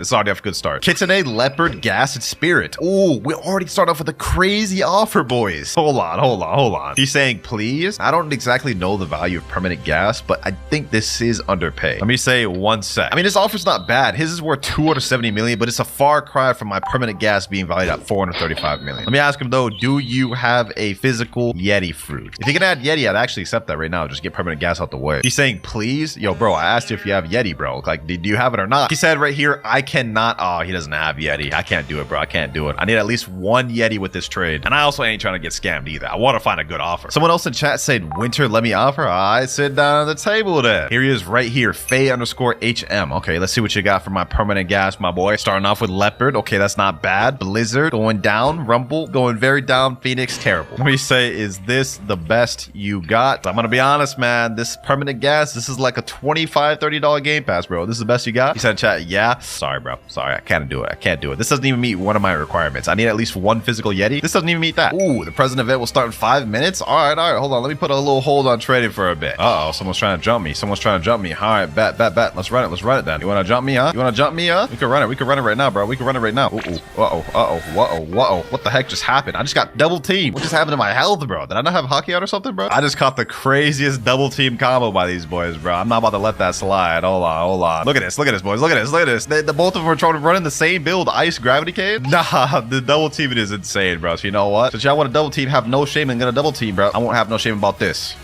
Kitsune, Leopard, Gas, and Spirit. Oh, we already start off with a crazy offer, boys. Hold on. He's saying, please. I don't exactly know the value of permanent gas, but I think this is underpaid. Let me say 1 sec. I mean, his offer's not bad. His is worth 270 million, but it's a far cry from my permanent gas being valued at 435 million. Let me ask him though, do you have a physical Yeti fruit? If you can add Yeti, I'd actually accept that right now. Just get permanent gas out the way. He's saying, please? Yo, bro, I asked you if you have Yeti, bro. Like, do you have it or not? He said right here, I cannot. Oh, he doesn't have Yeti. I can't do it, bro. I can't do it. I need at least 1 Yeti with this trade. And I also ain't trying to get scammed either. I want to find a good offer. Someone else in chat said, Winter, let me offer. I sit down at the table then. Here he is right here, Faye_HM. Okay, let's see what you got for my permanent gas, my boy. Starting off with Leopard. Okay, that's not bad. Blizzard going down. Rumble going very down. Phoenix terrible. Let me say, is this the best you got? I'm gonna be honest, man. This permanent gas, this is like a $25-$30 game pass, bro. This is the best you got? He said in chat, yeah. Sorry, bro. Sorry, I can't do it. This doesn't even meet one of my requirements. I need at least 1 physical Yeti. This doesn't even meet that. Ooh, the present event will start in 5 minutes. All right. Hold on. Let me put a little hold on trading for a bit. Uh-oh, someone's trying to jump me. All right, bet. Let's run it then. You wanna jump me, huh? We can run it right now, bro. Uh-oh. What the heck just happened? I just got double teamed. What just happened to my health, bro? Did I not have hockey out or something, bro? I just caught the craziest double team combo by these boys, bro. I'm not about to let that slide. Hold on. Look at this, boys. Look at this. The both of them are trying to run in the same build, Ice Gravity Cave. Nah, the double teaming is insane, bro. So you know what? Since y'all want to double team, have no shame in gonna double team, bro. I won't have no shame about this.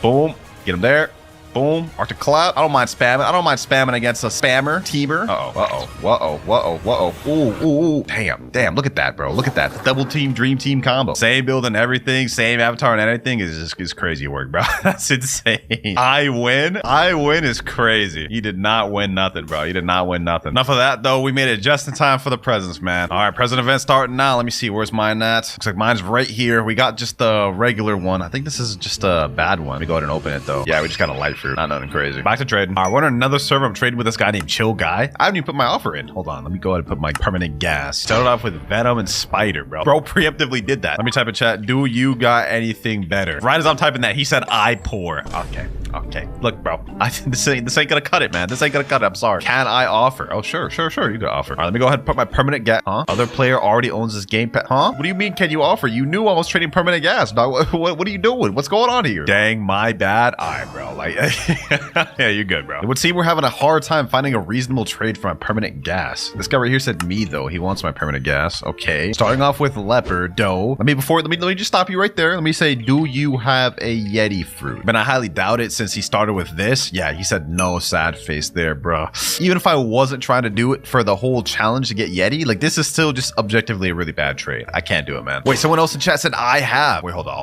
Boom. Get him there. Boom. WinterKloudz. I don't mind spamming against a spammer. Teamer. Uh-oh. Ooh. Damn. Look at that, bro. Look at that. The double team, dream team combo. Same build and everything. Same avatar and everything is crazy work, bro. That's insane. I win is crazy. You did not win nothing, bro. Enough of that, though. We made it just in time for the presents, man. All right, present event starting now. Let me see. Where's mine at? Looks like mine's right here. We got just the regular one. I think this is just a bad one. Let me go ahead and open it, though. Yeah, we just got a light fruit. Not nothing crazy. Back to trading. All right, we're on another server. I'm trading with this guy named Chill Guy. I haven't even put my offer in. Hold on. Let me go ahead and put my permanent gas. Started off with Venom and Spider, bro. Bro preemptively did that. Let me type in chat. Do you got anything better? Right as I'm typing that, he said, I pour. Okay. Look, bro. This ain't gonna cut it, man. This ain't gonna cut it. I'm sorry. Can I offer? Oh, sure. You can offer. All right, let me go ahead and put my permanent gas. Huh? Other player already owns this game pad. Huh? What do you mean, can you offer? You knew I was trading permanent gas. Dog. What are you doing? What's going on here? Dang, my bad. All right, bro. Like, yeah, you're good, bro. It would seem we're having a hard time finding a reasonable trade for my permanent gas. This guy right here said me, though. He wants my permanent gas. Okay. Starting off with Leopard, dough. Let me just stop you right there. Let me say, do you have a Yeti fruit? But I highly doubt it since he started with this. Yeah, he said no, sad face there, bro. Even if I wasn't trying to do it for the whole challenge to get Yeti, like this is still just objectively a really bad trade. I can't do it, man. Wait, someone else in chat said I have. Wait, hold on.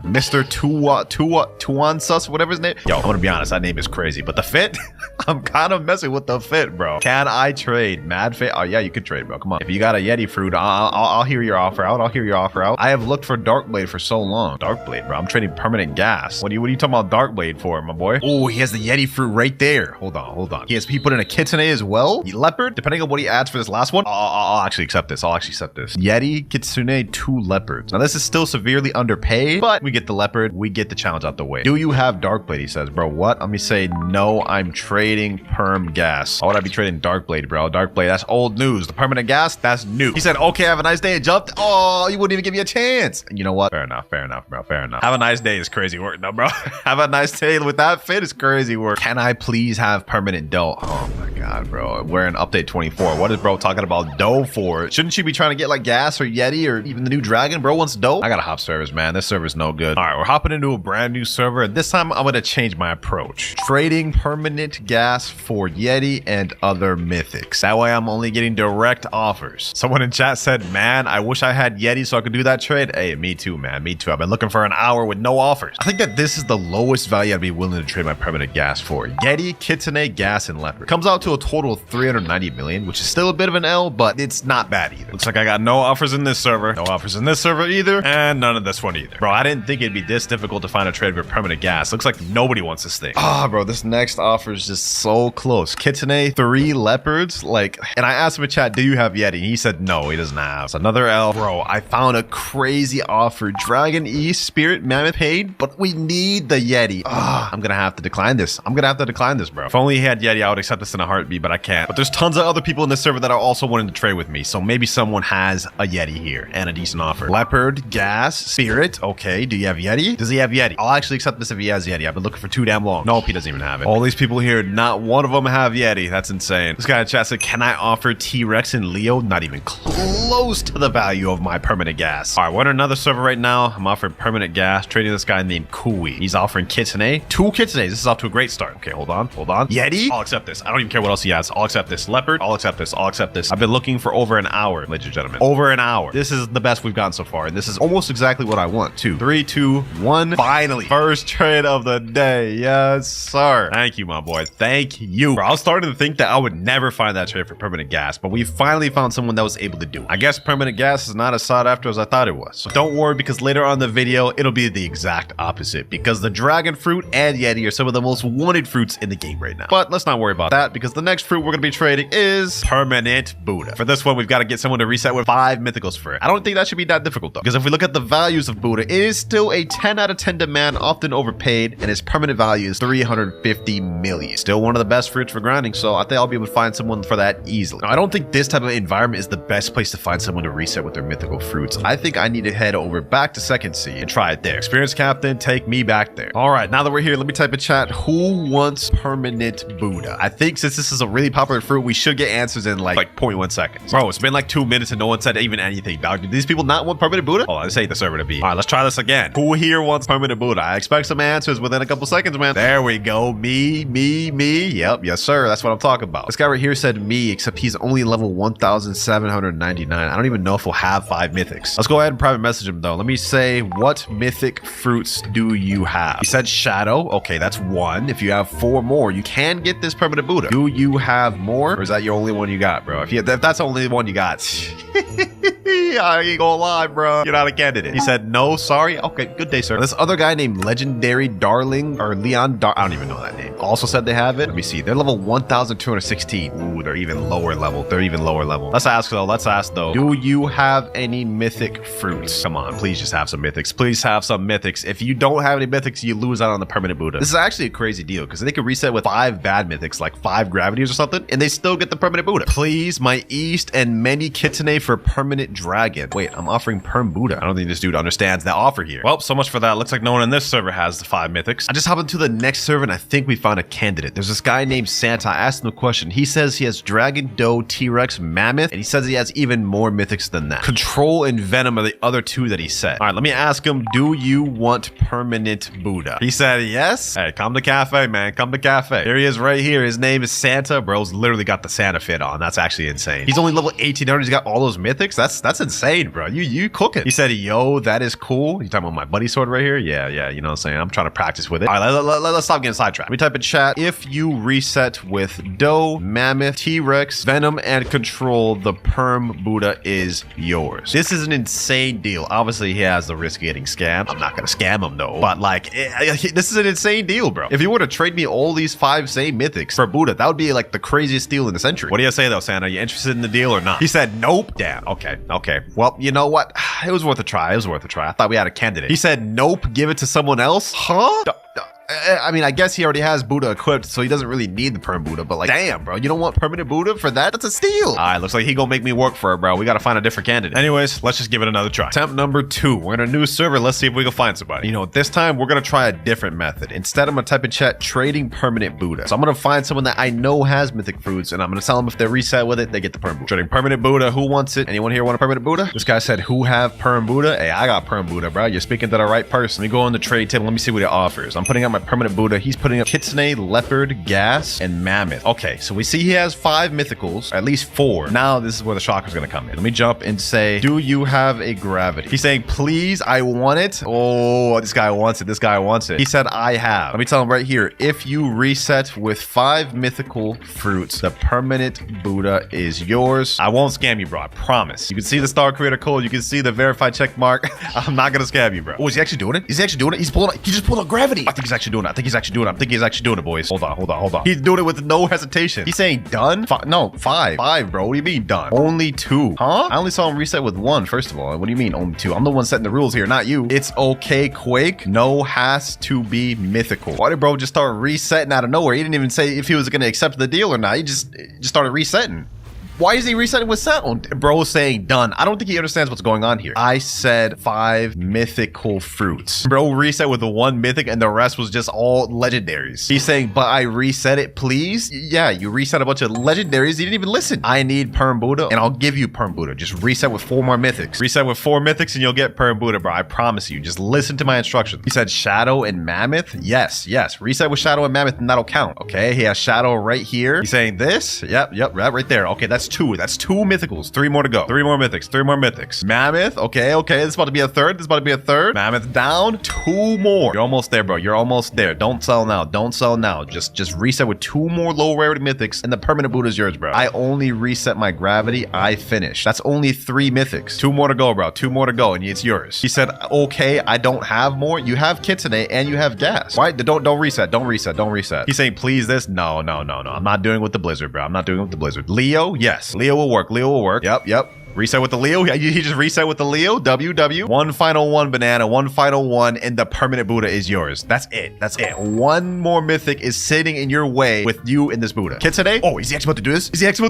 Mr. Tuansus, whatever his name. Yo, I'm gonna be honest, that name is crazy, but the fit, I'm kind of messing with the fit, bro. Can I trade? Mad fit? Oh yeah, you could trade, bro. Come on. If you got a Yeti fruit, I'll hear your offer out. I have looked for Darkblade for so long. Darkblade, bro. I'm trading permanent gas. What are you talking about Darkblade for, my boy? Oh, he has the Yeti fruit right there. Hold on. He put in a kitsune as well. Leopard, depending on what he adds for this last one, I'll actually accept this. Yeti, kitsune, 2 leopards. Now this is still severely underpaid, but we get the leopard. We get the challenge out the way. Do you have Darkblade? He says, bro, what? Let me say, no, I'm trading perm gas. Why would I be trading Darkblade, bro? Darkblade, that's old news. The permanent gas, that's new. He said, okay, have a nice day, and jumped. Oh, you wouldn't even give me a chance. You know what? Fair enough, bro. Fair enough. Have a nice day is crazy work, no, bro. Have a nice day with that fit is crazy work. Can I please have permanent dough? Oh my god, bro. We're in update 24. What is bro talking about dough for? Shouldn't you be trying to get like gas or Yeti or even the new dragon? Bro wants dough. I gotta hop servers, man. This server's no good. All right, we're hopping into a brand new server, and this time I'm gonna change my approach. Trading permanent gas for Yeti and other mythics. That way I'm only getting direct offers. Someone in chat said, man, I wish I had Yeti so I could do that trade. Hey, me too, man. Me too. I've been looking for an hour with no offers. I think that this is the lowest value I'd be willing to trade my permanent gas for. Yeti, kitsune, gas, and leopard. Comes out to a total of 390 million, which is still a bit of an L, but it's not bad either. Looks like I got no offers in this server, no offers in this server either, and none of this one either. Bro, I didn't think it'd be this difficult to find a trade for permanent gas. Looks like nobody wants this thing. Bro, this next offer is just so close. Kitsune, 3 leopards, like, and I asked him in chat, do you have Yeti? He said no, he doesn't have. It's another L. Bro, I found a crazy offer. Dragon East, Spirit, Mammoth paid, but we need the Yeti. I'm gonna have to decline this. Bro. If only he had Yeti, I would accept this in a heartbeat, but I can't. But there's tons of other people in this server that are also wanting to trade with me, so maybe someone has a Yeti here and a decent offer. Leopard, gas, Spirit. Okay, do you have Yeti? Does he have Yeti? I'll actually accept this if he has Yeti. I've been looking for too damn long. Nope, he doesn't even have it. All these people here, not one of them have Yeti. That's insane. This guy in chat said, can I offer T-Rex and Leo? Not even close to the value of my permanent gas. All right, we're on another server right now. I'm offering permanent gas, trading this guy named Kui. He's offering Kitsune, 2 Kitsunes. This is off to a great start. Okay, hold on. Yeti? I'll accept this. I don't even care what else he has. I'll accept this. Leopard? I'll accept this. I've been looking for over an hour, ladies and gentlemen. Over an hour. This is the best we've gotten so far, and this is almost exactly what I want. 2, 3, 2, 1. Finally. First trade of the day. Yes, sir. Thank you, my boy. Thank you. Bro, I was starting to think that I would never find that trade for permanent gas, but we finally found someone that was able to do it. I guess permanent gas is not as sought after as I thought it was. So don't worry, because later on in the video, it'll be the exact opposite, because the dragon fruit and Yeti are some of the most wanted fruits in the game right now. But let's not worry about that, because the next fruit we're going to be trading is permanent Buddha. For this one, we've got to get someone to reset with 5 mythicals for it. I don't think that should be that difficult though, because if we look at the values of Buddha, it is still a 10 out of 10 demand, often overpaid, and its permanent value is 350 million. Still one of the best fruits for grinding, so I think I'll be able to find someone for that easily. Now, I don't think this type of environment is the best place to find someone to reset with their mythical fruits. I think I need to head over back to Second Sea and try it there. Experienced captain, take me back there. All right, now that we're here, let me type in chat, who wants permanent Buddha? I think since this is a really popular fruit, we should get answers in like 0.1 seconds. Bro, it's been like 2 minutes and no one said even anything, dog. Do these people not want permanent Buddha? Oh, this ain't the server to be. All right, let's try this again. Who here wants permanent Buddha? I expect some answers within a couple seconds, man. There we go. Me. Yep, yes, sir. That's what I'm talking about. This guy right here said me, except he's only level 1,799. I don't even know if we'll have 5 mythics. Let's go ahead and private message him though. Let me say, what mythic fruits do you have? He said shadow. Okay, that's 1. If you have 4 more, you can get this permanent Buddha. Do you have more? Or is that your only one you got, bro? If that's the only one you got. I ain't gonna lie, bro. You're not a candidate. He said, no, sorry. Okay, good day, sir. This other guy named Legendary Darling or Leon I don't even know that name. Also said they have it. Let me see. They're level 1,216. Ooh, they're even lower level. Let's ask though. Do you have any mythic fruits? Come on, please just have some mythics. Please have some mythics. If you don't have any mythics, you lose out on the permanent Buddha. This is actually a crazy deal because they could reset with 5 bad mythics, like 5 gravities or something, and they still get the permanent Buddha. Please, my East and many Kitsune for permanent dragon. Wait, I'm offering perm Buddha. I don't think this dude understands that offer here. Well, so much for that. Looks like no one in this server has the 5 mythics. I just hop into the next server and I think we found a candidate. There's this guy named Santa. I asked him a question. He says he has dragon, doe, T-Rex, mammoth, and he says he has even more mythics than that. Control and venom are the other 2 that he said. All right, let me ask him, do you want permanent Buddha? He said yes. Hey, come to cafe, man. Come to cafe. Here he is right here. His name is Santa. Bro's literally got the Santa fit on. That's actually insane. He's only level 1800. He's got all those mythics. That's insane, bro. You cooking. He said, yo, that is cool. You talking about my buddy sword right here? Yeah, you know what I'm saying? I'm trying to practice with it. All right, let's stop getting sidetracked. Let me type in chat. If you reset with doe, mammoth, T-Rex, venom, and control, the perm Buddha is yours. This is an insane deal. Obviously, he has the risk of getting scammed. I'm not gonna scam him though, but like, this is an insane deal, bro. If you were to trade me all these 5 same mythics for Buddha, that would be like the craziest deal in the century. What do you say though, Santa? Are you interested in the deal or not? He said, nope. Damn. Okay. Well, you know what? It was worth a try. I thought we had a candidate. He said, nope. Give it to someone else. Huh? I mean, I guess he already has Buddha equipped, so he doesn't really need the perm Buddha, but like, damn, bro, you don't want permanent Buddha for that? That's a steal. All right, looks like he gonna make me work for it, bro. We gotta find a different candidate. Anyways, let's just give it another try. Attempt number 2. We're in a new server. Let's see if we can find somebody. You know, this time we're gonna try a different method. Instead, I'm gonna type in chat, trading permanent Buddha. So I'm gonna find someone that I know has mythic fruits, and I'm gonna tell them if they reset with it, they get the perm Buddha. Trading permanent Buddha. Who wants it? Anyone here want a permanent Buddha? This guy said, who have perm Buddha? Hey, I got perm Buddha, bro. You're speaking to the right person. Let me go on the trade table. Let me see what it offers. I'm putting out my permanent Buddha. He's putting up Kitsune, Leopard, Gas, and Mammoth. Okay, so we see he has 5 mythicals, at least 4. Now this is where the shocker's gonna come in. Let me jump and say, do you have a gravity? He's saying, please, I want it. Oh, this guy wants it. He said, I have. Let me tell him right here, if you reset with 5 mythical fruits, the permanent Buddha is yours. I won't scam you, bro. I promise. You can see the star creator code. You can see the verified check mark. I'm not gonna scam you, bro. Oh, is he actually doing it? He just pulled out gravity. I think he's actually doing it, boys. Hold on. He's doing it with no hesitation. He's saying done? No, 5. 5, bro. What do you mean done? Only 2. Huh? I only saw him reset with 1, first of all. What do you mean only 2? I'm the one setting the rules here, not you. It's okay, Quake. No has to be mythical. Why did bro just start resetting out of nowhere? He didn't even say if he was going to accept the deal or not. He just started resetting. Why is he resetting with sound? Bro saying done. I don't think he understands what's going on here. I said 5 mythical fruits. Bro reset with the 1 mythic and the rest was just all legendaries. He's saying, but I reset it, please? Yeah, you reset a bunch of legendaries. You didn't even listen. I need perm Buddha and I'll give you perm Buddha. Just reset with 4 more mythics. Reset with 4 mythics and you'll get perm Buddha, bro. I promise you. Just listen to my instructions. He said Shadow and Mammoth. Yes. Reset with Shadow and Mammoth and that'll count. Okay, he has Shadow right here. He's saying this. Yep, right there. Okay, that's 2. That's 2 mythicals. 3 more to go. 3 more mythics. Mammoth. Okay. This is about to be a third. Mammoth down. 2 more. You're almost there, bro. You're almost there. Don't sell now. Just reset with 2 more low rarity mythics and the permanent Buddha is yours, bro. I only reset my gravity. I finish. That's only 3 mythics. 2 more to go, bro. 2 more to go and it's yours. He said, okay, I don't have more. You have Kitsune and you have Gas. Why? Don't reset. He's saying, please this. No. I'm not doing it with the Blizzard, bro. I'm not doing it with the Blizzard. Leo. Yes. Leo will work. Yep. Reset with the Leo. He just reset with the Leo. WW. 1 final 1 banana. 1 final 1 and the permanent Buddha is yours. That's it. 1 more mythic is sitting in your way with you in this Buddha. Kitsune? Oh, is he actually about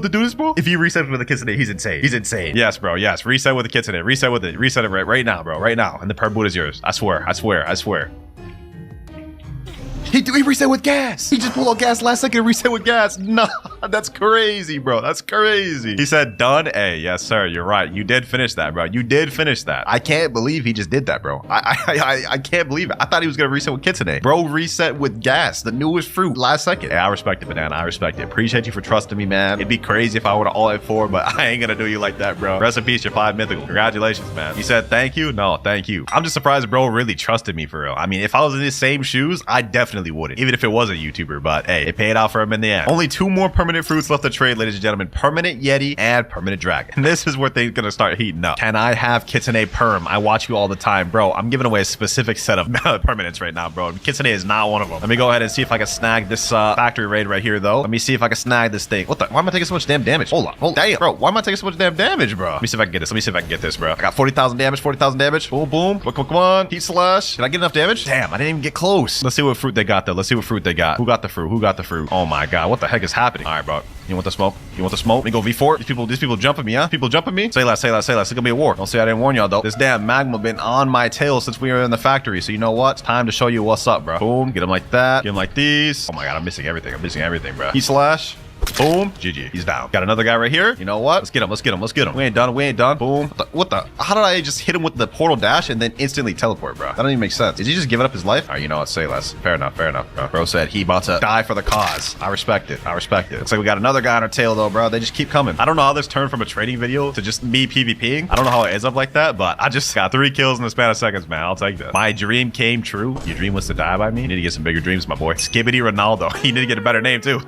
to do this? Bro? If he resets with the Kitsune, he's insane. Yes, bro. Yes. Reset with the Kitsune. Reset it right now, bro. Right now. And the permanent Buddha is yours. I swear. He reset with Gas. He just pulled out Gas last second and reset with Gas. No, that's crazy, bro. That's crazy. He said done. Hey, yes, sir. You're right. You did finish that, bro. I can't believe he just did that, bro. I can't believe it. I thought he was going to reset with Kitsune. Bro reset with Gas, the newest fruit, last second. Hey, I respect it, Banana. I respect it. Appreciate you for trusting me, man. It'd be crazy if I were to all at 4, but I ain't going to do you like that, bro. Rest in peace, your 5 mythical. Congratulations, man. He said thank you. No, thank you. I'm just surprised bro really trusted me for real. I mean, if I was in his same shoes, I definitely definitely wouldn't, even if it was a YouTuber. But hey, it paid off for him in the end. Only 2 more permanent fruits left to trade, ladies and gentlemen. Permanent Yeti and permanent Dragon. And this is where things gonna start heating up. Can I have Kitsune Perm? I watch you all the time, bro. I'm giving away a specific set of permanents right now, bro. Kitsune is not one of them. Let me go ahead and see if I can snag this factory raid right here, though. Let me see if I can snag this thing. What the? Why am I taking so much damn damage? Hold on. Damn, bro. Why am I taking so much damn damage, bro? Let me see if I can get this. Let me see if I can get this, bro. I got 40,000 damage. 40,000 damage. Boom, boom. Come on. Heat slash. Did I get enough damage? Damn, I didn't even get close. Let's see what fruit they got, though. Let's see what fruit they got. Who got the fruit? Who got the fruit? Oh my god, what the heck is happening? All right, bro. You want the smoke? You want the smoke? Let me go V4. These people jumping me, huh? People jumping me? Say less, say less, say less. It's gonna be a war. Don't say I didn't warn y'all, though. This damn magma been on my tail since we were in the factory. So you know what? It's time to show you what's up, bro. Boom. Get them like that. Get them like these. Oh my god, I'm missing everything. I'm missing everything, bro. Heat slash. Boom. GG. He's down. Got another guy right here. You know what? Let's get him. Let's get him. Let's get him. We ain't done. We ain't done. Boom. What the? How did I just hit him with the portal dash and then instantly teleport, bro? That don't even make sense. Is he just giving up his life? All right, you know what? Say less. Fair enough. Fair enough, bro. Bro said he about to die for the cause. I respect it. I respect it. Looks like we got another guy on our tail, though, bro. They just keep coming. I don't know how this turned from a trading video to just me PvPing. I don't know how it ends up like that, but I just got 3 kills in the span of seconds, man. I'll take that. My dream came true. Your dream was to die by me? You need to get some bigger dreams, my boy. Skibbity Ronaldo. You need to get a better name, too.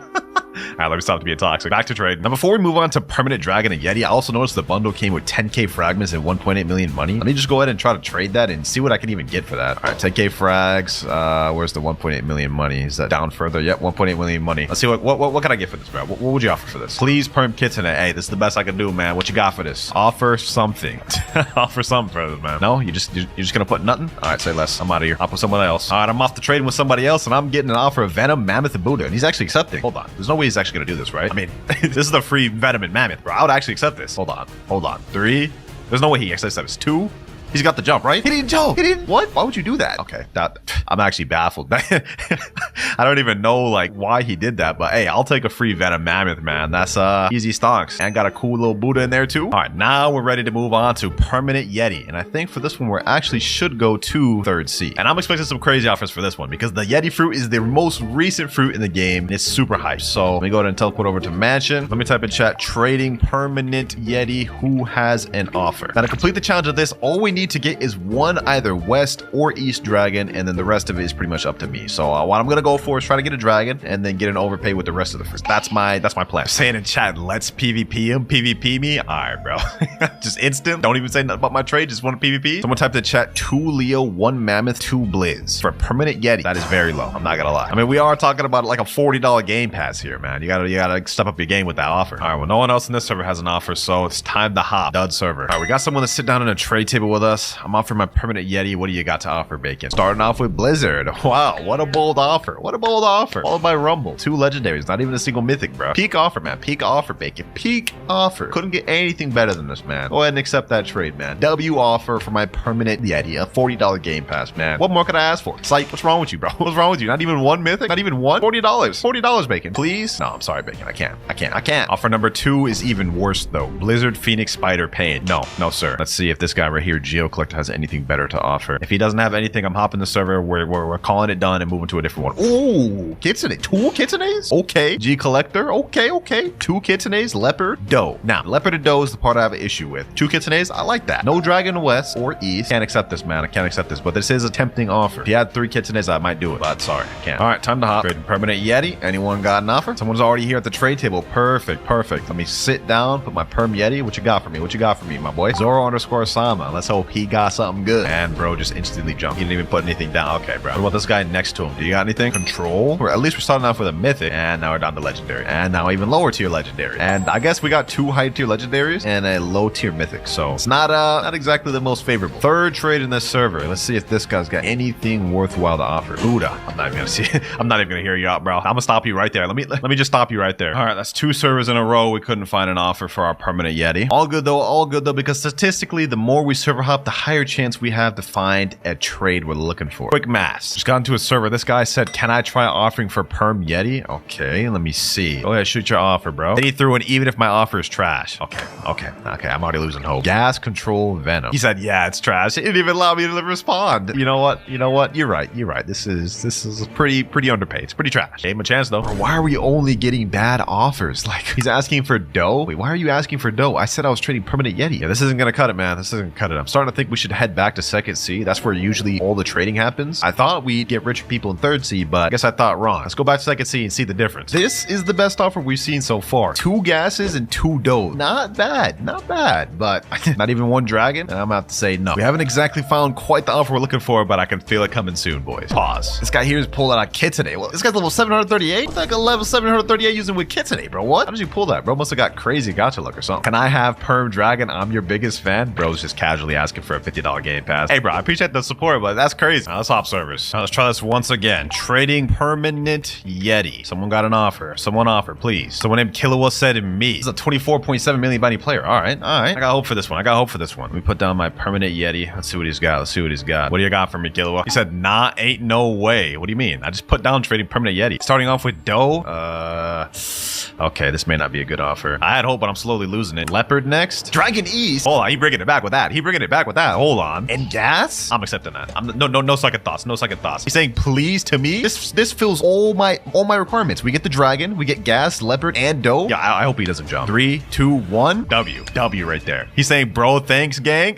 All right, let me stop to be toxic. Back to trade. Now, before we move on to permanent Dragon and Yeti, I also noticed the bundle came with 10k fragments and 1.8 million money. Let me just go ahead and try to trade that and see what I can even get for that. All right, 10k frags. Where's the 1.8 million money? Is that down further? Yep, 1.8 million money. Let's see what can I get for this, bro? What would you offer for this? Please, perm Kitsune. Hey, this is the best I can do, man. What you got for this? Offer something. Offer something for this, man. No, you're just gonna put nothing? All right, say less. I'm out of here. I'll put someone else. All right, I'm off to trading with somebody else, and I'm getting an offer of Venom, Mammoth, and Buddha, and he's actually accepting. Hold on. There's no way he's actually gonna do this, right? I mean, this is the free Venom and Mammoth, bro. I would actually accept this. Hold on. 3. There's no way he accepts this. 2. He's got the jump, right? He didn't jump. He didn't. What? Why would you do that? Okay, I'm actually baffled. I don't even know like why he did that, but hey, I'll take a free Venom Mammoth, man. That's easy stonks. And got a cool little Buddha in there too. All right, now we're ready to move on to permanent Yeti. And I think for this one, we actually should go to 3rd sea. And I'm expecting some crazy offers for this one because the Yeti fruit is the most recent fruit in the game. And it's super hyped. So let me go ahead and teleport over to Mansion. Let me type in chat, trading permanent Yeti. Who has an offer? Now to complete the challenge of this, all we need to get is one either West or East Dragon, and then the rest of it is pretty much up to me. So what I'm gonna go for is try to get a Dragon and then get an overpay with the rest of the fruits. That's my plan. Saying in chat, let's PvP him, PvP me. All right, bro. Just instant. Don't even say nothing about my trade. Just want to PvP. Someone type in the chat 2 Leo, 1 Mammoth, 2 Blizz for permanent Yeti. That is very low. I'm not gonna lie. I mean, we are talking about like a $40 game pass here, man. You gotta step up your game with that offer. All right, well, no one else in this server has an offer, so it's time to hop. Dud server. All right, we got someone to sit down on a trade table with us. I'm offering my permanent Yeti. What do you got to offer, Bacon? Starting off with Blizzard. Wow, what a bold offer. What a bold offer. Followed by Rumble. 2 legendaries. Not even a single mythic, bro. Peak offer, man. Peak offer, Bacon. Peak offer. Couldn't get anything better than this, man. Go ahead and accept that trade, man. W offer for my permanent Yeti. A $40 game pass, man. What more could I ask for? Psych, what's wrong with you, bro? What's wrong with you? Not even 1 mythic? Not even 1? $40. $40, Bacon. Please? No, I'm sorry, Bacon. I can't. Offer number 2 is even worse, though. Blizzard Phoenix Spider Pain. No, sir. Let's see if this guy right here, Geo Collector, has anything better to offer. If he doesn't have anything, I'm hopping the server. We're calling it done and moving to a different one. Ooh, Kitsune. 2 Kitsunes? Okay. G Collector. Okay. 2 Kitsunes. Leopard. Doe. Now, Leopard and Doe is the part I have an issue with. 2 Kitsunes, I like that. No Dragon West or East. Can't accept this, man. I can't accept this, but this is a tempting offer. If you had 3 Kitsunes, I might do it, but sorry, I can't. All right, time to hop. Trading permanent Yeti. Anyone got an offer? Someone's already here at the trade table. Perfect. Let me sit down, put my perm Yeti. What you got for me, my boy? Zoro_Sama. Let's hope he got something good. And bro just instantly jumped. He didn't even put anything down. Okay, bro. What about this guy next to him? Do you got anything? Control? Or at least we're starting off with a mythic. And now we're down to legendary. And now even lower tier legendary. And I guess we got 2 high tier legendaries and a low tier mythic. So it's not exactly the most favorable. 3rd trade in this server. Let's see if this guy's got anything worthwhile to offer. Buddha. I'm not even gonna see. I'm not even gonna hear you out, bro. I'm gonna stop you right there. Let me just stop you right there. All right, that's 2 servers in a row. We couldn't find an offer for our permanent Yeti. All good though, because statistically, the more we server hop, the higher chance we have to find a trade we're looking for. Quick math. Just got into a server. This guy said, can I try offering for perm Yeti? Okay, let me see. Go ahead, shoot your offer, bro. Then he threw in even if my offer is trash. Okay. I'm already losing hope. Gas control Venom. He said, yeah, it's trash. He didn't even allow me to respond. You know what? You're right. This is pretty underpaid. It's pretty trash. Gave him a chance though. Why are we only getting bad offers? Like he's asking for dough. Wait, why are you asking for dough? I said I was trading permanent Yeti. Yeah, this isn't gonna cut it, man. This isn't gonna cut it. I'm starting starting to think we should head back to second C. That's where usually all the trading happens. I thought we'd get richer people in third C, but I guess I thought wrong. Let's go back to second C and see the difference. This is the best offer we've seen so far. 2 gases and 2 dough. Not bad, not bad, but not even 1 dragon. And I'm about to say no. We haven't exactly found quite the offer we're looking for, but I can feel it coming soon, boys. Pause. This guy here is pulled out a kitsune. Well, this guy's level 738? What's like a level 738 using with kitsune, bro? What? How did you pull that, bro? Must have got crazy gacha luck or something. Can I have perm dragon? I'm your biggest fan. Bro's just casually asking for a $50 game pass. Hey, bro, I appreciate the support, but that's crazy. Now, let's hop servers. Now, let's try this once again. Trading permanent Yeti. Someone got an offer. Someone offer, please. Someone named Killua said me. This is a 24.7 million bounty player. All right, all right. I got hope for this one. I got hope for this one. Let me put down my permanent Yeti. Let's see what he's got. Let's see what he's got. What do you got for me, Killua? He said, nah, ain't no way. What do you mean? I just put down trading permanent Yeti. Starting off with dough. Okay, this may not be a good offer. I had hope, but I'm slowly losing it. Leopard next. Dragon East. Hold on, he bringing it back with that. He bringing it back with that. Hold on. And gas? I'm accepting that. No second thoughts. No second thoughts. He's saying please to me. This fills all my requirements. We get the dragon, we get gas, leopard, and dough. Yeah, I hope he doesn't jump. 3, 2, 1. W right there. He's saying, bro, thanks, gang.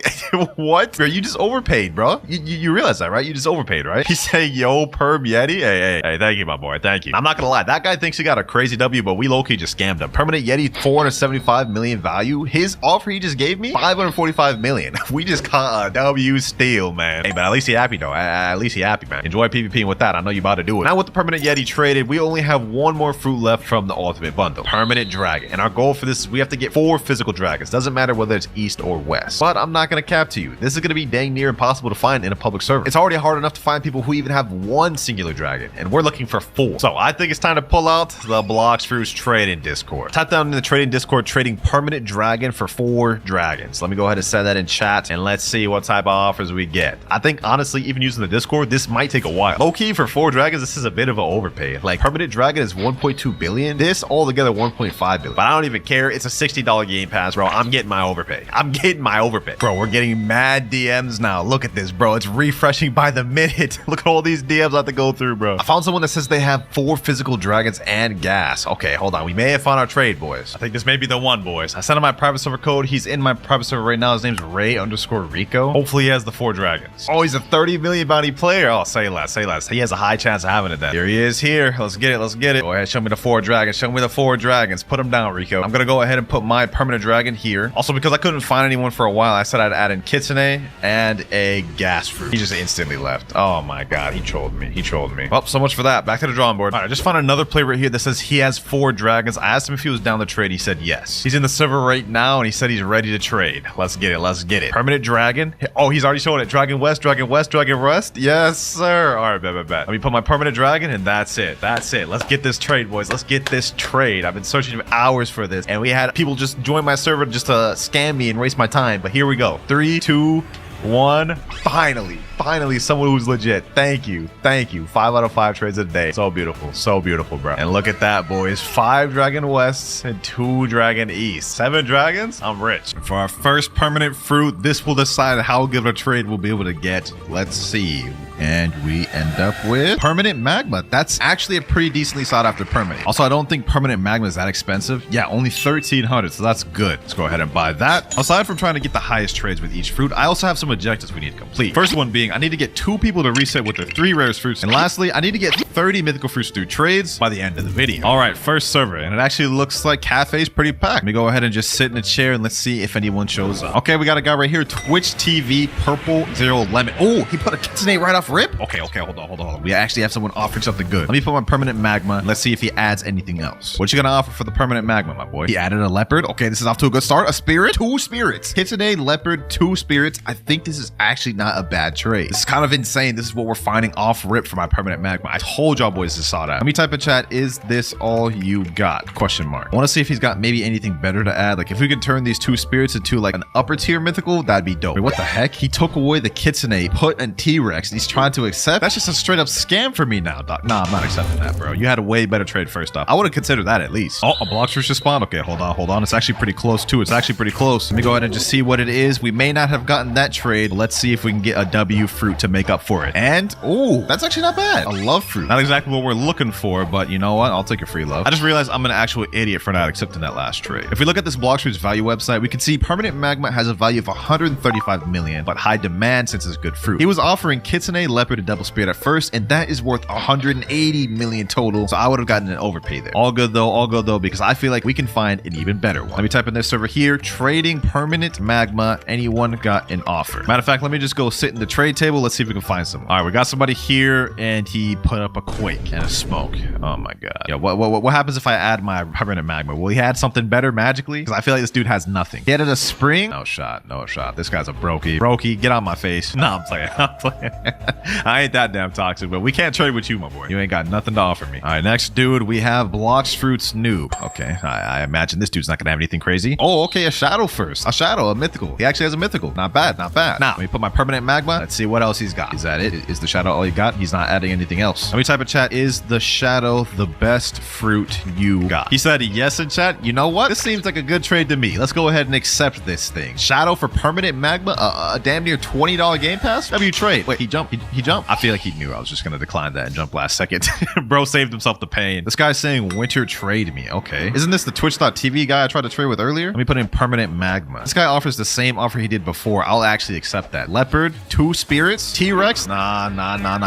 What? Bro, you just overpaid, bro. You realize that, right? You just overpaid, right? He's saying, yo, perm Yeti. Hey, thank you, my boy. Thank you. I'm not gonna lie. That guy thinks he got a crazy W, but we low-key just scammed him. Permanent Yeti, 475 million value. His offer he just gave me, 545 million. We just caught a W steal, man. Hey, but at least he happy, though. At least he happy, man. Enjoy PvPing with that. I know you about to do it. Now with the permanent Yeti traded, we only have 1 more fruit left from the ultimate bundle. Permanent dragon. And our goal for this is we have to get 4 physical dragons. Doesn't matter whether it's east or west. But I'm not gonna cap to you. This is gonna be dang near impossible to find in a public server. It's already hard enough to find people who even have 1 singular dragon, and we're looking for 4. So I think it's time to pull out the Blox Fruits trading Discord. Type down in the trading Discord, trading permanent dragon for 4 dragons. Let me go ahead and set that in chat, and let's see what type of offers we get. I think honestly, even using the Discord, this might take a while. Low key for 4 dragons, this is a bit of an overpay. Like permanent dragon is 1.2 billion. This altogether 1.5 billion. But I don't even care. It's a $60 game pass, bro. I'm getting my overpay. I'm getting my overpay. Bro, we're getting mad DMs now. Look at this, bro. It's refreshing by the minute. Look at all these DMs I have to go through, bro. I found someone that says they have 4 physical dragons and gas. Okay, hold on. We may have found our trade, boys. I think this may be the one, boys. I sent him my private server code. He's in my private server right now. His name's Ray_Rico. Hopefully he has the 4 dragons. Oh, he's a 30 million bounty player. Oh, say less, say less. He has a high chance of having it then. Here he is here. Let's get it. Let's get it. Go ahead. Show me the 4 dragons. Show me the 4 dragons. Put them down, Rico. I'm going to go ahead and put my permanent dragon here. Also, because I couldn't find anyone for a while, I said I'd add in kitsune and a gas fruit. He just instantly left. Oh my God. He trolled me. He trolled me. Well, so much for that. Back to the drawing board. All right, I just found another player right here that says he has 4 dragons. I asked him if he was down to trade. He said yes. He's in the server right now, and he said he's ready to trade. Let's get it. Let's get it. Permanent dragon. Oh, he's already showing it. Dragon West, Dragon West, Dragon West. Yes, sir. All right, bet. Let me put my permanent dragon, and that's it. That's it. Let's get this trade, boys. Let's get this trade. I've been searching for hours for this, and we had people just join my server just to scam me and waste my time. But here we go. 3, 2, 1. Finally someone who's legit. Thank you 5 out of 5 trades a day. So beautiful, bro. And look at that, boys. 5 dragon wests and 2 dragon east. 7 dragons. I'm rich. For our first permanent fruit, this will decide how good of a trade we'll be able to get. Let's see. And we end up with permanent magma. That's actually a pretty decently sought after permanent. Also, I don't think permanent magma is that expensive. Yeah, only 1,300, so that's good. Let's go ahead and buy that. Aside from trying to get the highest trades with each fruit, I also have some objectives we need to complete. First one being, I need to get 2 people to reset with their 3 rarest fruits. And lastly, I need to get 30 mythical fruits through trades by the end of the video. All right, first server, and it actually looks like cafe's pretty packed. Let me go ahead and just sit in a chair and let's see if anyone shows up. Okay, we got a guy right here, Twitch TV Purple 0 Lemon. Oh, he put a kitsune right off rip. Okay, hold on. We actually have someone offering something good. Let me put my permanent magma. Let's see if he adds anything else. What you gonna offer for the permanent magma, my boy? He added a leopard. Okay, this is off to a good start. A spirit, 2 spirits. Kitsune, leopard, 2 spirits. I think this is actually not a bad trade. This is kind of insane. This is what we're finding off rip for my permanent magma. I told y'all boys to saw that. Let me type in chat, is this all you got? Question mark. I want to see if he's got maybe anything better to add. Like if we could turn these 2 spirits into like an upper tier mythical, that'd be dope. Wait, what the heck? He took away the kitsune, put a T-Rex, and he's trying to accept. That's just a straight up scam for me now, doc. Nah, I'm not accepting that, bro. You had a way better trade first off. I would have considered that at least. Oh, a Blox Fruit just spawned. Okay, hold on. It's actually pretty close too. It's actually pretty close. Let me go ahead and just see what it is. We may not have gotten that trade. Let's see if we can get a W new fruit to make up for it. And, ooh, that's actually not bad. A love fruit. Not exactly what we're looking for, but you know what? I'll take a free love. I just realized I'm an actual idiot for not accepting that last trade. If we look at this Blox fruit's value website, we can see permanent magma has a value of 135 million, but high demand since it's good fruit. He was offering kitsune, leopard, and double spirit at first, and that is worth 180 million total, so I would have gotten an overpay there. All good though, because I feel like we can find an even better one. Let me type in this server here, trading permanent magma. Anyone got an offer? Matter of fact, let me just go sit in the trade table. Let's see if we can find some. All right, we got somebody here, and he put up a quake and a smoke. Oh my god. Yeah, what happens if I add my permanent magma? Will he add something better magically? Because I feel like this dude has nothing. He added a spring. No shot. This guy's a brokey. Get on my face. No, I'm playing. I ain't that damn toxic, but we can't trade with you, my boy. You ain't got nothing to offer me. All right, next dude, we have Blox fruit's noob. Okay, I imagine this dude's not gonna have anything crazy. Oh, okay, a shadow first. A mythical. He actually has a mythical. Not bad. Now, let me put my permanent magma. Let's see what else he's got. Is that it? Is the shadow all you got? He's not adding anything else. Let me type in chat, is the shadow the best fruit you got? He said yes in chat. You know what? This seems like a good trade to me. Let's go ahead and accept this thing. Shadow for permanent magma, a damn near $20 game pass? W trade. Wait, he jumped. He jumped? I feel like he knew I was just gonna decline that and jump last second. Bro saved himself the pain. This guy's saying winter trade me. Okay. Isn't this the twitch.tv guy I tried to trade with earlier? Let me put in permanent magma. This guy offers the same offer he did before. I'll actually accept that. Leopard, 2 spirits, T-Rex. Nah.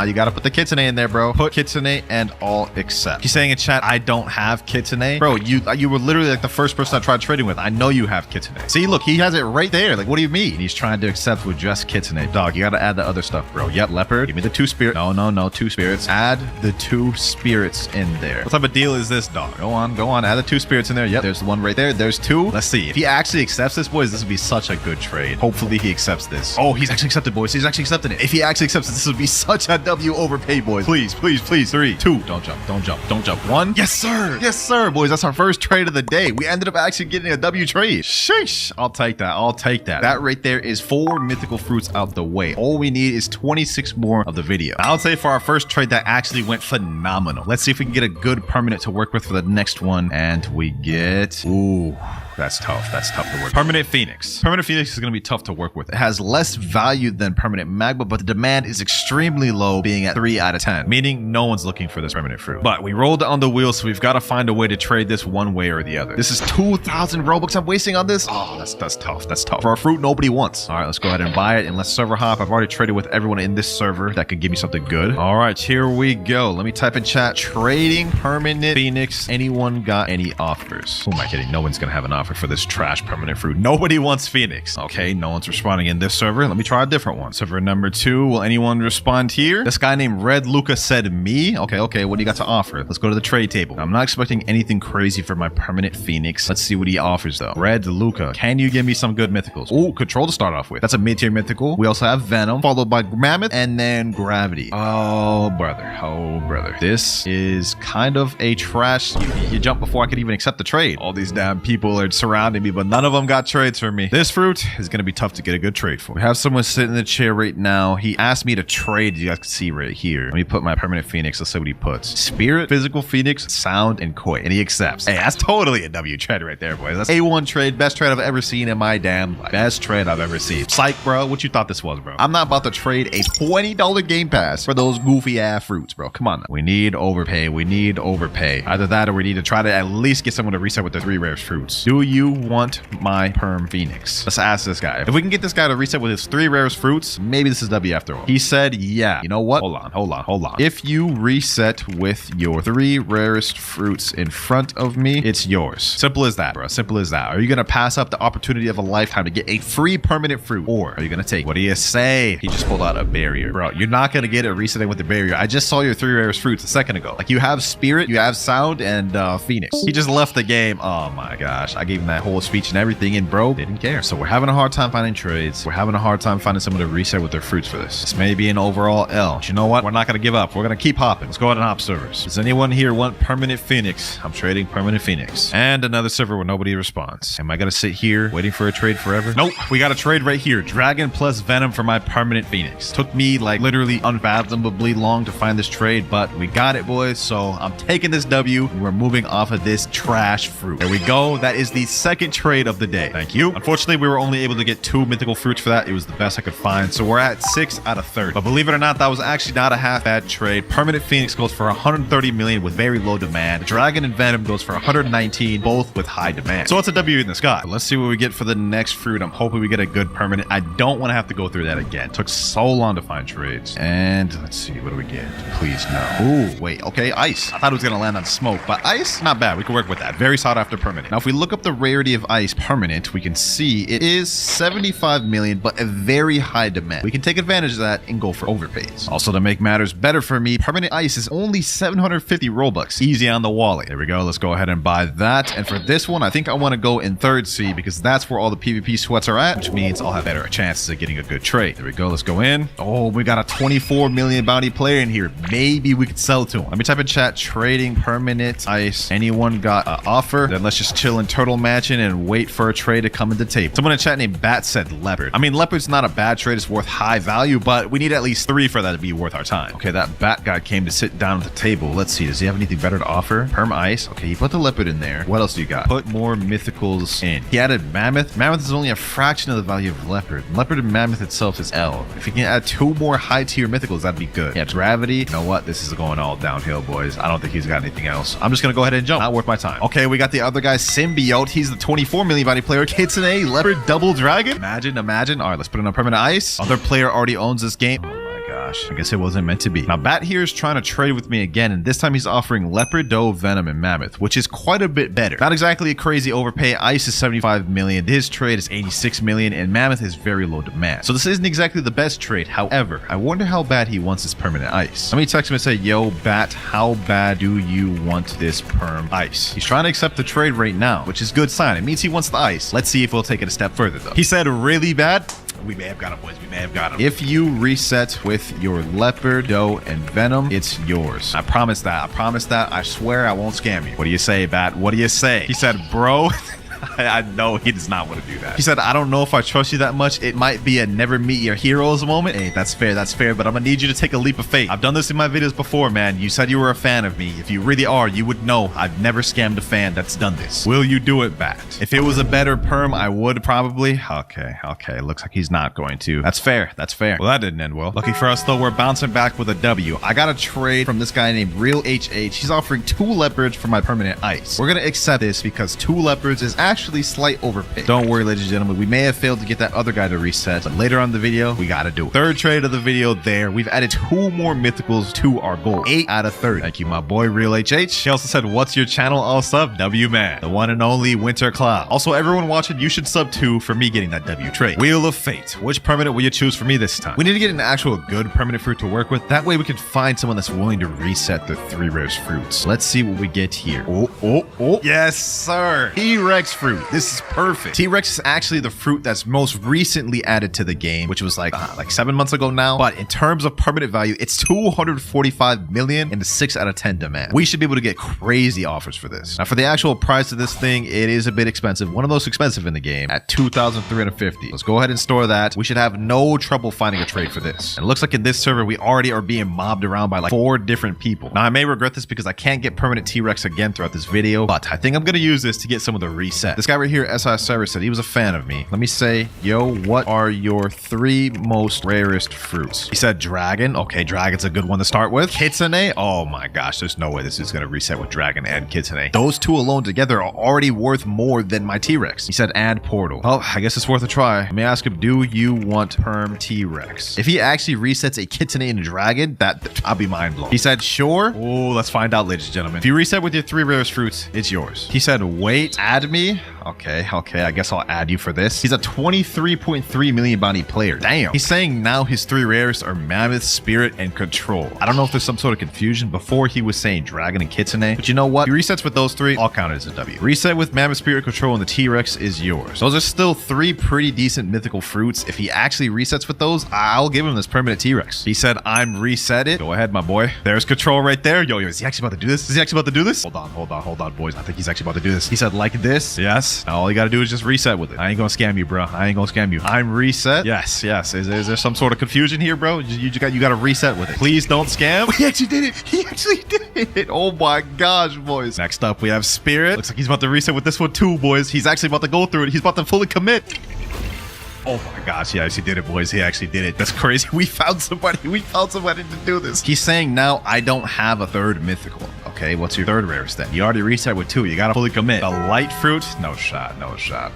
You gotta put the kitsune in there, bro. Put kitsune and all accept. He's saying in chat, I don't have kitsune. Bro, you were literally like the first person I tried trading with. I know you have kitsune. See, look, he has it right there. Like, what do you mean? He's trying to accept with just kitsune. Dog, you gotta add the other stuff, bro. Yep, leopard. Give me the 2 spirit. No, 2 spirits. Add the 2 spirits in there. What type of deal is this, dog? Go on. Add the 2 spirits in there. Yep, there's the one right there. There's 2. Let's see. If he actually accepts this, boys, this would be such a good trade. Hopefully he accepts this. Oh, he's actually accepted, boys. He's actually accepting it. If he actually accepts it, this would be such a W overpay, boys. Please. 3, 2. Don't jump. 1. Yes, sir, boys. That's our first trade of the day. We ended up actually getting a W trade. Sheesh. I'll take that. That right there is 4 mythical fruits out the way. All we need is 26 more of the video. I would say for our first trade, that actually went phenomenal. Let's see if we can get a good permanent to work with for the next one. And we get... Ooh... That's tough to work. Permanent Phoenix. Permanent Phoenix is going to be tough to work with. It has less value than permanent magma, but the demand is extremely low, being at 3 out of 10, meaning no one's looking for this permanent fruit. But we rolled it on the wheel, so we've got to find a way to trade this one way or the other. This is 2,000 Robux I'm wasting on this. Oh, that's tough. For a fruit nobody wants. All right, let's go ahead and buy it, and let's server hop. I've already traded with everyone in this server that could give me something good. All right, here we go. Let me type in chat, trading permanent Phoenix. Anyone got any offers? Who am I kidding? No one's going to have an offer for this trash permanent fruit. Nobody wants Phoenix. Okay, no one's responding in this server. Let me try a different one. Server number 2. Will anyone respond here? This guy named Red Luca said me. Okay, what do you got to offer? Let's go to the trade table. I'm not expecting anything crazy for my permanent Phoenix. Let's see what he offers though. Red Luca, can you give me some good mythicals? Oh, control to start off with. That's a mid-tier mythical. We also have Venom, followed by Mammoth, and then Gravity. Oh, brother. This is kind of a trash. You jumped before I could even accept the trade. All these damn people are surrounding me, but none of them got trades for me. This fruit is going to be tough to get a good trade for. We have someone sitting in the chair right now. He asked me to trade. You guys can see right here. Let me put my permanent Phoenix. Let's see what he puts. Spirit, physical Phoenix, sound, and koi. And he accepts. Hey, that's totally a W trade right there, boys. That's A1 trade. Best trade I've ever seen in my damn life. Best trade I've ever seen. Psych, bro. What you thought this was, bro? I'm not about to trade a $20 game pass for those goofy ass fruits, bro. Come on now. We need overpay. Either that or we need to try to at least get someone to reset with the 3 rare fruits. Do you want my perm Phoenix? Let's ask this guy. If we can get this guy to reset with his 3 rarest fruits, maybe this is W after all. He said, yeah. You know what? Hold on. If you reset with your 3 rarest fruits in front of me, it's yours. Simple as that, bro. Simple as that. Are you going to pass up the opportunity of a lifetime to get a free permanent fruit? Or are you going to take? What do you say? He just pulled out a barrier. Bro, you're not going to get it resetting with the barrier. I just saw your 3 rarest fruits a second ago. Like, you have Spirit, you have Sound, and Phoenix. He just left the game. Oh my gosh. I gave him that whole speech and everything, and bro didn't care. So we're having a hard time finding trades. We're having a hard time finding someone to reset with their fruits for this. This may be an overall L. But you know what? We're not going to give up. We're going to keep hopping. Let's go ahead and hop servers. Does anyone here want permanent Phoenix? I'm trading permanent Phoenix. And another server where nobody responds. Am I going to sit here waiting for a trade forever? Nope. We got a trade right here. Dragon plus Venom for my permanent Phoenix. Took me like literally unfathomably long to find this trade, but we got it, boys. So I'm taking this W and we're moving off of this trash fruit. There we go. That is the the second trade of the day. Thank you. Unfortunately, we were only able to get 2 mythical fruits for that. It was the best I could find. So we're at 6 out of 30. But believe it or not, that was actually not a half bad trade. Permanent Phoenix goes for 130 million with very low demand. Dragon and Venom goes for 119, both with high demand. So it's a W in the sky. But let's see what we get for the next fruit. I'm hoping we get a good permanent. I don't want to have to go through that again. It took so long to find trades. And let's see, what do we get? Please no. Ooh, wait, okay, ice. I thought it was gonna land on smoke, but ice, not bad. We can work with that. Very sought after permanent. Now, if we look up the rarity of ice permanent, we can see it is 75 million, but a very high demand. We can take advantage of that and go for overpays. Also, to make matters better for me, permanent ice is only 750 Robux. Easy on the wallet. There we go. Let's go ahead and buy that. And for this one, I think I want to go in third C because that's where all the PvP sweats are at, which means I'll have better chances of getting a good trade. There we go. Let's go in. Oh, we got a 24 million bounty player in here. Maybe we could sell to him. Let me type in chat, trading permanent ice. Anyone got an offer? Then let's just chill in turtle matching and wait for a trade to come into the table. Someone in chat named Bat said leopard. I mean, leopard's not a bad trade. It's worth high value, but we need at least 3 for that to be worth our time. Okay, that bat guy came to sit down at the table. Let's see. Does he have anything better to offer? Perm ice. Okay, he put the leopard in there. What else do you got? Put more mythicals in. He added mammoth. Mammoth is only a fraction of the value of leopard. Leopard and mammoth itself is L. If we can add 2 more high tier mythicals, that'd be good. Yeah, gravity. You know what? This is going all downhill, boys. I don't think he's got anything else. I'm just gonna go ahead and jump. Not worth my time. Okay, we got the other guy, Symbiote. He's the 24 million bounty player. Kitsune, leopard, double dragon. Imagine. All right, let's put in a permanent ice. Other player already owns this game. I guess it wasn't meant to be. Now, Bat here is trying to trade with me again, and this time he's offering Leopard, Doe, Venom, and Mammoth, which is quite a bit better. Not exactly a crazy overpay. Ice is 75 million. His trade is 86 million, and Mammoth is very low demand. So this isn't exactly the best trade. However, I wonder how bad he wants this permanent ice. Let me text him and say, yo, Bat, how bad do you want this perm ice? He's trying to accept the trade right now, which is a good sign. It means he wants the ice. Let's see if we'll take it a step further, though. He said really bad. We may have got him, boys. We may have got him. If you reset with your leopard, doe, and venom, it's yours. I promise that. I swear I won't scam you. What do you say, Bat? What do you say? He said, bro. I know he does not want to do that. He said, I don't know if I trust you that much. It might be a never meet your heroes moment. Hey, that's fair, but I'm gonna need you to take a leap of faith. I've done this in my videos before, man. You said you were a fan of me. If you really are, you would know I've never scammed a fan that's done this. Will you do it, Bat? If it was a better perm, I would probably. Okay. Looks like he's not going to. That's fair. Well, that didn't end well. Lucky for us, though, we're bouncing back with a W. I got a trade from this guy named Real HH. He's offering 2 leopards for my permanent ice. We're gonna accept this because 2 leopards is actually slight overpay. Don't worry, ladies and gentlemen, we may have failed to get that other guy to reset, but later on in the video, we gotta do it. Third trade of the video there. We've added 2 more mythicals to our goal. 8 out of 30. Thank you, my boy, Real HH. He also said, what's your channel? I'll sub W Man, the one and only WinterKloudz. Also, everyone watching, you should sub too for me getting that W trade. Wheel of Fate. Which permanent will you choose for me this time? We need to get an actual good permanent fruit to work with. That way we can find someone that's willing to reset the 3 rarest fruits. Let's see what we get here. Oh. Yes, sir. T-Rex fruit. This is perfect. T-Rex is actually the fruit that's most recently added to the game, which was like 7 months ago now. But in terms of permanent value, it's 245 million and a 6 out of 10 demand. We should be able to get crazy offers for this. Now, for the actual price of this thing, it is a bit expensive. One of those expensive in the game at 2,350. Let's go ahead and store that. We should have no trouble finding a trade for this. And it looks like in this server, we already are being mobbed around by like 4 different people. Now, I may regret this because I can't get permanent T-Rex again throughout this video, but I think I'm going to use this to get some of the reset. This guy right here, SI Cyrus, said he was a fan of me. Let me say, yo, what are your 3 most rarest fruits? He said dragon. Okay, dragon's a good one to start with. Kitsune. Oh my gosh, there's no way this is going to reset with dragon and Kitsune. Those 2 alone together are already worth more than my T-Rex. He said add portal. Oh, I guess it's worth a try. Let me ask him, do you want perm T-Rex? If he actually resets a Kitsune and a dragon, I'll be mind blown. He said sure. Oh, let's find out, ladies and gentlemen. If you reset with your 3 rarest fruits, it's yours. He said wait, add me. Okay, I guess I'll add you for this. He's a 23.3 million bounty player. Damn. He's saying now his 3 rarest are Mammoth, Spirit, and Control. I don't know if there's some sort of confusion. Before he was saying Dragon and Kitsune, but you know what? He resets with those 3, I'll count it as a W. Reset with Mammoth, Spirit, Control, and the T-Rex is yours. Those are still 3 pretty decent mythical fruits. If he actually resets with those, I'll give him this permanent T-Rex. He said, I'm reset it. Go ahead, my boy. There's Control right there. Yo, is he actually about to do this? Hold on, boys. I think he's actually about to do this. He said, like this. Yes. Now all you gotta do is just reset with it. I ain't gonna scam you, bro. I ain't gonna scam you. I'm reset. Yes. Is there some sort of confusion here, bro? You gotta reset with it. Please don't scam. He actually did it. He actually did it. Oh my gosh, boys. Next up, we have Spirit. Looks like he's about to reset with this one too, boys. He's actually about to go through it. He's about to fully commit. Oh my gosh, he actually did it, boys. He actually did it. That's crazy. We found somebody. We found somebody to do this. He's saying now I don't have a third mythical. Okay, what's your third rarest then? You already reset with 2. You gotta fully commit. The light fruit? No shot,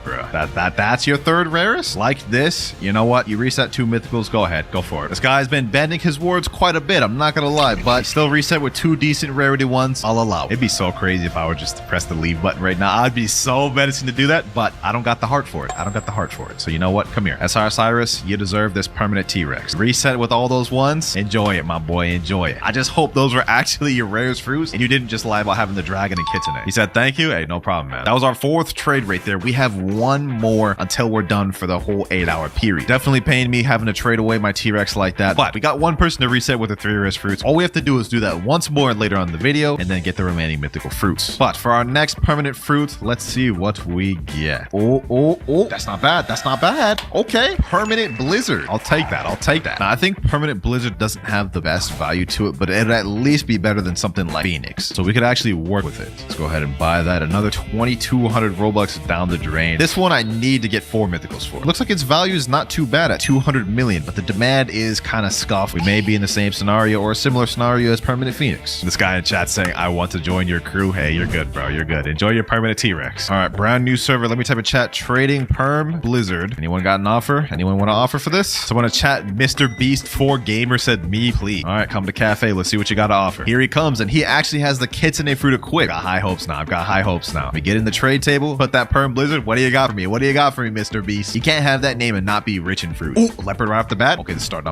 bro. That's your third rarest? Like this? You know what? You reset 2 mythicals. Go ahead. Go for it. This guy's been bending his words quite a bit. I'm not gonna lie, but still reset with 2 decent rarity ones. I'll allow it. It'd be so crazy if I were just to press the leave button right now. I'd be so menacing to do that, but I don't got the heart for it. So you know what? Come here. SR Cyrus, you deserve this permanent T-Rex. Reset with all those ones. Enjoy it, my boy. Enjoy it. I just hope those were actually your rarest fruits and you didn't just lie about having the dragon and kitsune. He said thank you. Hey, no problem, man. That was our 4th trade right there. We have 1 more until we're done for the whole 8-hour period. Definitely paying me having to trade away my T-Rex like that, but we got 1 person to reset with the 3 rarest fruits. All we have to do is do that once more later on in the video and then get the remaining mythical fruits. But for our next permanent fruit, let's see what we get. Oh, that's not bad. Okay, permanent blizzard. I'll take that. Now, I think permanent blizzard doesn't have the best value to it, but it'd at least be better than something like Phoenix. So we could actually work with it. Let's go ahead and buy that. Another 2,200 Robux down the drain. This one I need to get 4 mythicals for. Looks like its value is not too bad at 200 million, but the demand is kind of scuffed. We may be in the same scenario or a similar scenario as permanent Phoenix. This guy in chat saying, I want to join your crew. Hey, you're good, bro. You're good. Enjoy your permanent T-Rex. All right, brand new server. Let me type in chat. Trading perm blizzard. Anyone got an offer? Anyone want to offer for this? Someone in chat, Mr. Beast 4 Gamer said, me, please. All right, come to cafe. Let's see what you got to offer. Here he comes, and he actually has the kitsune fruit equipped. I've got high hopes now. We get in the trade table, put that perm blizzard. What do you got for me? Mr. Beast? You can't have that name and not be rich in fruit. Ooh, leopard right off the bat. Okay, this is starting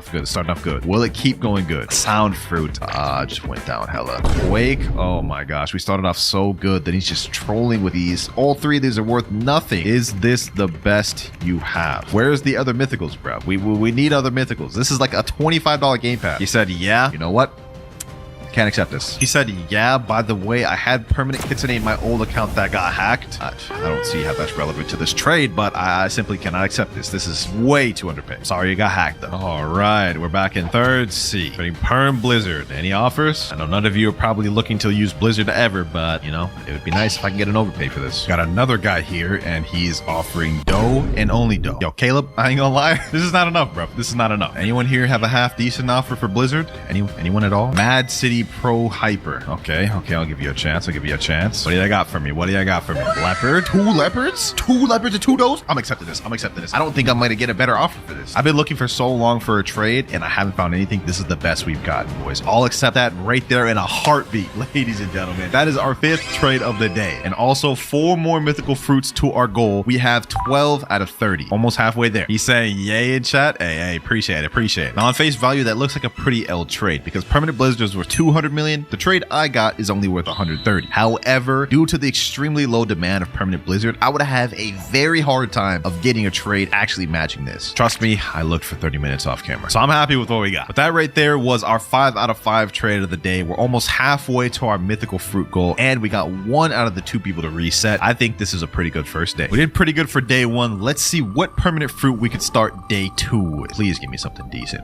off good. Will it keep going good? Sound fruit. Just went down hella. Quake. Oh my gosh, we started off so good that he's just trolling with these. All 3 of these are worth nothing. Is this the best you have? Where's the other mythicals, bro? We need other mythicals. This is like a $25 game pass. He said, yeah. You know what? Can't accept this. He said, yeah, by the way, I had permanent kitsune in my old account that got hacked. I don't see how that's relevant to this trade, but I simply cannot accept this. This is way too underpaid. Sorry you got hacked though. All right, we're back in 3rd C. Getting perm blizzard. Any offers? I know none of you are probably looking to use blizzard ever, but you know, it would be nice if I can get an overpay for this. Got another guy here and he's offering dough and only dough. Yo, Caleb, I ain't gonna lie. This is not enough, bro. This is not enough. Anyone here have a half decent offer for blizzard? Anyone at all? Mad City Pro Hyper. Okay, I'll give you a chance. What do you got for me? Leopard? 2 leopards? 2 leopards and 2 does? I'm accepting this. I don't think I'm going to get a better offer for this. I've been looking for so long for a trade and I haven't found anything. This is the best we've gotten, boys. I'll accept that right there in a heartbeat, ladies and gentlemen. That is our 5th trade of the day. And also 4 more mythical fruits to our goal. We have 12 out of 30. Almost halfway there. He's saying yay in chat. Hey, appreciate it. Now on face value, that looks like a pretty L trade because permanent blizzards were 200 million. The trade I got is only worth 130. However, due to the extremely low demand of permanent blizzard, I would have a very hard time of getting a trade actually matching this. Trust me, I looked for 30 minutes off camera. So I'm happy with what we got. But that right there was our 5 out of 5 trade of the day. We're almost halfway to our mythical fruit goal and we got 1 out of the 2 people to reset. I think this is a pretty good first day. We did pretty good for day 1. Let's see what permanent fruit we could start day 2 with. Please give me something decent.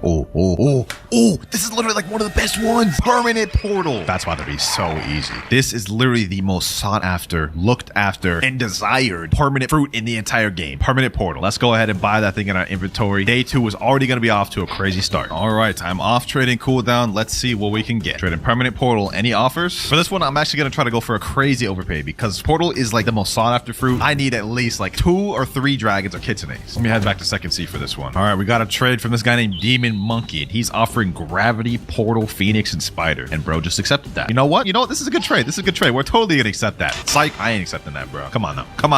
Oh, this is literally like one of the best ones. Permanent portal. That's about to be so easy. This is literally the most sought after, looked after, and desired permanent fruit in the entire game. Permanent portal. Let's go ahead and buy that thing in our inventory. Day 2 is already going to be off to a crazy start. All right, I'm off trading cooldown. Let's see what we can get. Trading permanent portal. Any offers? For this one, I'm actually going to try to go for a crazy overpay because portal is like the most sought after fruit. I need at least like 2 or 3 dragons or kitsunes. Let me head back to 2nd C for this one. All right, we got a trade from this guy named Demon Monkey and he's offering gravity, portal, phoenix, and spider. And bro just accepted that. You know what? This is a good trade. We're totally gonna accept that. Psych, I ain't accepting that, bro. Come on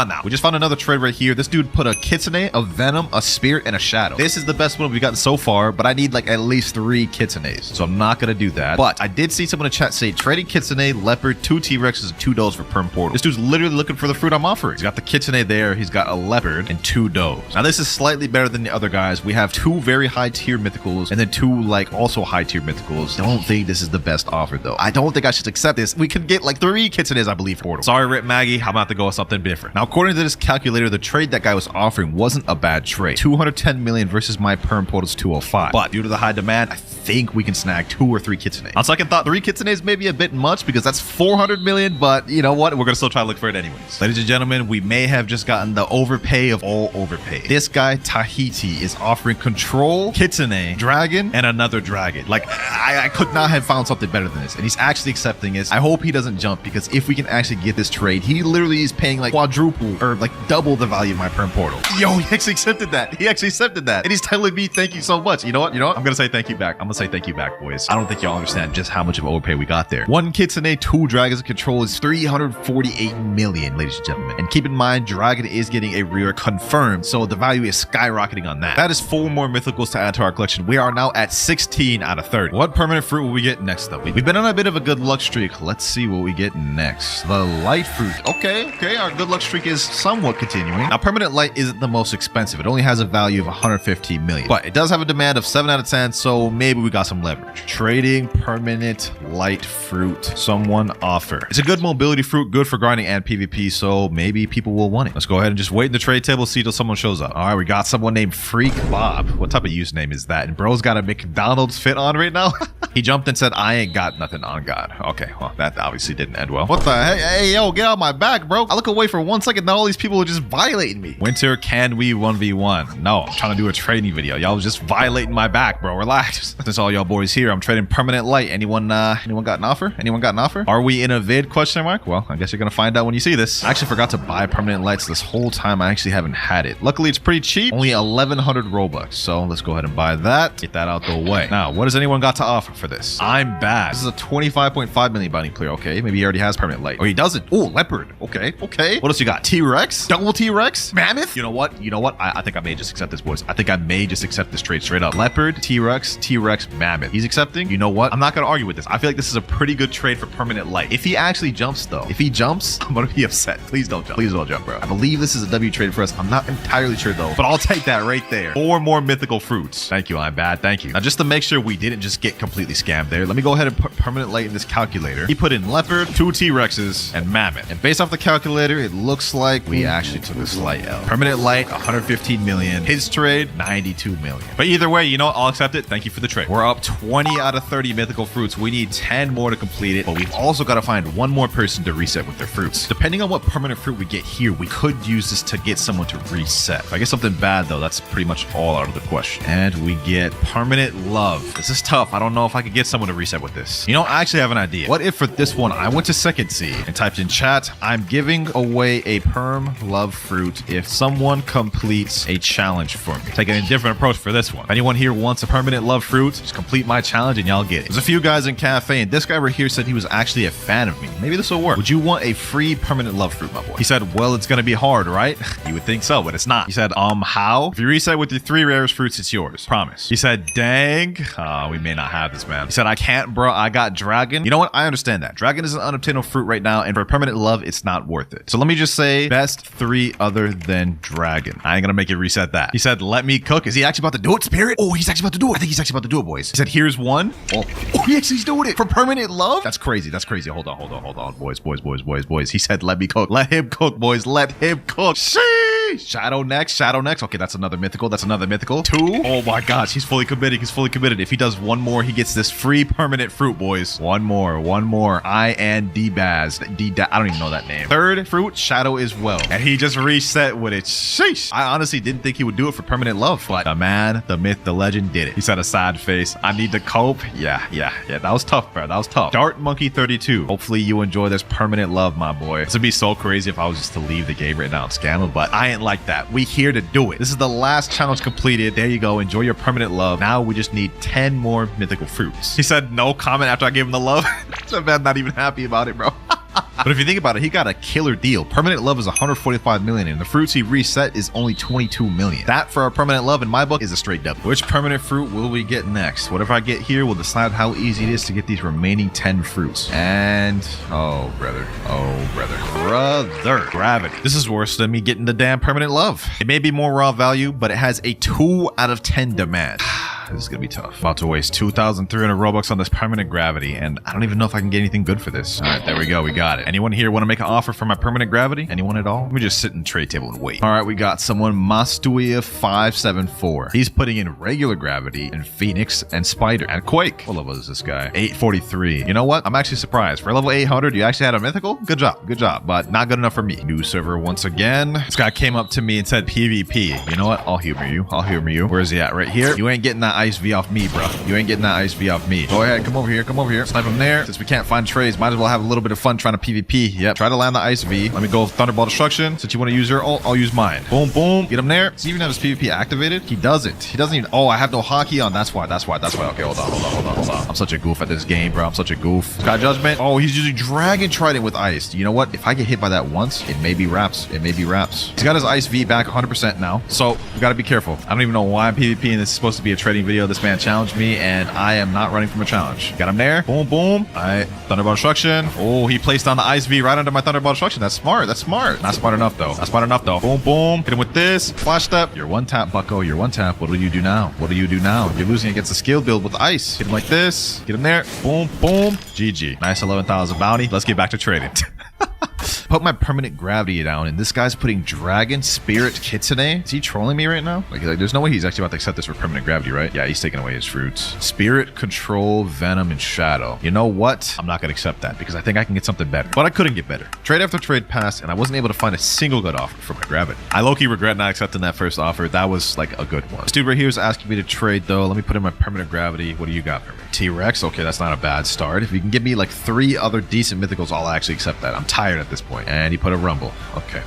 now. We just found another trade right here. This dude put a kitsune, a venom, a spirit, and a shadow. This is the best one we've gotten so far, but I need like at least 3 kitsunes. So I'm not gonna do that. But I did see someone in chat say trading kitsune, leopard, 2 T-Rexes, and 2 does for perm portal. This dude's literally looking for the fruit I'm offering. He's got the kitsune there. He's got a leopard and 2 does. Now this is slightly better than the other guys. We have 2 very high tier mythicals and then 2 like also high tier mythicals. portals. Don't think this is the best offer though. I don't think I should accept this. We can get like 3 kitsunes, I believe, portal. Sorry, Rip Maggie. I'm about to go with something different. Now, according to this calculator, the trade that guy was offering wasn't a bad trade. 210 million versus my perm portal's 205. But due to the high demand, I think we can snag 2 or 3 kitsune. On second thought, 3 kitsunes may be a bit much because that's 400 million, but you know what? We're gonna still try to look for it anyways. Ladies and gentlemen, we may have just gotten the overpay of all overpay. This guy, Tahiti, is offering control, kitsune, dragon, and another dragon. Like, I could not have found something better than this, and he's actually accepting this. I hope he doesn't jump, because if we can actually get this trade, he literally is paying like quadruple or like double the value of my perm portal. Yo, he actually accepted that. He actually accepted that, and he's telling me thank you so much. You know what? I'm gonna say thank you back. I'm gonna say thank you back, boys. I don't think y'all understand just how much of overpay we got there. 1 kitsune, 2 dragons of control is 348 million, ladies and gentlemen. And keep in mind, dragon is getting a rare confirmed, so the value is skyrocketing on that. That is 4 more mythicals to add to our collection. We are now at 16 out of 30. What permanent fruit will we get next though? We've been on a bit of a good luck streak. Let's see what we get next. The light fruit. Okay, our good luck streak is somewhat continuing. Now, permanent light isn't the most expensive. It only has a value of 115 million, but it does have a demand of 7 out of 10, so maybe we got some leverage. Trading permanent light fruit. Someone offer. It's a good mobility fruit, good for grinding and PvP, so maybe people will want it. Let's go ahead and just wait in the trade table, see till someone shows up. All right, we got someone named Freak Bob. What type of username is that? And bro's got a McDonald's fit on right now. He jumped and said, I ain't got nothing on God. Okay, well, that obviously didn't end well. What the heck? Hey, yo, get out my back, bro. I look away for 1 second, now all these people are just violating me. Winter, can we 1v1? No, I'm trying to do a trading video. Y'all was just violating my back, bro. Relax. Since all y'all boys here, I'm trading permanent light. Anyone got an offer? Anyone got an offer? Are we in a vid? Question mark? Well, I guess you're gonna find out when you see this. I actually forgot to buy permanent lights this whole time. I actually haven't had it. Luckily, it's pretty cheap. Only 1,100 Robux. So let's go ahead and buy that. Get that out the way. Now, what has anyone got to offer for this? I'm bad. This is a 25.5 million bounty player. Okay, maybe he already has permanent light. Or he doesn't. Oh, leopard. Okay. What else you got? T-Rex? Double T-Rex? Mammoth? You know what? I think I may just accept this, boys. I think I may just accept this trade straight up. Leopard, T-Rex, Mammoth. He's accepting. You know what? I'm not gonna argue with this. I feel like this is a pretty good trade for permanent light. If he actually jumps though, if he jumps, I'm gonna be upset. Please don't jump. Please don't jump, bro. I believe this is a W trade for us. I'm not entirely sure though, but I'll take that right there. 4 more mythical fruits. Thank you, I'm bad. Thank you. Now, just to make sure we didn't just get completely scammed there, let me go ahead and put permanent light in this calculator. He put in leopard, 2 T-Rexes, and mammoth. And based off the calculator, it looks like we actually took a slight L. Permanent light, 115 million. His trade, 92 million. But either way, you know what? I'll accept it. Thank you for the trade. We're up 20 out of 30 mythical fruits. We need 10 more to complete it, but we've also got to find 1 more person to reset with their fruits. Depending on what permanent fruit we get here, we could use this to get someone to reset. If I get something bad though, that's pretty much all out of the question. And we get permanent love. This is tough. I don't know if I could get someone to reset with this. You know, I actually have an idea. What if for this one, I went to second C and typed in chat, I'm giving away a perm love fruit if someone completes a challenge for me. Taking a different approach for this one. If anyone here wants a permanent love fruit, just complete my challenge and y'all get it. There's a few guys in cafe, and this guy right here said he was actually a fan of me. Maybe this will work. Would you want a free permanent love fruit, my boy? He said, well, it's gonna be hard, right? You would think so, but it's not. He said, how? If you reset with your 3 rarest fruits, it's yours. Promise. He said, dang. We may not have this, man. He said, I can't, bro. I got dragon. You know what? I understand that. Dragon is an unobtainable fruit right now, and for permanent love, it's not worth it. So let me just say, best 3 other than dragon. I ain't gonna make it reset that. He said, let me cook. Is he actually about to do it, Spirit? Oh, he's actually about to do it. I think he's actually about to do it, boys. He said, here's 1. Oh, he's doing it for permanent love? That's crazy. That's crazy. Hold on, boys. He said, let me cook. Let him cook, boys. Let him cook. Sheesh. Shadow next. Okay, that's another mythical. 2. Oh my gosh, he's fully committed. If he does 1 more, he gets this free permanent fruit, boys. 1 more. I and D-Baz. I don't even know that name. 3rd fruit, shadow as well. And he just reset with it. Sheesh. I honestly didn't think he would do it for permanent love, but the man, the myth, the legend did it. He said a sad face. I need to cope. Yeah. That was tough, bro. That was tough. Dart Monkey 32. Hopefully you enjoy this permanent love, my boy. This would be so crazy if I was just to leave the game right now and scam him, but I ain't like that. We here to do it. This is the last challenge completed. There you go. Enjoy your permanent love. Now we just need 10 more mythical fruits. He said no comment after I gave him the love. That man not even happy about it, bro. But if you think about it, he got a killer deal. Permanent love is 145 million, and the fruits he reset is only 22 million. That for a permanent love in my book is a straight double. Which permanent fruit will we get next? Whatever I get here will decide how easy it is to get these remaining 10 fruits. And oh brother, gravity. This is worse than me getting the damn permanent love. It may be more raw value, but it has a 2 out of 10 demand. This is gonna be tough. About to waste 2,300 Robux on this permanent gravity, and I don't even know if I can get anything good for this. All right, there we go. We got it. Anyone here want to make an offer for my permanent gravity? Anyone at all? Let me just sit in the trade table and wait. All right, we got someone, Mastuia574. He's putting in regular gravity and Phoenix and Spider and Quake. What level is this guy? 843. You know what? I'm actually surprised. For level 800, you actually had a mythical? Good job, but not good enough for me. New server once again. This guy came up to me and said PvP. You know what? I'll humor you. Where is he at? Right here. You ain't getting that ice V off me, bro. You ain't getting that ice V off me. Go ahead. Come over here. Snipe him there. Since we can't find trades, might as well have a little bit of fun trying to PvP. Yep. Try to land the ice V. Let me go Thunderball Destruction. Since you want to use your ult, I'll use mine. Boom, boom. Get him there. Does he even have his PvP activated? He doesn't. He doesn't even. Oh, I have no hockey on. That's why. Okay, hold on. I'm such a goof at this game, bro. I'm such a goof. Sky Judgment. Oh, he's using Dragon Trident with ice. You know what? If I get hit by that once, it may be wraps. He's got his ice V back 100% now. So we got to be careful. I don't even know why I'm PvPing. This is supposed to be a trading video. This man challenged me, and I am not running from a challenge. Got him there. Boom, boom. All right. Thunderball Destruction. Oh, he placed down the ice V right under my Thunderball Destruction. That's smart. Not smart enough, though. Boom, boom. Hit him with this. Flash step. You're one tap, bucko. You're one tap. What do you do now? You're losing against a skill build with ice. Hit him like this. Get him there. Boom, boom. GG. Nice 11,000 bounty. Let's get back to trading. Put my permanent gravity down, and this guy's putting Dragon, Spirit, Kitsune. Is he trolling me right now? Like, there's no way he's actually about to accept this for permanent gravity, right? Yeah, he's taking away his fruits. Spirit, Control, Venom, and Shadow. You know what? I'm not gonna accept that because I think I can get something better. But I couldn't get better. Trade after trade passed, and I wasn't able to find a single good offer for my gravity. I low-key regret not accepting that first offer. That was like a good one. This dude right here is asking me to trade, though. Let me put in my permanent gravity. What do you got for me? T-Rex. Okay, that's not a bad start. If you can give me like 3 other decent mythicals, I'll actually accept that. I'm tired at this point. And he put a Rumble. Okay.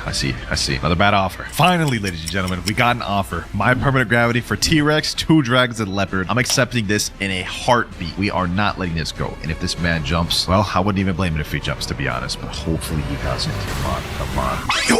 I see. Another bad offer. Finally, ladies and gentlemen, we got an offer. My permanent gravity for T-Rex, 2 dragons, and leopard. I'm accepting this in a heartbeat. We are not letting this go. And if this man jumps, well, I wouldn't even blame him if he jumps, to be honest. But hopefully he doesn't. Come on. Yo,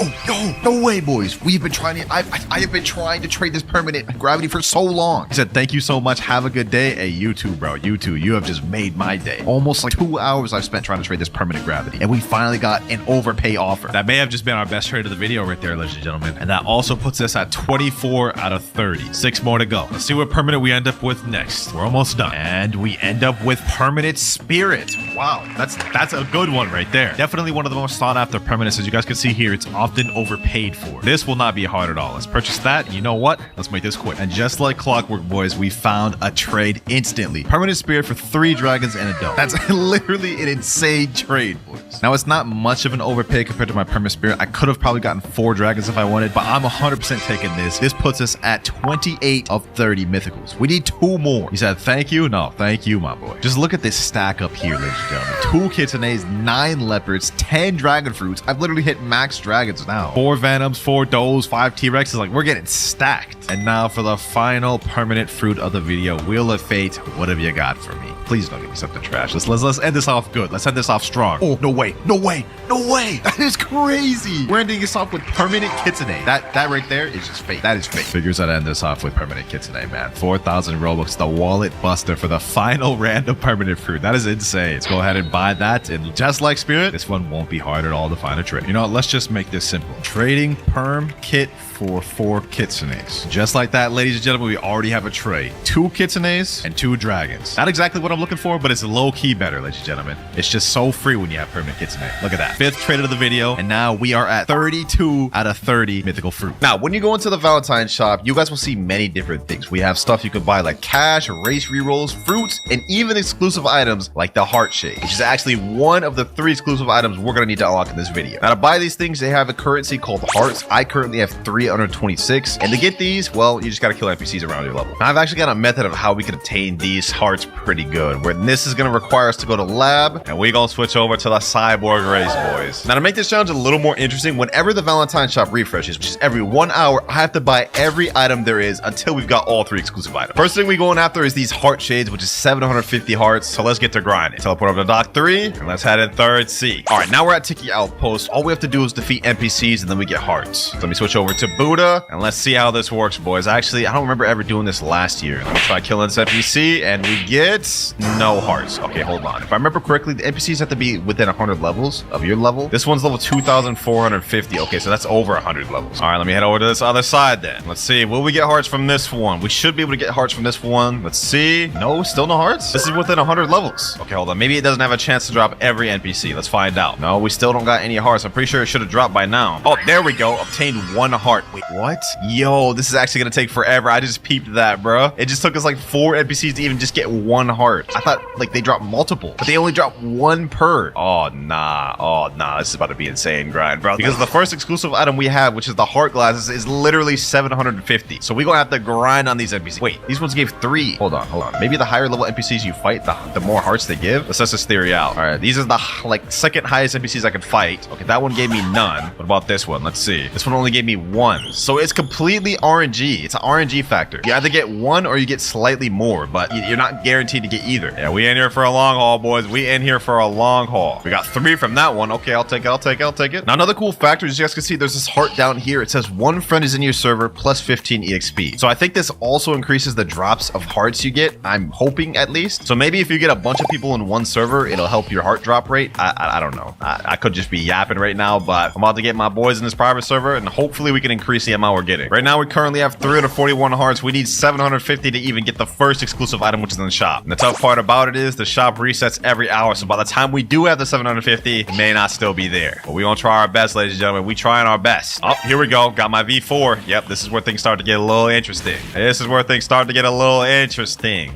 no way, boys. We've been trying to. I have been trying to trade this permanent gravity for so long. He said, thank you so much. Have a good day. Hey, you too, bro. You too. You have just made my day. Almost like 2 hours I've spent trying to trade this permanent gravity. And we finally got an overpay offer. That may have just been our best trade of the video right there, ladies and gentlemen. And that also puts us at 24 out of 30. 6 more to go. Let's see what permanent we end up with next. We're almost done. And we end up with permanent Spirit. Wow, that's a good one right there. Definitely one of the most sought after permanents. As you guys can see here, it's often overpaid for. This will not be hard at all. Let's purchase that. You know what? Let's make this quick. And just like clockwork, boys, we found a trade instantly. Permanent Spirit for 3 dragons and a dome. That's literally an insane trade, boys. Now, it's not much of an overpay compared to my permanent Spirit. I could have probably gotten 4 dragons if I wanted, but I'm 100% taking this. This puts us at 28 of 30 mythicals. We need 2 more. He said, thank you. No, thank you, my boy. Just look at this stack up here, ladies and gentlemen. 2 Kitsunes, 9 leopards, 10 dragon fruits. I've literally hit max dragons now. 4 venoms, 4 does, 5 T-Rexes. Like, we're getting stacked. And now for the final permanent fruit of the video, Wheel of Fate. What have you got for me? Please don't give me something trash. Let's end this off good. Let's end this off strong. Oh, no way. That is crazy. We're ending this off with permanent Kitsune. That right there is just fake. That is fake. Figures out to end this off with permanent Kitsune, man. 4,000 Robux, the wallet buster for the final random permanent fruit. That is insane. Let's go ahead and buy that. And just like Spirit, this one won't be hard at all to find a trade. You know what? Let's just make this simple. Trading perm kit for 4 Kitsunes. Just like that, ladies and gentlemen, we already have a trade. 2 Kitsunes and 2 dragons. Not exactly what I'm looking for, but it's low-key better, ladies and gentlemen. It's just so free when you have permanent Kitsune. Look at that. 5th trade of the video, and now we are at 32 out of 30 mythical fruit. Now, when you go into the Valentine's shop, you guys will see many different things. We have stuff you can buy like cash, race rerolls, fruits, and even exclusive items like the heart shade, which is actually one of the 3 exclusive items we're going to need to unlock in this video. Now, to buy these things, they have a currency called hearts. I currently have 326, and to get these, well, you just got to kill NPCs around your level. Now, I've actually got a method of how we can obtain these hearts pretty good, where this is going to require us to go to lab, and we're going to switch over to the cyborg race, boys. Now, to make this challenge a little more interesting, whenever the Valentine's shop refreshes, which is every 1 hour, I have to buy every item there is until we've got all 3 exclusive items. First thing we're going after is these heart shades, which is 750 hearts. So let's get to grinding. Teleport over to Dock 3, and let's head in 3rd C. All right, now we're at Tiki Outpost. All we have to do is defeat NPCs, and then we get hearts. So let me switch over to Buddha, and let's see how this works, boys. Actually, I don't remember ever doing this last year. Let me try killing this NPC, and we get no hearts. Okay, hold on. If I remember correctly, the NPCs have to be within 100 levels of your level level. This one's level 2,450. Okay, so that's over 100 levels. All right, let me head over to this other side then. Let's see. Will we get hearts from this one? We should be able to get hearts from this one. Let's see. No, still no hearts. This is within 100 levels. Okay, hold on. Maybe it doesn't have a chance to drop every NPC. Let's find out. No, we still don't got any hearts. I'm pretty sure it should have dropped by now. Oh, there we go. Obtained 1 heart. Wait, what? Yo, this is actually gonna take forever. I just peeped that, bro. It just took us like 4 NPCs to even just get 1 heart. I thought like they dropped multiple, but they only dropped 1 per. Oh, nah. Oh, nah. This is about to be insane grind, bro. Because the first exclusive item we have, which is the heart glasses, is literally 750. So we gonna have to grind on these NPCs. Wait, these ones gave 3. Hold on. Maybe the higher level NPCs you fight, the more hearts they give. Let's test this theory out. All right, these are the like second highest NPCs I can fight. Okay, that one gave me none. What about this one? Let's see. This one only gave me 1. So it's completely RNG. It's an RNG factor. You either get 1 or you get slightly more, but you're not guaranteed to get either. Yeah, we in here for a long haul, boys. We in here for a long haul. We got 3 from that one. Okay, I'll take it. Now, another cool factor is you guys can see there's this heart down here. It says 1 friend is in your server plus 15 EXP. So I think this also increases the drops of hearts you get. I'm hoping at least. So maybe if you get a bunch of people in one server, it'll help your heart drop rate. I don't know. I could just be yapping right now, but I'm about to get my boys in this private server and hopefully we can increase the amount we're getting. Right now, we currently have 341 hearts. We need 750 to even get the first exclusive item, which is in the shop. And the tough part about it is the shop resets every hour. So by the time we do have the 750, it may not still be there. But we gonna try our best, ladies and gentlemen. We trying our best. Oh, here we go. Got my V4. Yep, this is where things start to get a little interesting.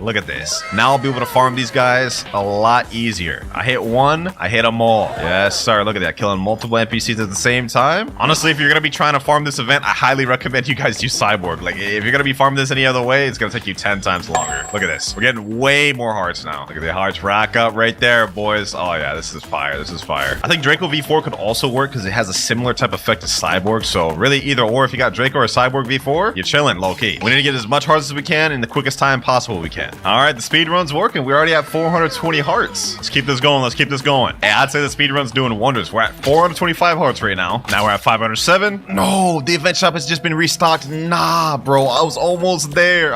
Look at this. Now I'll be able to farm these guys a lot easier. I hit 1, I hit them all. Yes, sir. Look at that. Killing multiple NPCs at the same time. Honestly, if you're gonna be trying to farm this event, I highly recommend you guys use Cyborg. Like, if you're gonna be farming this any other way, it's gonna take you 10 times longer. Look at this. We're getting way more hearts now. Look at the hearts rack up right there, boys. Oh yeah, this is fire. I think Draco V4 could also work because it has a similar type effect as Cyborg. So really either or, if you got Draco or Cyborg V4, you're chilling low key. We need to get as much hearts as we can in the quickest time possible we can. All right, the speed run's working. We already have 420 hearts. Let's keep this going. Hey, I'd say the speed run's doing wonders. We're at 425 hearts right now. Now we're at 507. No, the event shop has just been restocked. Nah, bro, I was almost there.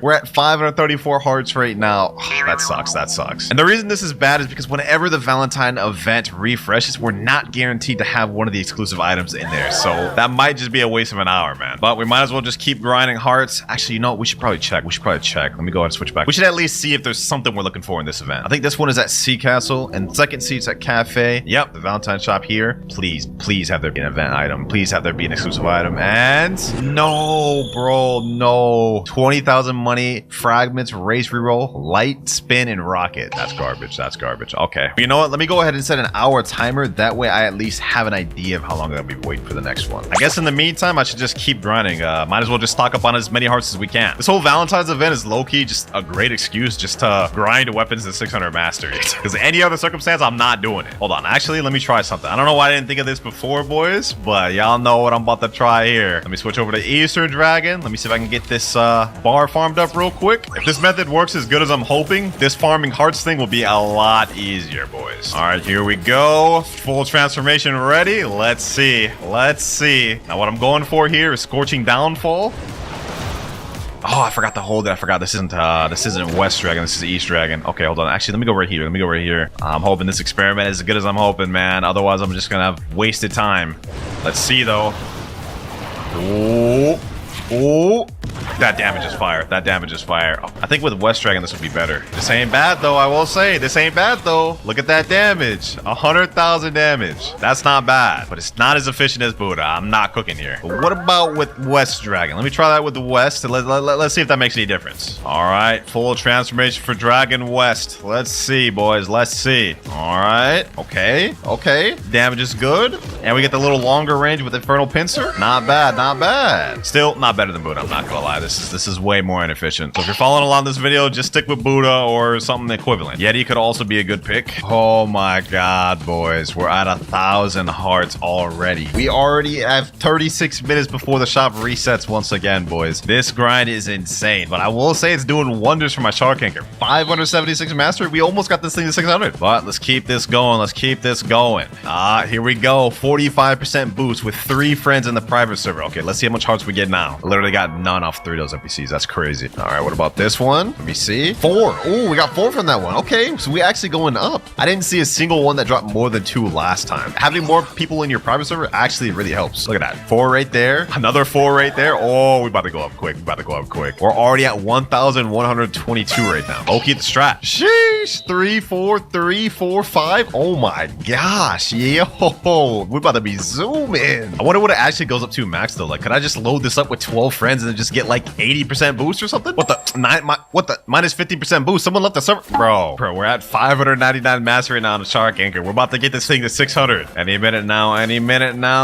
We're at 534 hearts right now. That sucks. And the reason this is bad is because whenever the Valentine event refreshes, we're not guaranteed to have one of the exclusive items in there. So that might just be a waste of an hour, man. But we might as well just keep grinding hearts. Actually, you know what? We should probably check. Let me go ahead and switch back. We should at least see if there's something we're looking for in this event. I think this one is at Sea Castle and second seat's at Cafe. Yep, the Valentine shop here. Please have there be an event item. Please have there be an exclusive item. And no, bro, no. 20,000 money, fragments, race reroll, light, spin, and rocket. That's garbage. Okay. But you know what? Let me go ahead and set an hour timer. That way I at least have an idea of how long I'll be waiting for the next one. I guess in the meantime, I should just keep grinding. Might as well just stock up on as many hearts as we can. This whole Valentine's event is low-key just a great excuse just to grind weapons to 600 mastery. Because any other circumstance, I'm not doing it. Hold on. Actually, let me try something. I don't know why I didn't think of this before, boys, but y'all know what I'm about to try here. Let me switch over to Eastern Dragon. Let me see if I can get this bar farmed up real quick. If this method works as good as I'm hoping, this farming hearts thing will be a lot easier, boys. All right, here we go. Full transformation ready. Let's see. Now what I'm going for here is Scorching Downfall. Oh, I forgot to hold it. I forgot this isn't West Dragon. This is East Dragon. Okay, hold on. Actually, let me go right here. I'm hoping this experiment is as good as I'm hoping, man. Otherwise, I'm just gonna have wasted time. Let's see, though. Oh. That damage is fire. Oh, I think with West Dragon, this would be better. This ain't bad, though, I will say. Look at that damage. 100,000 damage. That's not bad, but it's not as efficient as Buddha. I'm not cooking here. But what about with West Dragon? Let me try that with the West. And let's see if that makes any difference. All right, full transformation for Dragon West. Let's see, boys. Let's see. All right. Okay. Damage is good. And we get the little longer range with Infernal Pincer. Not bad. Still not better than Buddha. I'm not gonna lie. This is way more inefficient. So if you're following along this video, just stick with Buddha or something equivalent. Yeti could also be a good pick. Oh my god, boys. We're at 1,000 hearts already. We already have 36 minutes before the shop resets once again, boys. This grind is insane, but I will say it's doing wonders for my Shark Anchor. 576 mastery. We almost got this thing to 600. But let's keep this going. Here we go. 45% boost with 3 friends in the private server. Okay, let's see how much hearts we get now. I literally got none off 3 of those NPCs. That's crazy. All right, what about this one? Let me see. 4. Oh, we got 4 from that one. Okay, so we actually going up. I didn't see a single one that dropped more than 2 last time. Having more people in your private server actually really helps. Look at that. 4 right there. Another 4 right there. Oh, we about to go up quick. We're already at 1,122 right now. Okay, the strat. Sheesh. 3, 4, 3, 4, 5. Oh my gosh. Yo, we're about to be zooming. I wonder what it actually goes up to max though. Like, could I just load this up with 12 friends and then just get like 80% boost or something? What the minus 50% boost? Someone left the server. Bro, we're at 599 master right now on the Shark Anchor. We're about to get this thing to 600. Any minute now.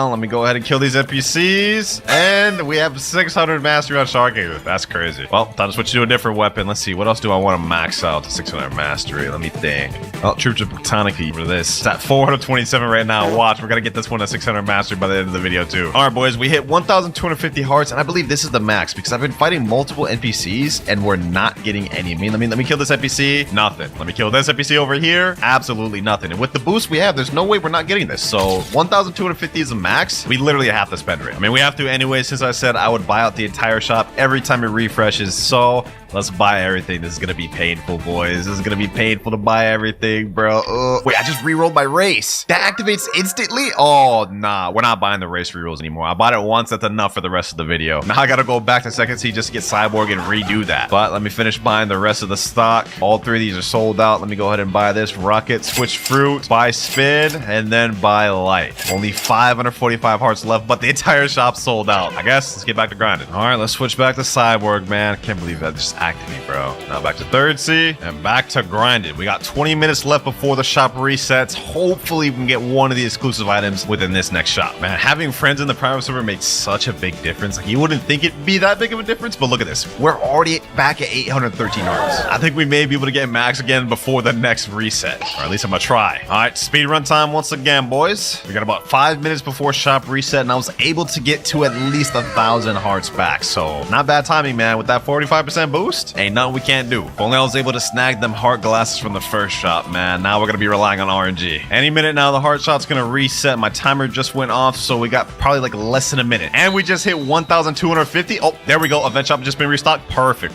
Let me go ahead and kill these NPCs. And we have 600 mastery on Shark Anchor. That's crazy. Well, time to switch to a different weapon. Let's see. What else do I want to max out to 600 mastery? Let me think. Oh, Troops of Botanica for this. It's at 427 right now. Watch, we're gonna get this one at 600 mastery by the end of the video too. All right, boys, we hit 1,250 hearts, and I believe this is the max because I've been fighting multiple NPCs and we're not getting any. Let me kill this NPC. Nothing. Let me kill this NPC over here. Absolutely nothing. And with the boost we have, there's no way we're not getting this. So 1,250 is the max. We literally have to spend it. I mean, we have to anyway, since I said I would buy out the entire shop every time it refreshes. So let's buy everything. This is gonna be painful, boys. This is gonna be painful to buy everything, bro. Wait, I just re-rolled my race. That activates instantly? Oh, nah. We're not buying the race re-rolls anymore. I bought it once. That's enough for the rest of the video. Now I gotta go back to Second Sea just to get Cyborg and redo that. But let me finish buying the rest of the stock. All 3 of these are sold out. Let me go ahead and buy this rocket, switch fruit, buy spin, and then buy light. Only 545 hearts left, but the entire shop sold out. I guess let's get back to grinding. All right, let's switch back to Cyborg, man. I can't believe that just activate, bro. Now back to Third Sea and back to grinded. We got 20 minutes left before the shop resets. Hopefully we can get one of the exclusive items within this next shop. Man, having friends in the private server makes such a big difference. Like, you wouldn't think it'd be that big of a difference, but look at this. We're already back at 813 hearts. I think we may be able to get max again before the next reset, or at least I'm gonna try. All right, speed run time once again, boys. We got about 5 minutes before shop reset, and I was able to get to at least 1,000 hearts back. So not bad timing, man. With that 45% boost, ain't nothing we can't do. If only I was able to snag them heart glasses from the first shop, man. Now we're gonna be relying on RNG. Any minute now, the heart shot's gonna reset. My timer just went off, so we got probably like less than a minute. And we just hit 1,250. Oh, there we go. Event shop just been restocked. Perfect.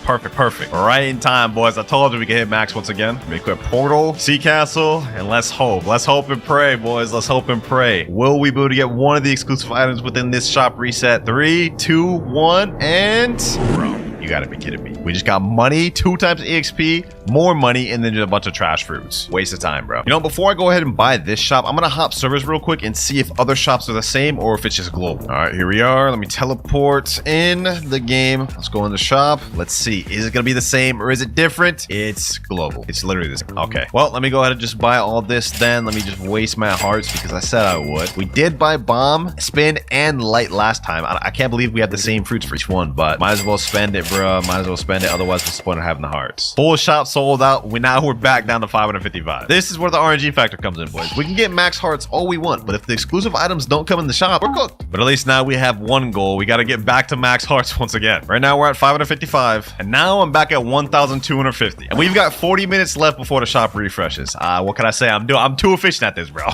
Right in time, boys. I told you we could hit max once again. Let me equip Portal, Sea Castle, and let's hope. Let's hope and pray, boys. Let's hope and pray. Will we be able to get one of the exclusive items within this shop reset? 3, 2, 1, and... Bro, you gotta be kidding me. We just got money, 2 times EXP, more money, and then just a bunch of trash fruits. Waste of time, bro. You know, before I go ahead and buy this shop, I'm gonna hop servers real quick and see if other shops are the same or if it's just global. All right, here we are. Let me teleport in the game. Let's go in the shop. Let's see. Is it gonna be the same or is it different? It's global. It's literally the same. Okay. Well, let me go ahead and just buy all this then. Let me just waste my hearts because I said I would. We did buy bomb, spin, and light last time. I can't believe we have the same fruits for each one, but might as well spend it, bro. Might as well spend it. Otherwise, what's the point of having the hearts? Full shop sold out. We're back down to 555. This is where the RNG factor comes in, boys. We can get max hearts all we want, but if the exclusive items don't come in the shop, we're cooked. But at least now we have one goal. We got to get back to max hearts once again. Right now we're at 555, and now I'm back at 1,250. And we've got 40 minutes left before the shop refreshes. What can I say? I'm too efficient at this, bro.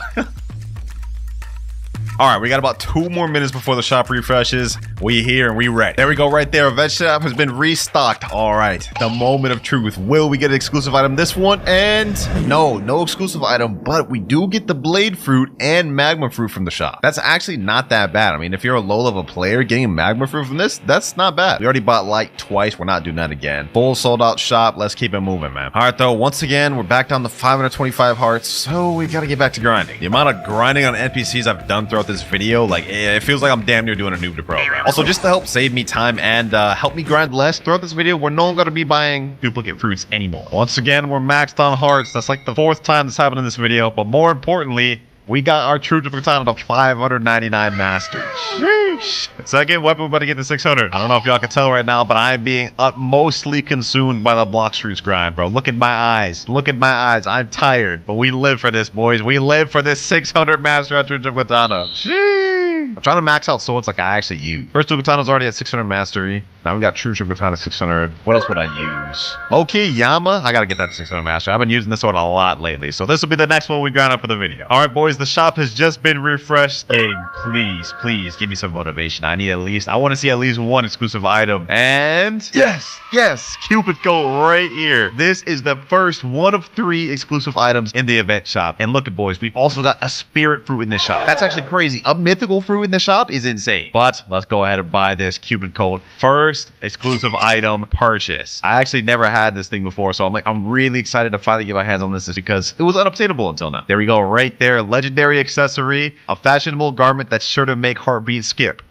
All right, we got about 2 more minutes before the shop refreshes. We here and we ready. There we go right there. Event shop has been restocked. All right, the moment of truth. Will we get an exclusive item this one? And no exclusive item, but we do get the blade fruit and magma fruit from the shop. That's actually not that bad. I mean, if you're a low level player, getting magma fruit from this, that's not bad. We already bought light twice. We're not doing that again. Full sold out shop. Let's keep it moving, man. All right, though, once again, we're back down to 525 hearts. So we got to get back to grinding. The amount of grinding on NPCs I've done throughout this video, like, it feels like I'm damn near doing a noob to pro. Also, just to help save me time and help me grind less throughout this video, we're no longer going to be buying duplicate fruits anymore. Once again, we're maxed on hearts. That's like the 4th time this happened in this video, but more importantly, we got our true katana to 599 masters. Sheesh. Second weapon, we're about to get to 600. I don't know if y'all can tell right now, but I'm being utmostly consumed by the Blox fruits grind, bro. Look at my eyes. Look at my eyes. I'm tired, but we live for this, boys. We live for this 600 master at true katana. Sheesh. I'm trying to max out swords like I actually use. First two katanas already at 600 mastery. Now we got True Sugar Katana 600. What else would I use? Okay, Yama. I gotta get that 600 master. I've been using this one a lot lately, so this will be the next one we grind up for the video. All right, boys, the shop has just been refreshed. Hey, please give me some motivation. I want to see at least one exclusive item. And yes, Cupid Goat right here. This is the first one of 3 exclusive items in the event shop. And look at, boys, we've also got a spirit fruit in this shop. That's actually crazy. A mythical fruit in the shop is insane. But let's go ahead and buy this Cupid Goat. First exclusive item purchase. I actually never had this thing before, so I'm really excited to finally get my hands on this because it was unobtainable until now. There we go, right there. Legendary accessory, a fashionable garment that's sure to make heartbeat skip.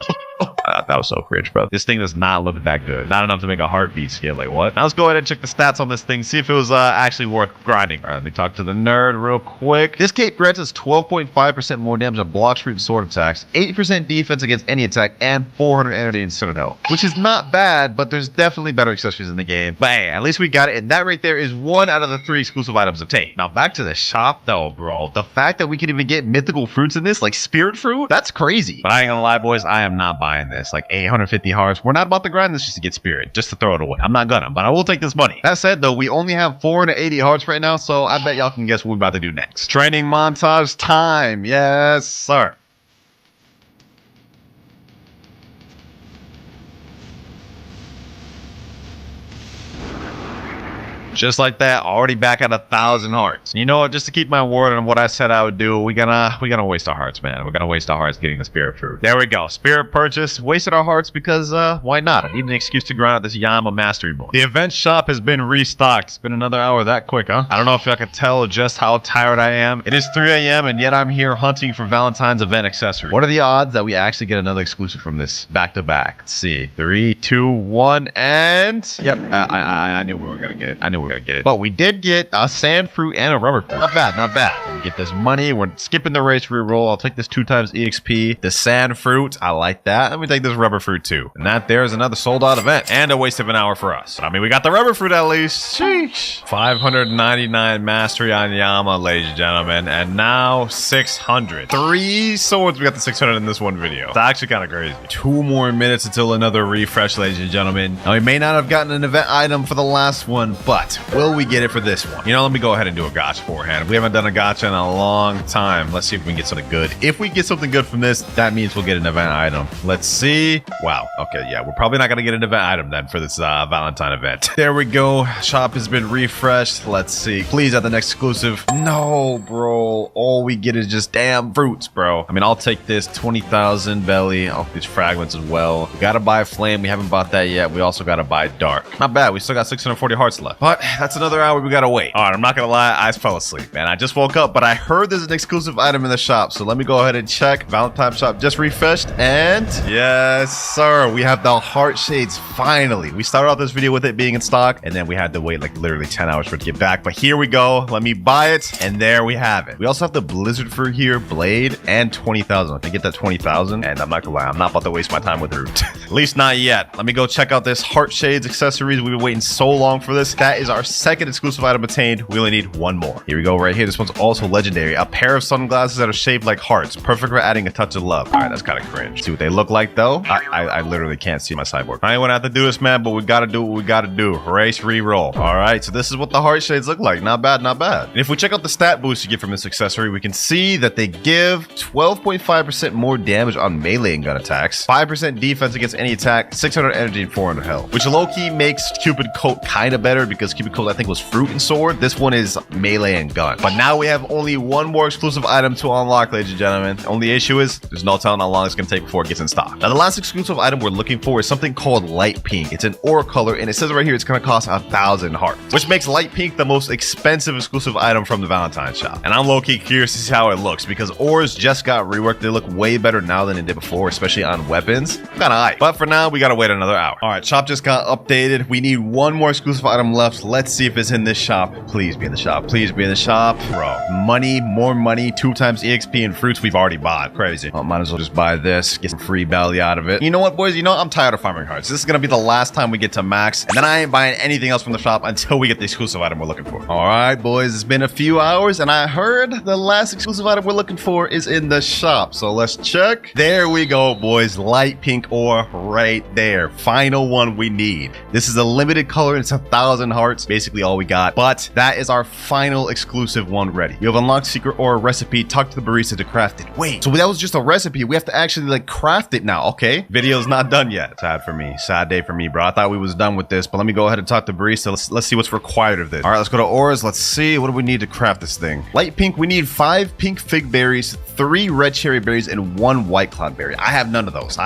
That was so cringe, bro. This thing does not look that good. Not enough to make a heartbeat skip. Like, what? Now let's go ahead and check the stats on this thing. See if it was actually worth grinding. All right, let me talk to the nerd real quick. This cape grants us 12.5% more damage on Blox fruit and sword attacks, 8% defense against any attack, and 400 energy in Citadel, which is not bad, but there's definitely better accessories in the game. But hey, at least we got it, and that right there is 1 out of the 3 exclusive items obtained. Now back to the shop, though, bro. The fact that we can even get mythical fruits in this, like spirit fruit, that's crazy. But I ain't gonna lie, boys, I am not buying this. Like 850 hearts. We're not about to grind this just to get spirit, just to throw it away. I'm not gonna, but I will take this money. That said, though, we only have 480 hearts right now, so I bet y'all can guess what we're about to do next. Training montage time. Yes, sir. Just like that, already back at 1,000 hearts. You know what? Just to keep my word on what I said I would do, we're gonna waste our hearts, man. We're gonna waste our hearts getting the spirit fruit. There we go. Spirit purchase. Wasted our hearts because why not? I need an excuse to grind out this Yama mastery board. The event shop has been restocked. It's been another hour that quick, huh? I don't know if y'all can tell just how tired I am. It is 3 a.m. and yet I'm here hunting for Valentine's event accessories. What are the odds that we actually get another exclusive from this back to back? Let's see. 3, 2, 1, and yep. I knew we were gonna get it. I knew we're gonna get it. But we did get a sand fruit and a rubber fruit. Not bad, not bad. We get this money. We're skipping the race reroll. I'll take this 2 times EXP. The sand fruit, I like that. Let me take this rubber fruit too. And that there is another sold out event and a waste of an hour for us. I mean, we got the rubber fruit at least. Sheesh. 599 mastery on Yama, ladies and gentlemen. And now 600. 3 swords. We got the 600 in this one video. It's actually kind of crazy. 2 more minutes until another refresh, ladies and gentlemen. Now, we may not have gotten an event item for the last one, but will we get it for this one? You know, let me go ahead and do a gotcha beforehand. We haven't done a gotcha in a long time. Let's see if we can get something good. If we get something good from this, that means we'll get an event item. Let's see. Wow. Okay, yeah, we're probably not going to get an event item then for this Valentine event. There we go. Shop has been refreshed. Let's see. Please add the next exclusive. No, bro. All we get is just damn fruits, bro. I mean, I'll take this 20,000 belly. I'll get these fragments as well. We got to buy flame. We haven't bought that yet. We also got to buy dark. Not bad. We still got 640 hearts left. But that's another hour we gotta wait. All right, I'm not gonna lie, I fell asleep, man. I just woke up, but I heard there's an exclusive item in the shop, so let me go ahead and check. Valentine shop just refreshed, and yes, sir, we have the heart shades finally. We started off this video with it being in stock, and then we had to wait like literally 10 hours for it to get back, but here we go. Let me buy it, and there we have it. We also have the blizzard fruit here, blade, and 20,000. If I get that 20,000, and I'm not gonna lie, I'm not about to waste my time with root. At least not yet. Let me go check out this heart shades accessories. We've been waiting so long for this. That is our second exclusive item attained. We only need 1 more. Here we go right here. This one's also legendary. A pair of sunglasses that are shaped like hearts. Perfect for adding a touch of love. All right, that's kind of cringe. See what they look like though? I literally can't see my cyborg. I ain't gonna have to do this, man, but we gotta do what we gotta do. Race, reroll. All right, so this is what the heart shades look like. Not bad, not bad. And if we check out the stat boost you get from this accessory, we can see that they give 12.5% more damage on melee and gun attacks, 5% defense against any attack, 600 energy and 400 health, which low-key makes Cupid Coat kind of better because Cupid Coat I think was fruit and sword. This one is melee and gun. But now we have only 1 more exclusive item to unlock, ladies and gentlemen. Only issue is there's no telling how long it's gonna take before it gets in stock. Now the last exclusive item we're looking for is something called light pink. It's an aura color, and it says right here it's gonna cost 1,000 hearts, which makes light pink the most expensive exclusive item from the Valentine shop. And I'm low-key curious to see how it looks because auras just got reworked. They look way better now than it did before, especially on weapons. Kinda hype. But for now, we gotta wait another hour. All right, shop just got updated. We need 1 more exclusive item left. let's see if it's in this shop. Please be in the shop. Please be in the shop. Bro, money, more money, 2 times EXP and fruits we've already bought. Crazy. Oh, might as well just buy this, get some free belly out of it. You know what, boys? You know, I'm tired of farming hearts. This is gonna be the last time we get to max, and then I ain't buying anything else from the shop until we get the exclusive item we're looking for. All right, boys, it's been a few hours, and I heard the last exclusive item we're looking for is in the shop. So let's check. There we go, boys. Light pink ore right there. Final one we need. This is a limited color. It's 1,000 hearts. Basically all we got. But that is our final exclusive one ready. You have unlocked secret ore recipe. Talk to the barista to craft it. Wait, so that was just a recipe. We have to actually like craft it now. Okay. Video's not done yet. Sad for me. Sad day for me, bro. I thought we was done with this, but let me go ahead and talk to barista. Let's see what's required of this. All right, let's go to ores. Let's see. What do we need to craft this thing? Light pink. We need 5 pink fig berries, 3 red cherry berries, and 1 white cloud berry. I have none of those.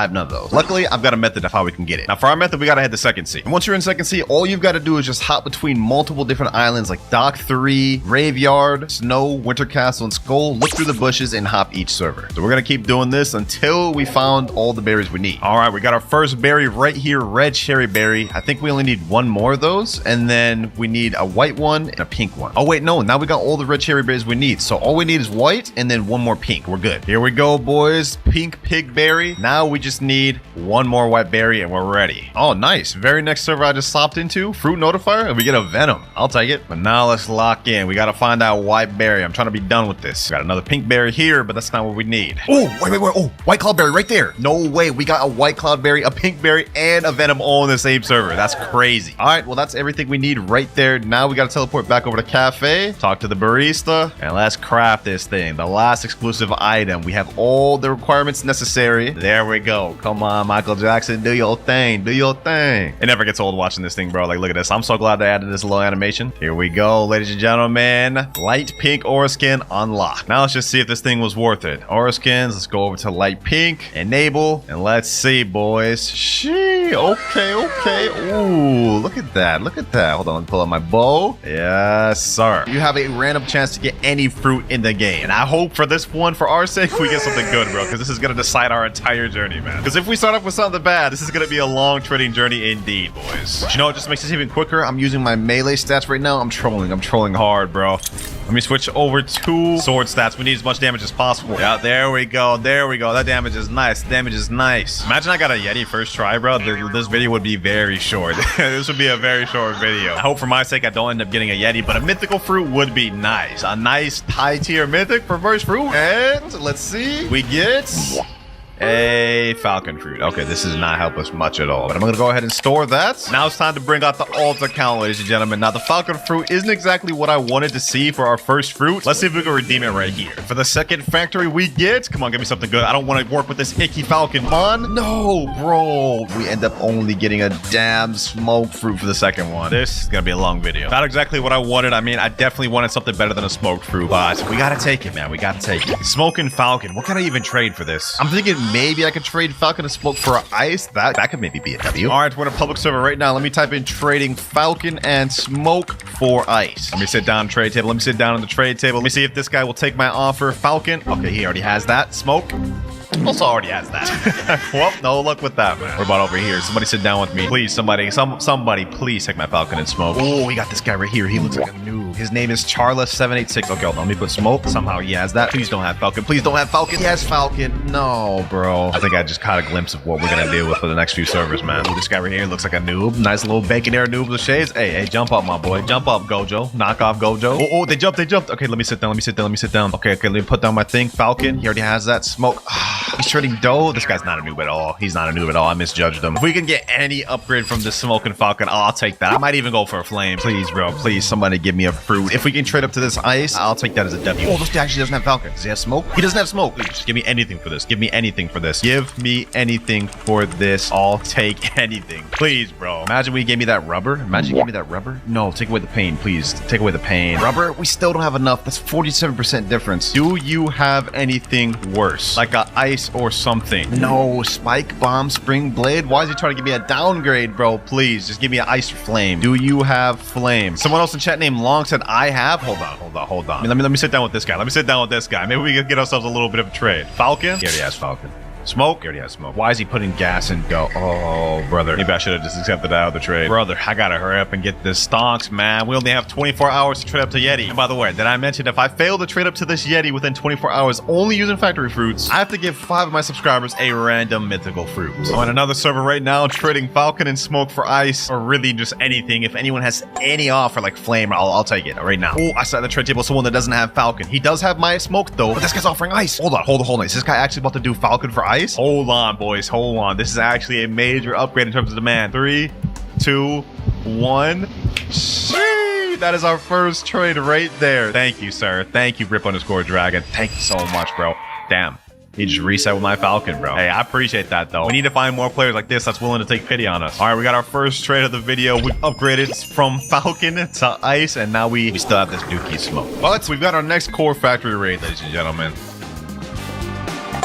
Luckily, I've got a method of how we can get it. Now, for our method, we gotta head to second sea. And once you're in second sea, all you've got to do is just hop between multiple different islands like Dock 3, Graveyard, Snow, Winter Castle, and Skull. Look through the bushes and hop each server. So we're gonna keep doing this until we found all the berries we need. All right, we got our first berry right here, red cherry berry. I think we only need 1 more of those, and then we need a white one and a pink one. Oh wait, no, now we got all the red cherry berries we need. So all we need is white and then 1 more pink. We're good. Here we go, boys. Pink pig berry. Now we just need 1 more white berry and we're ready. Oh, nice. Very next server I just stopped into, fruit notifier, and we get a venom. I'll take it. But now let's lock in. We got to find that white berry. I'm trying to be done with this. Got another pink berry here, but that's not what we need. Oh, wait. Oh, white cloud berry right there. No way. We got a white cloud berry, a pink berry, and a venom all in the same server. That's crazy. All right, well, that's everything we need right there. Now we got to teleport back over to cafe, talk to the barista, and let's craft this thing. The last exclusive item. We have all the requirements necessary. There we go. Come on, Michael Jackson, do your thing. Do your thing. It never gets old watching this thing, bro. Like, look at this. I'm so glad they added this little animation. Here we go, ladies and gentlemen. Light pink aura skin unlocked. Now let's just see if this thing was worth it. Aura skins. Let's go over to light pink. Enable. And let's see, boys. Shee. Okay. Ooh, look at that. Look at that. Hold on. Let me pull out my bow. Yes, sir. You have a random chance to get any fruit in the game. And I hope for this one, for our sake, we get something good, bro. Because this is going to decide our entire journey, man. Because if we start off with something bad, this is going to be a long trading journey indeed, boys. But you know what just makes this even quicker? I'm using my melee stats right now. I'm trolling hard, bro. Let me switch over to sword stats. We need as much damage as possible. Yeah, there we go. That damage is nice. Imagine I got a Yeti first try, bro. This video would be very short. This would be a very short video. I hope for my sake I don't end up getting a Yeti, but a mythical fruit would be nice. A nice high tier mythic for first fruit. And let's see. We get a falcon fruit. Okay, this does not help us much at all, but I'm gonna go ahead and store that. Now it's time to bring out the alt account, ladies and gentlemen. Now the falcon fruit isn't exactly what I wanted to see for our first fruit. Let's see if we can redeem it right here. For the second factory we get, come on, give me something good. I don't want to work with this icky falcon. Come on. No, bro. We end up only getting a damn smoke fruit for the second one. This is gonna be a long video. Not exactly what I wanted. I mean, I definitely wanted something better than a smoked fruit, but we gotta take it, man. We gotta take it. Smoking falcon. What can I even trade for this? I'm thinking maybe I could trade falcon and smoke for ice. That could maybe be a W. All right, we're in a public server right now. Let me type in trading falcon and smoke for ice. Let me sit down trade table. Let me sit down on the trade table. Let me see if this guy will take my offer. Falcon. Okay, he already has that. Smoke. Also already has that. Well, no luck with that, man. We're about over here. Somebody sit down with me. Please, somebody please take my falcon and smoke. Oh, we got this guy right here. He looks like a noob. His name is Charla786. Okay, hold on. Let me put smoke. Somehow he has that. Please don't have falcon. Please don't have falcon. Yes, falcon. No, bro. I think I just caught a glimpse of what we're gonna deal with for the next few servers, man. Ooh, this guy right here looks like a noob. Nice little bacon air noob with shades. Hey, jump up, my boy. Jump up, Gojo. Knock off Gojo. Oh, they jumped. Okay, let me sit down. Okay, let me put down my thing. Falcon. He already has that. Smoke. He's trading dough. This guy's not a noob at all. He's not a noob at all. I misjudged him. If we can get any upgrade from this smoking falcon, I'll take that. I might even go for a flame. Please, bro. Please, somebody give me a fruit. If we can trade up to this ice, I'll take that as a W. Oh, this guy actually doesn't have falcon. Does he have smoke? He doesn't have smoke. Please, just give me anything for this. Give me anything for this. Give me anything for this. I'll take anything. Please, bro. Imagine we gave me that rubber. Imagine you gave me that rubber. No, take away the pain, please. Take away the pain. Rubber, we still don't have enough. That's 47% difference. Do you have anything worse? Like a ice or something? No, spike bomb, spring blade. Why is he trying to give me a downgrade, bro? Please, just give me an ice or flame. Do you have flame? Someone else in chat named Long said I have. Hold on. Let me sit down with this guy. Maybe we can get ourselves a little bit of a trade. Falcon? He already has falcon. Smoke? He already has smoke. Why is he putting gas in dough? Oh, brother. Maybe I should have just accepted that other trade. Brother, I gotta hurry up and get this stonks, man. We only have 24 hours to trade up to Yeti. And by the way, did I mention if I fail to trade up to this Yeti within 24 hours only using factory fruits, I have to give 5 of my subscribers a random mythical fruit. I'm on another server right now trading Falcon and Smoke for ice, or really just anything. If anyone has any offer like Flame, I'll take it right now. Oh, I saw the trade table someone that doesn't have Falcon. He does have my Smoke though, but this guy's offering ice. Hold on. Is this guy actually about to do Falcon for ice? Hold on, boys. Hold on. This is actually a major upgrade in terms of demand. 3, 2, 1. Sheesh, that is our first trade right there. Thank you, sir. Thank you, Rip_Dragon. Thank you so much, bro. Damn. He just reset with my Falcon, bro. Hey, I appreciate that, though. We need to find more players like this that's willing to take pity on us. All right, we got our first trade of the video. We've upgraded from Falcon to Ice, and now we still have this Dookie Smoke. But we've got our next core factory raid, ladies and gentlemen.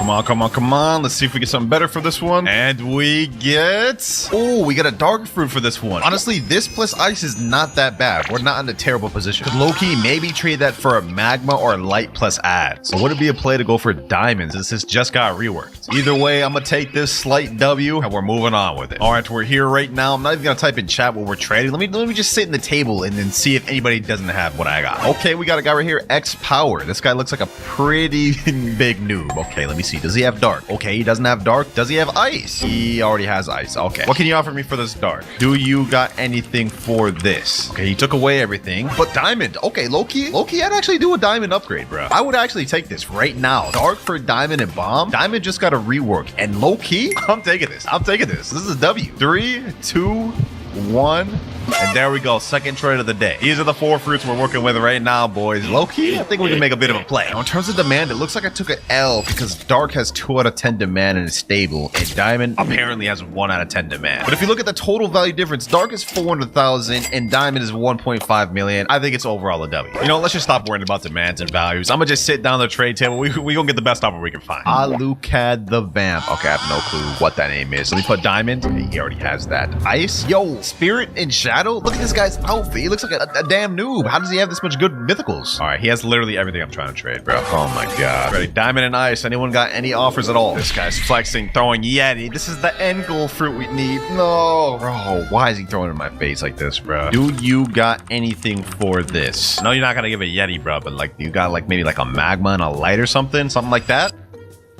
Come on. Let's see if we get something better for this one. And we get... Oh, we got a dark fruit for this one. Honestly, this plus ice is not that bad. We're not in a terrible position. Could low-key maybe trade that for a magma or a light plus add. So would it be a play to go for diamonds? This just got reworked. Either way, I'm gonna take this slight W and we're moving on with it. All right, we're here right now. I'm not even gonna type in chat what we're trading. Let me just sit in the table and then see if anybody doesn't have what I got. Okay, we got a guy right here, X Power. This guy looks like a pretty big noob. Okay, let me see. Does he have dark? Okay, he doesn't have dark. Does he have ice? He already has ice. Okay. What can you offer me for this dark? Do you got anything for this? Okay, he took away everything. But diamond. Okay, low-key, I'd actually do a diamond upgrade, bro. I would actually take this right now. Dark for diamond and bomb. Diamond just got a rework. And low-key, I'm taking this. This is a W. 3, 2, 1. And there we go. Second trade of the day. These are the 4 fruits we're working with right now, boys. Low-key, I think we can make a bit of a play. Now, in terms of demand, it looks like I took an L because dark has 2 out of 10 demand and is stable. And diamond apparently has 1 out of 10 demand. But if you look at the total value difference, dark is 400,000 and diamond is 1.5 million. I think it's overall a W. You know, let's just stop worrying about demands and values. I'm gonna just sit down the trade table. We gonna get the best offer we can find. Alucard the Vamp. Okay, I have no clue what that name is. Let me put diamond. He already has that. Ice. Yo, Spirit and Shadow. Look at this guy's outfit. He looks like a damn noob. How does he have this much good mythicals? All right, he has literally everything I'm trying to trade, bro. Oh my god. Ready? Diamond and ice. Anyone got any offers at all? This guy's flexing, throwing Yeti. This is the end goal fruit we need. No, bro. Why is he throwing it in my face like this, bro? Do you got anything for this? No, you're not gonna give a Yeti, bro. But like, you got like maybe like a magma and a light or something like that.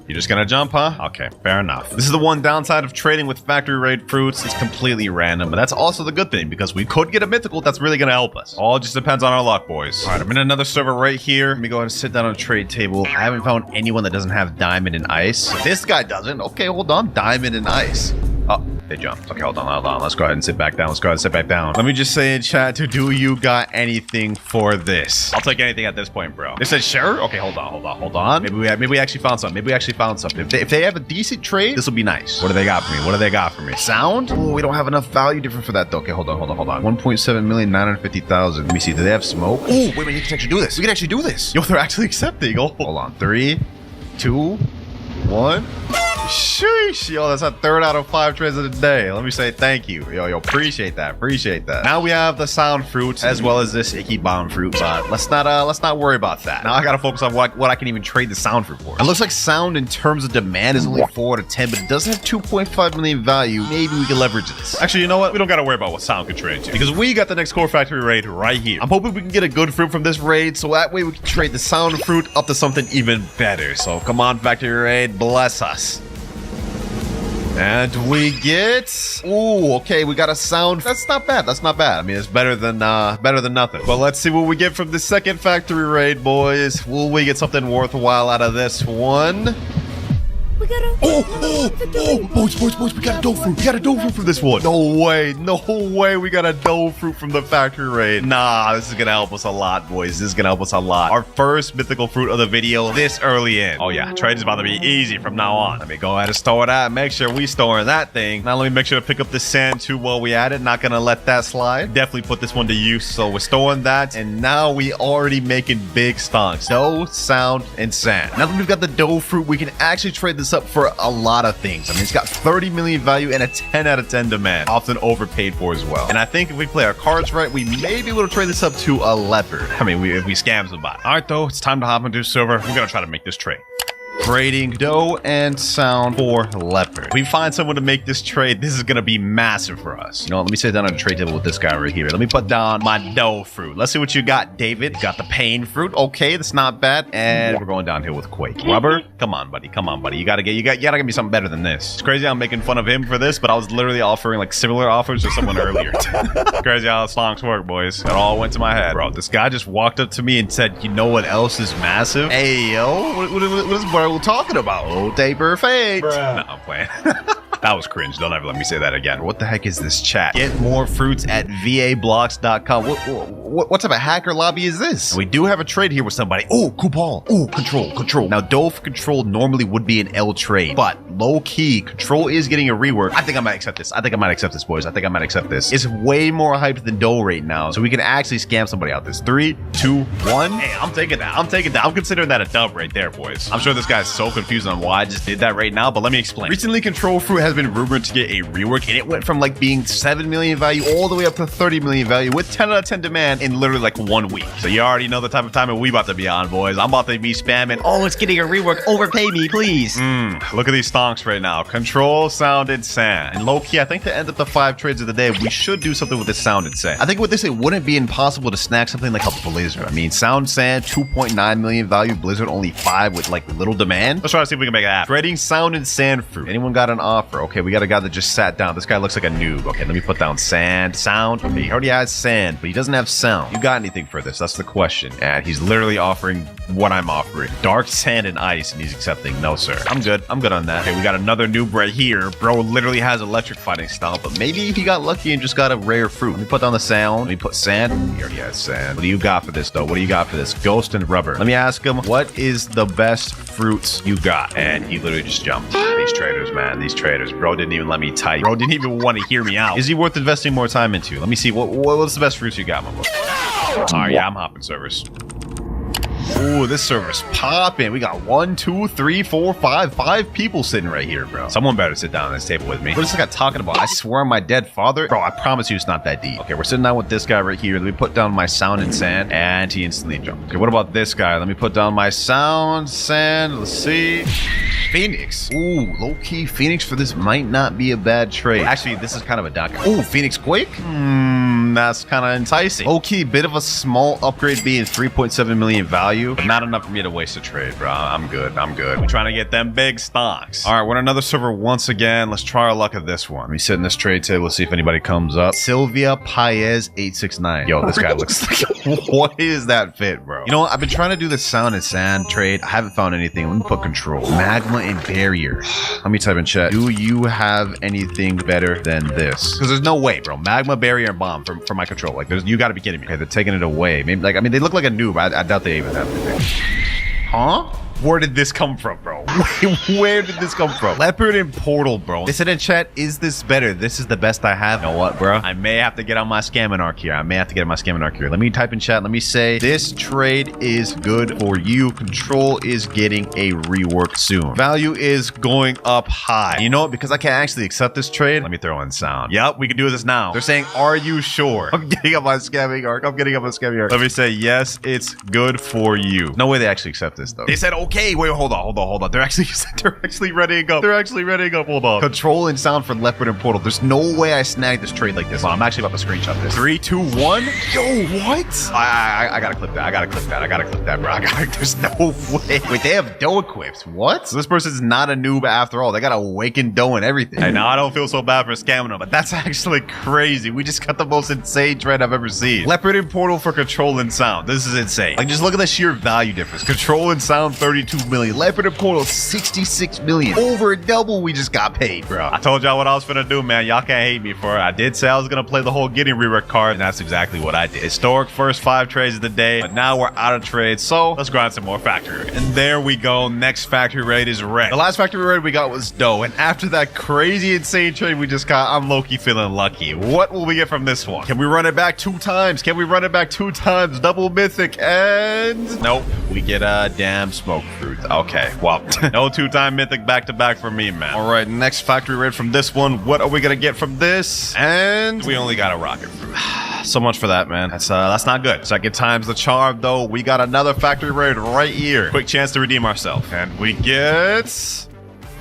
You're just gonna jump, huh? Okay, fair enough. This is the one downside of trading with factory raid fruits. It's completely random, but that's also the good thing because we could get a mythical that's really gonna help us. All just depends on our luck, boys. All right, I'm in another server right here. Let me go ahead and sit down on a trade table. I haven't found anyone that doesn't have diamond and ice. This guy doesn't. Okay, hold on. Diamond and ice. Oh, they jumped. Okay, hold on. Let's go ahead and sit back down. Let me just say in chat, do you got anything for this? I'll take anything at this point, bro. They said sure? Okay, hold on. Maybe we actually found something. If they have a decent trade, this will be nice. What do they got for me? Sound? Oh, we don't have enough value different for that though. Okay, hold on. 1.7 million, 950,000. Let me see. Do they have smoke? Oh, wait, we can actually do this. Yo, they're actually accepting. Oh, hold on. 3, 2, 1. Sheesh, yo, that's a 3rd out of 5 trades of the day. Let me say thank you. Yo, appreciate that. Now we have the sound fruits as well as this icky bomb fruit, but let's not worry about that. Now I gotta focus on what I can even trade the sound fruit for. It looks like sound in terms of demand is only 4 to 10, but it does have 2.5 million value. Maybe we can leverage this. Actually, you know what? We don't gotta worry about what sound can trade to because we got the next core factory raid right here. I'm hoping we can get a good fruit from this raid, so that way we can trade the sound fruit up to something even better. So come on, factory raid, bless us. And we get... Ooh, okay, we got a sound. That's not bad. I mean, it's better than nothing. But let's see what we get from the second factory raid, boys. Will we get something worthwhile out of this one? We got a... boys, we got a dough fruit. We got a dough fruit from this one. No way we got a dough fruit from the factory raid. Nah, this is gonna help us a lot, boys. Our first mythical fruit of the video this early in. Oh yeah, trade is about to be easy from now on. Let me go ahead and store that. Make sure we store that thing. Now let me make sure to pick up the sand too while we at it. Not gonna let that slide. Definitely put this one to use. So we're storing that. And now we already making big stonks. Dough, sound, and sand. Now that we've got the dough fruit, we can actually trade this up for a lot of things. I mean, it's got 30 million value and a 10 out of 10 demand, often overpaid for as well. And I think if we play our cards right, we may be able to trade this up to a leopard. I mean, if we scam somebody. All right, though, it's time to hop into the server. We're gonna try to make this trade. Trading dough and sound for leopard. If we find someone to make this trade, this is gonna be massive for us. You know what? Let me sit down on the trade table with this guy right here. Let me put down my dough fruit. Let's see what you got, David. Got the pain fruit. Okay, that's not bad. And we're going downhill with Quake. Rubber, come on, buddy. Come on, buddy. You gotta give me something better than this. It's crazy I'm making fun of him for this, but I was literally offering like similar offers to someone earlier. Crazy how songs work, boys. It all went to my head, bro. This guy just walked up to me and said, "You know what else is massive?" Hey, yo, what is bro talking about? Oh, day perfect. No, I'm playing. That was cringe. Don't ever let me say that again. What the heck is this chat? Get more fruits at vablox.com. What type of hacker lobby is this? We do have a trade here with somebody. Oh, coupon. Oh, control. Now, dough for control normally would be an L trade, but low key, control is getting a rework. I think I might accept this. Boys. I think I might accept this. It's way more hyped than dough right now, so we can actually scam somebody out this. 3, 2, 1. Hey, I'm taking that. I'm considering that a dub right there, boys. I'm sure this guy's so confused on why I just did that right now, but let me explain. Recently, control fruit has been rumored to get a rework, and it went from like being 7 million value all the way up to 30 million value with 10 out of 10 demand in literally like 1 week. So you already know the type of time we about to be on, boys. I'm about to be spamming. Oh, it's getting a rework. Overpay me, please. Look at these stonks right now. Control, sound, and sand. And low key, I think to end up the 5 trades of the day, we should do something with this sound and sand. I think with this, it wouldn't be impossible to snag something like a blizzard. I mean, sound, sand, 2.9 million value. Blizzard only 5 with like little demand. Let's try to see if we can make it happen. Trading sound and sand fruit. Anyone got an offer? Okay, we got a guy that just sat down. This guy looks like a noob. Okay, let me put down sand, sound. Okay, he already has sand, but he doesn't have sound. You got anything for this? That's the question. And he's literally offering what I'm offering. Dark sand and ice, and he's accepting. No, sir. I'm good on that. Okay, we got another noob right here. Bro literally has electric fighting style, but maybe he got lucky and just got a rare fruit. Let me put down the sound. Let me put sand. He already has sand. What do you got for this, though? What do you got for this? Ghost and rubber. Let me ask him, what is the best fruits you got? And he literally just jumped. These traders, man. These traders. Bro didn't even let me type. Bro didn't even want to hear me out. Is he worth investing more time into? Let me see. What's the best fruits you got, my boy? All right, yeah, I'm hopping servers. Ooh, this server's popping. We got 1, 2, 3, 4, 5 people sitting right here, bro. Someone better sit down at this table with me. What is this guy talking about? I swear on my dead father. Bro, I promise you it's not that deep. Okay, we're sitting down with this guy right here. Let me put down my sound and sand, and he instantly jumped. Okay, what about this guy? Let me put down my sound, sand. Let's see. Phoenix. Ooh, low-key Phoenix for this might not be a bad trade. Actually, this is kind of a doc. Ooh, Phoenix Quake? That's kind of enticing. Low-key, bit of a small upgrade being 3.7 million value, but not enough for me to waste a trade, bro. I'm good. We're trying to get them big stocks. All right, we're on another server once again. Let's try our luck at this one. Let me sit in this trade table, see if anybody comes up. Sylvia Paez 869. Yo, this guy looks like... What is that fit, bro? You know what? I've been trying to do the sound and sand trade. I haven't found anything. Let me put control. Magma and barrier. Let me type in chat. Do you have anything better than this? Because there's no way, bro. Magma, barrier, and bomb for my control. Like, you got to be kidding me. Okay, they're taking it away. Maybe, like, I mean, they look like a noob. I doubt they even have anything. Huh? Where did this come from, bro? Where did this come from? Leopard and Portal, bro. They said in chat, is this better? This is the best I have. You know what, bro? I may have to get on my scamming arc here. Let me type in chat. Let me say, this trade is good for you. Control is getting a rework soon. Value is going up high. You know what? Because I can't actually accept this trade, let me throw in sound. Yep, we can do this now. They're saying, are you sure? I'm getting up my scamming arc. Let me say, yes, it's good for you. No way they actually accept this, though. They said, okay, wait, hold on. They're actually readying up. Hold on. Control and sound for Leopard and Portal. There's no way I snagged this trade like this. Well, I'm actually about to screenshot this. 3, 2, 1. Yo, what? I gotta clip that, bro. There's no way. Wait, they have dough equipped. What? So this person's not a noob after all. They got awakened dough and everything. Hey, now I don't feel so bad for scamming them, but that's actually crazy. We just got the most insane trade I've ever seen. Leopard and Portal for control and sound. This is insane. Like, just look at the sheer value difference. Control and sound, 32 million. Leopard and Portal, 66 million. Over double we just got paid, bro. I told y'all what I was finna do, man. Y'all can't hate me for it. I did say I was gonna play the whole getting rework card, and that's exactly what I did. Historic first 5 trades of the day, but now we're out of trades, so let's grind some more factory. And there we go. Next factory raid is red. The last factory raid we got was dough, and after that crazy insane trade we just got, I'm low-key feeling lucky. What will we get from this one? Can we run it back 2 times? Double mythic, and nope, we get a damn smoke fruit. Okay, well, no 2-time mythic back-to-back for me, man. All right, next factory raid from this one. What are we gonna get from this? And we only got a rocket fruit. So much for that, man. That's not good. Second time's the charm, though. We got another factory raid right here. Quick chance to redeem ourselves. And we get...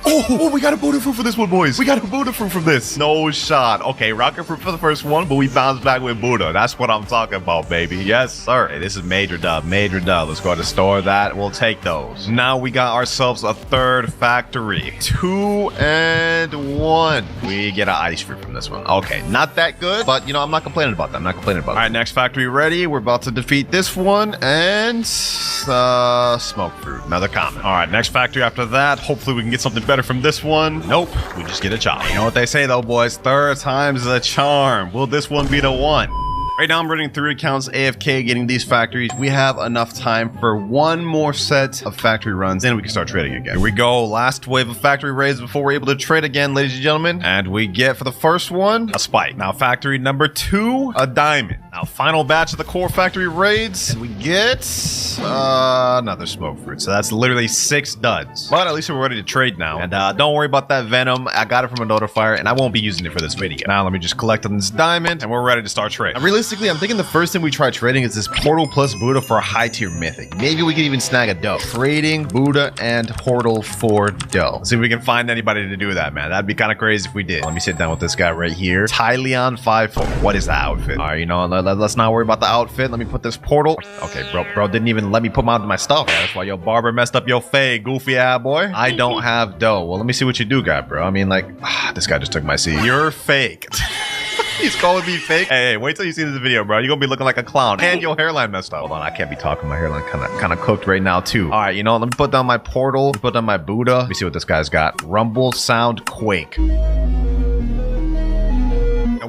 Oh, we got a Buddha fruit for this one, boys. We got a Buddha fruit from this. No shot. Okay, rocket fruit for the first one, but we bounced back with Buddha. That's what I'm talking about, baby. Yes, sir. Hey, this is major dub. Major dub. Let's go to the store that. We'll take those. Now we got ourselves a third factory. 2 and 1. We get an ice fruit from this one. Okay, not that good, but, you know, I'm not complaining about that. I'm not complaining about that. All right, next factory ready. We're about to defeat this one and smoke fruit. Another common. All right, next factory after that. Hopefully we can get something better from this one. Nope, we just get a chop. You know what they say though, boys? Third time's the charm. Will this one be the one? Right now I'm running 3 accounts AFK getting these factories. We have enough time for one more set of factory runs, then we can start trading again. Here we go. Last wave of factory raids before we're able to trade again, ladies and gentlemen. And we get for the first one a spike. Now factory number 2, a diamond. Now final batch of the core factory raids, and we get another smoke fruit. So that's literally 6 duds. But at least we're ready to trade now. And don't worry about that venom. I got it from a notifier, and I won't be using it for this video. Now let me just collect on this diamond, and we're ready to start trading. Now, realistically, I'm thinking the first thing we try trading is this portal plus Buddha for a high tier mythic. Maybe we can even snag a dough. Trading Buddha and portal for dough. Let's see if we can find anybody to do that, man. That'd be kind of crazy if we did. Let me sit down with this guy right here. Tyleon 5'4". What is the outfit? All right, you know, let's not worry about the outfit. Let me put this portal. Okay, bro didn't even let me put my stuff. Yeah, that's why your barber messed up your fade, goofy ass boy. I don't have dough. Well, let me see what you do got, bro. I mean, like, this guy just took my seat. You're fake. He's calling me fake. Hey, wait till you see this video, bro. You're gonna be looking like a clown, and your hairline messed up. Hold on, I can't be talking. My hairline kind of cooked right now too. All right, you know, let me put down my portal. Put down my Buddha. Let me see what this guy's got. Rumble, sound, quake.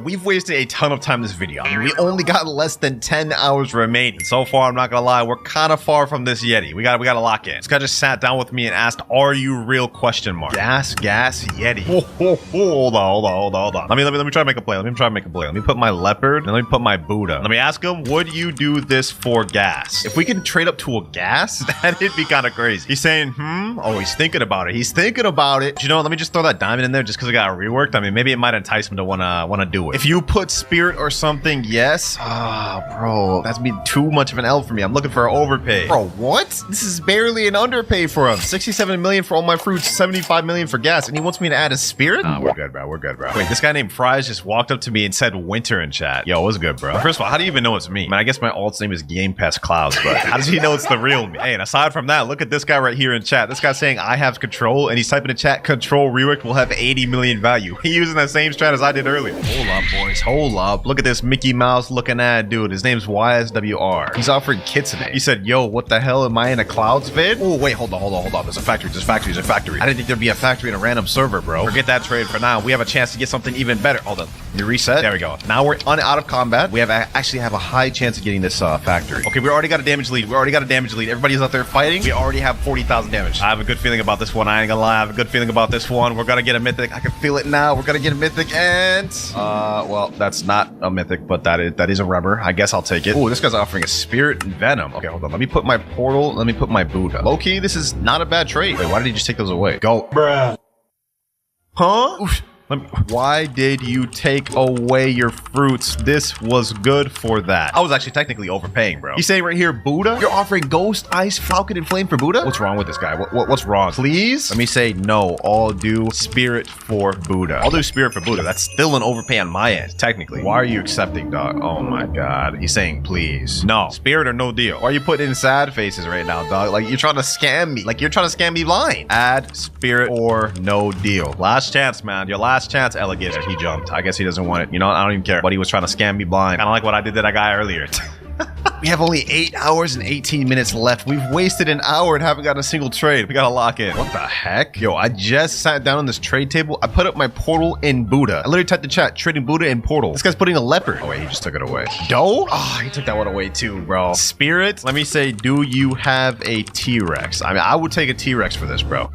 We've wasted a ton of time in this video. I mean, we only got less than 10 hours remaining. So far, I'm not gonna lie, we're kind of far from this Yeti. We gotta lock in. This guy just sat down with me and asked, "Are you real?" question mark. Gas Yeti. Hold on. Let me try to make a play. Let me put my leopard and let me put my Buddha. Let me ask him, would you do this for gas? If we can trade up to a gas, that'd be kind of crazy. He's saying, Oh, he's thinking about it. But you know, let me just throw that diamond in there just because I got reworked. I mean, maybe it might entice him to wanna do it. If you put spirit or something, yes. Bro, that's be too much of an L for me. I'm looking for an overpay. Bro, what? This is barely an underpay for him. 67 million for all my fruits, 75 million for gas, and he wants me to add a spirit? We're good, bro. Wait, this guy named Fries just walked up to me and said winter in chat. Yo, what's good, bro? First of all, how do you even know it's me? I mean, I guess my alt's name is GamePestKloudz, but how does he know it's the real me? Hey, and aside from that, look at this guy right here in chat. This guy's saying I have control, and he's typing in chat, control reworked will have 80 million value. He using that same strat as I did earlier. Hold up, boys. Hold up. Look at this Mickey Mouse looking at dude. His name's YSWR. He's offering Kitsune. He said, yo, what the hell? Am I in a Clouds vid? Oh, wait, hold on. There's a factory. There's a factory. I didn't think there'd be a factory in a random server, bro. Forget that trade for now. We have a chance to get something even better. Hold on. You reset. There we go. Now we're out of combat. We actually have a high chance of getting this factory. Okay, we already got a damage lead. Everybody's out there fighting. We already have 40,000 damage. I have a good feeling about this one. I ain't gonna lie. I have a good feeling about this one. We're gonna get a mythic. I can feel it now. We're gonna get a mythic and well, that's not a mythic, but that is a rubber. I guess I'll take it. Oh, this guy's offering a spirit and venom. Okay, hold on. Let me put my portal. Let me put my Buddha. Low-key, this is not a bad trade. Wait, why did he just take those away? Go. Bruh. Huh? Oof. Why did you take away your fruits? This was good for that. I was actually technically overpaying, bro. He's saying right here, Buddha? You're offering Ghost, Ice, Falcon, and Flame for Buddha? What's wrong with this guy? What's wrong? Please? Let me say no. I'll do Spirit for Buddha. I'll do Spirit for Buddha. That's still an overpay on my end, technically. Why are you accepting, dog? Oh my god. He's saying please. No. Spirit or no deal. Why are you putting in sad faces right now, dog? Like you're trying to scam me. Like you're trying to scam me blind. Add Spirit or no deal. Last chance, man. Your last chance, alligator. He jumped. I guess he doesn't want it. You know, I don't even care. But he was trying to scam me blind. Kind of like what I did to that guy earlier. We have only 8 hours and 18 minutes left. We've wasted an hour and haven't gotten a single trade. We gotta lock in. What the heck? Yo, I just sat down on this trade table. I put up my portal in Buddha. I literally typed in chat, trading Buddha in portal. This guy's putting a leopard. Oh wait, he just took it away. Dough? Oh, he took that one away too, bro. Spirit? Let me say, do you have a T-Rex? I mean, I would take a T-Rex for this, bro.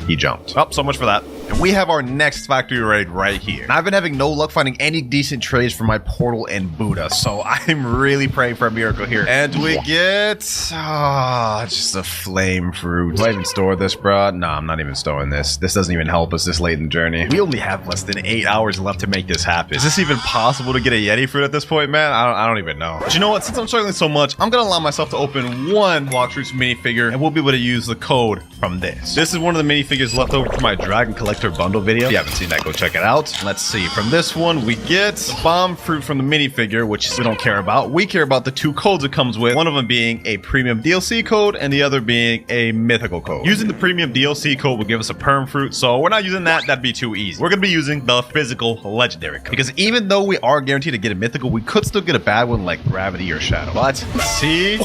He jumped. Oh, so much for that. And we have our next factory raid right here. And I've been having no luck finding any decent trades for my portal and Buddha, so I'm really praying for a miracle here. And we get just a flame fruit. Do I even store this, bro? No, I'm not even storing this. This doesn't even help us this late in the journey. We only have less than 8 hours left to make this happen. Is this even possible to get a Yeti fruit at this point, man? I don't even know. But you know what? Since I'm struggling so much, I'm gonna allow myself to open one Blox Fruits minifigure, and we'll be able to use the code from this. This is one of the minifigures left over from my Dragon Collector bundle video. If you haven't seen that, go check it out. Let's see. From this one, we get bomb fruit from the minifigure, which we don't care about. We care about the 2 codes it comes with. One of them being a premium DLC code, and the other being a mythical code. Using the premium DLC code will give us a perm fruit, so we're not using that. That'd be too easy. We're gonna be using the physical legendary code, because even though we are guaranteed to get a mythical, we could still get a bad one like gravity or shadow. But see,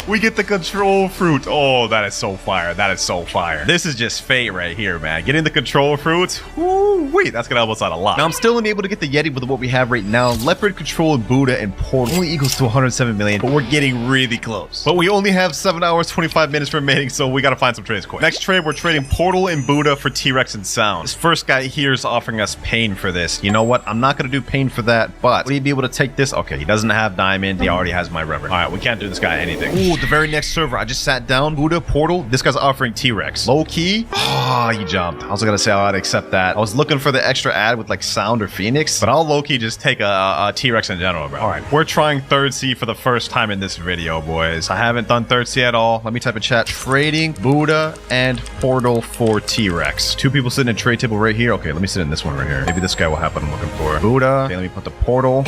we get the control fruit. Oh, that is so fire. That is so fire. This is just fate right here, man. Getting the control fruit. Wait, that's gonna help us out a lot. Now I'm still unable to get the Yeti with what we have right now. Leopard, control, and Buddha and portal only equals to 107 million, but we're getting really close. But we only have 7 hours 25 minutes remaining, so we gotta find some trades quick. Next trade, we're trading portal and Buddha for T-Rex and sound. This first guy here is offering us pain for this. You know what? I'm not gonna do pain for that, but would he be able to take this? Okay, he doesn't have diamond. He already has my rubber. All right, we can't do this guy anything. Ooh, the very next server, I just sat down. Buddha, portal. This guy's offering T-Rex. Low key. Oh, he jumped. I was gonna say I'd accept that. I was looking for the extra ad with like sound or Phoenix, but I'll low key just take a T-Rex in general, bro. All right, we're trying third C for the first time in this video, boys. I haven't done third C at all. Let me type in chat. Trading Buddha and portal for T-Rex. 2 people sitting at trade table right here. Okay, let me sit in this one right here. Maybe this guy will have what I'm looking for. Buddha. Okay, let me put the portal.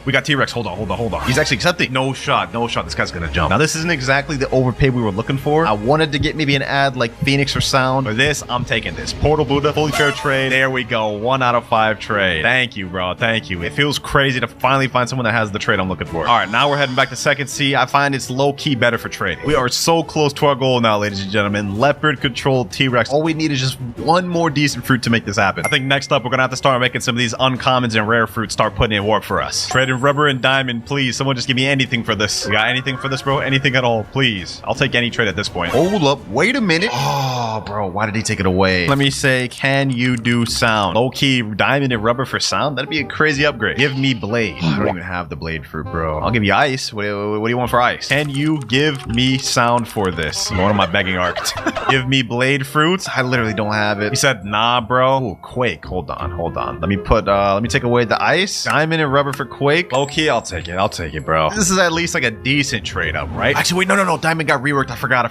We got T-Rex. Hold on. He's actually accepting. No shot. This guy's gonna jump. Now, this isn't exactly the overpay we were looking for. I wanted to get maybe an ad like Phoenix or Sound. For this, I'm taking this. Portal Buddha, fully fair trade. There we go. 1 out of 5 trade. Thank you, bro. Thank you. It feels crazy to finally find someone that has the trade I'm looking for. All right, now we're heading back to second C. I find it's low-key better for trading. We are so close to our goal now, ladies and gentlemen. Leopard, controlled, T-Rex. All we need is just one more decent fruit to make this happen. I think next up, we're gonna have to start making some of these uncommons and rare fruits start putting in work for us. Trading rubber and diamond. Please, someone just give me anything for this. You got anything for this, bro? Anything at all, please. I'll take any trade at this point. Hold up. Wait a minute. Oh, bro. Why did he take it away? Let me say, can you do sound? Low-key, diamond and rubber for sound? That'd be a crazy upgrade. Give me blade. I don't even have the blade fruit, bro. I'll give you ice. What do you want for ice? Can you give me sound for this? One of my begging arcs. Give me blade fruits? I literally don't have it. He said, nah, bro. Ooh, quake. Hold on. Let me take away the ice. Diamond and rubber for quake. Okay, I'll take it, bro. This is at least like a decent trade up, right? Actually, wait, no. Diamond got reworked. I forgot.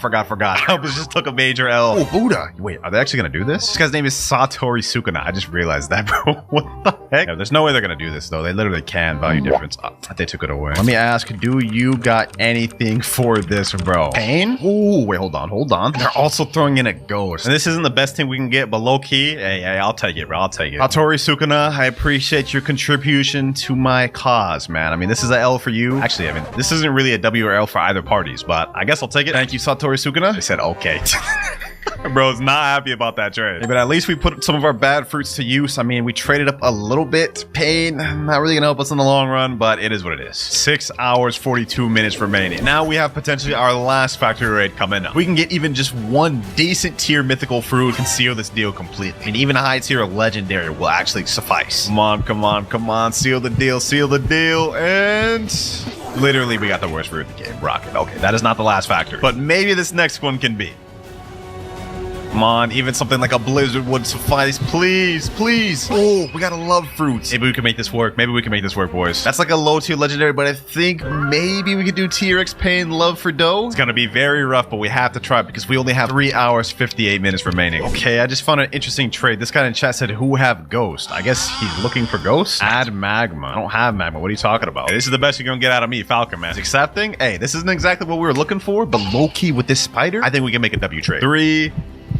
I just took a major L. Oh, Buddha. Wait, are they actually gonna do this? This guy's name is Satori Sukuna. I just realized that, bro. What the heck? Yeah, there's no way they're gonna do this, though. They literally can. Value difference. They took it away. Let me ask, do you got anything for this, bro? Pain? Ooh, wait, hold on. They're also throwing in a ghost. And this isn't the best thing we can get, but low-key, hey, I'll take it, bro. I'll take it. Satori Sukuna, I appreciate your contribution to my cause, man. I mean, this is an L for you. Actually, I mean, this isn't really a W or L for either parties, but I guess I'll take it. Thank you, Satori Sukuna. They said, okay. Bro's not happy about that trade. But at least we put some of our bad fruits to use. I mean, we traded up a little bit. Pain, not really gonna help us in the long run, but it is what it is. 6 hours, 42 minutes remaining. Now we have potentially our last factory raid coming up. We can get even just one decent tier mythical fruit and seal this deal completely. I mean, even a high tier legendary will actually suffice. Come on. Seal the deal. And literally, we got the worst fruit in the game. Rocket. Okay, that is not the last factory, but maybe this next one can be. Come on, even something like a blizzard would suffice. Please. Oh, we gotta love fruits. Maybe we can make this work. Boys. That's like a low tier legendary, but I think maybe we could do T-Rex pain love for dough. It's gonna be very rough, but we have to try it because we only have 3 hours, 58 minutes remaining. Okay, I just found an interesting trade. This guy in chat said, who have ghost? I guess he's looking for ghosts? Add magma. I don't have magma. What are you talking about? Hey, this is the best you're gonna get out of me, Falcon Man. It's accepting. Hey, this isn't exactly what we were looking for, but low key with this spider, I think we can make a W trade. 3,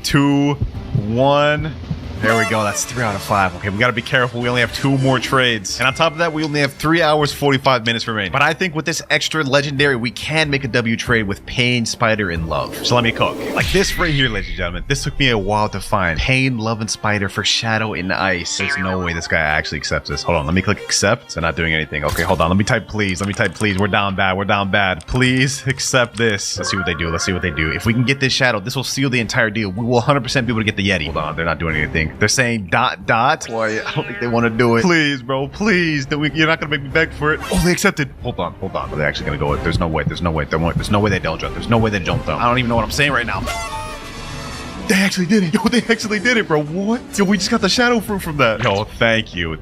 2, 1. There we go. That's 3 out of 5. Okay, we got to be careful. We only have 2 more trades. And on top of that, we only have 3 hours, 45 minutes remaining. But I think with this extra legendary, we can make a W trade with Pain, Spider, and Love. So let me cook. Like this right here, ladies and gentlemen. This took me a while to find. Pain, Love, and Spider for Shadow and Ice. There's no way this guy actually accepts this. Hold on. Let me click accept. They're not doing anything. Okay, hold on. Let me type please. We're down bad. Please accept this. Let's see what they do. If we can get this Shadow, this will seal the entire deal. We will 100% be able to get the Yeti. Hold on. They're not doing anything. They're saying ... Boy, I don't think they want to do it. Please, bro, please. You're not gonna make me beg for it. Oh, they accepted. Hold on. Are they actually gonna go? There's no way. There's no way they don't jump. There's no way they jump though. I don't even know what I'm saying right now. They actually did it. Yo, they actually did it, bro. What? Yo, we just got the shadow fruit from that. Yo, thank you,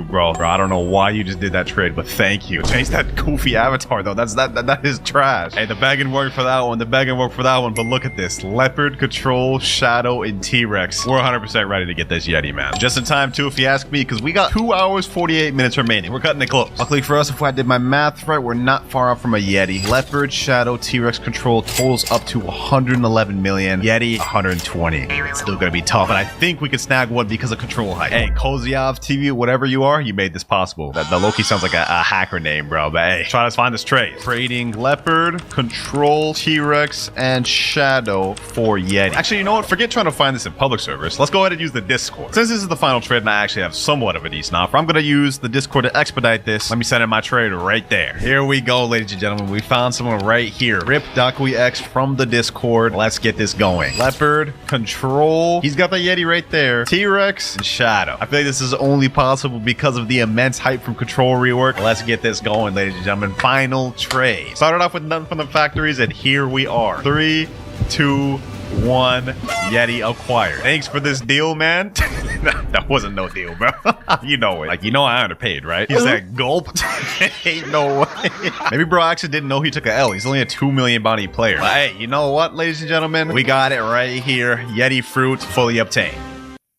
bro. Bro, I don't know why you just did that trade, but thank you. Change that goofy avatar though. That is trash. Hey, the bagging worked for that one. But look at this: leopard, control, shadow, and T-Rex. We're 100% ready to get this Yeti, man. Just in time too, if you ask me, because we got 2 hours 48 minutes remaining. We're cutting it close. Luckily for us, if I did my math right, we're not far off from a Yeti. Leopard, shadow, T-Rex, control totals up to 111 million. Yeti 120. It's still gonna be tough, but I think we could snag one because of control height. Hey, Kozyov TV, whatever you are, you made this possible. The Loki sounds like a hacker name, bro, but hey, try to find this trade. Trading leopard, control, T-Rex, and shadow for Yeti. Actually, you know what? Forget trying to find this in public servers. Let's go ahead and use the Discord. Since this is the final trade and I actually have somewhat of a decent offer, I'm gonna use the Discord to expedite this. Let me send in my trade right there. Here we go, ladies and gentlemen. We found someone right here. Rip DocuX from the Discord. Let's get this going. Leopard, control. He's got the Yeti right there. T-Rex and shadow. I feel like this is only possible because of the immense hype from control rework. Let's get this going, ladies and gentlemen. Final trade. Started off with none from the factories, and here we are. 3, 2, 1. Yeti acquired. Thanks for this deal, man. That wasn't no deal, bro. You know it. Like, you know I underpaid, right? He said gulp. Ain't no way. Maybe bro actually didn't know he took a L. He's only a 2 million bounty player. But hey, you know what, ladies and gentlemen? We got it right here. Yeti fruit fully obtained.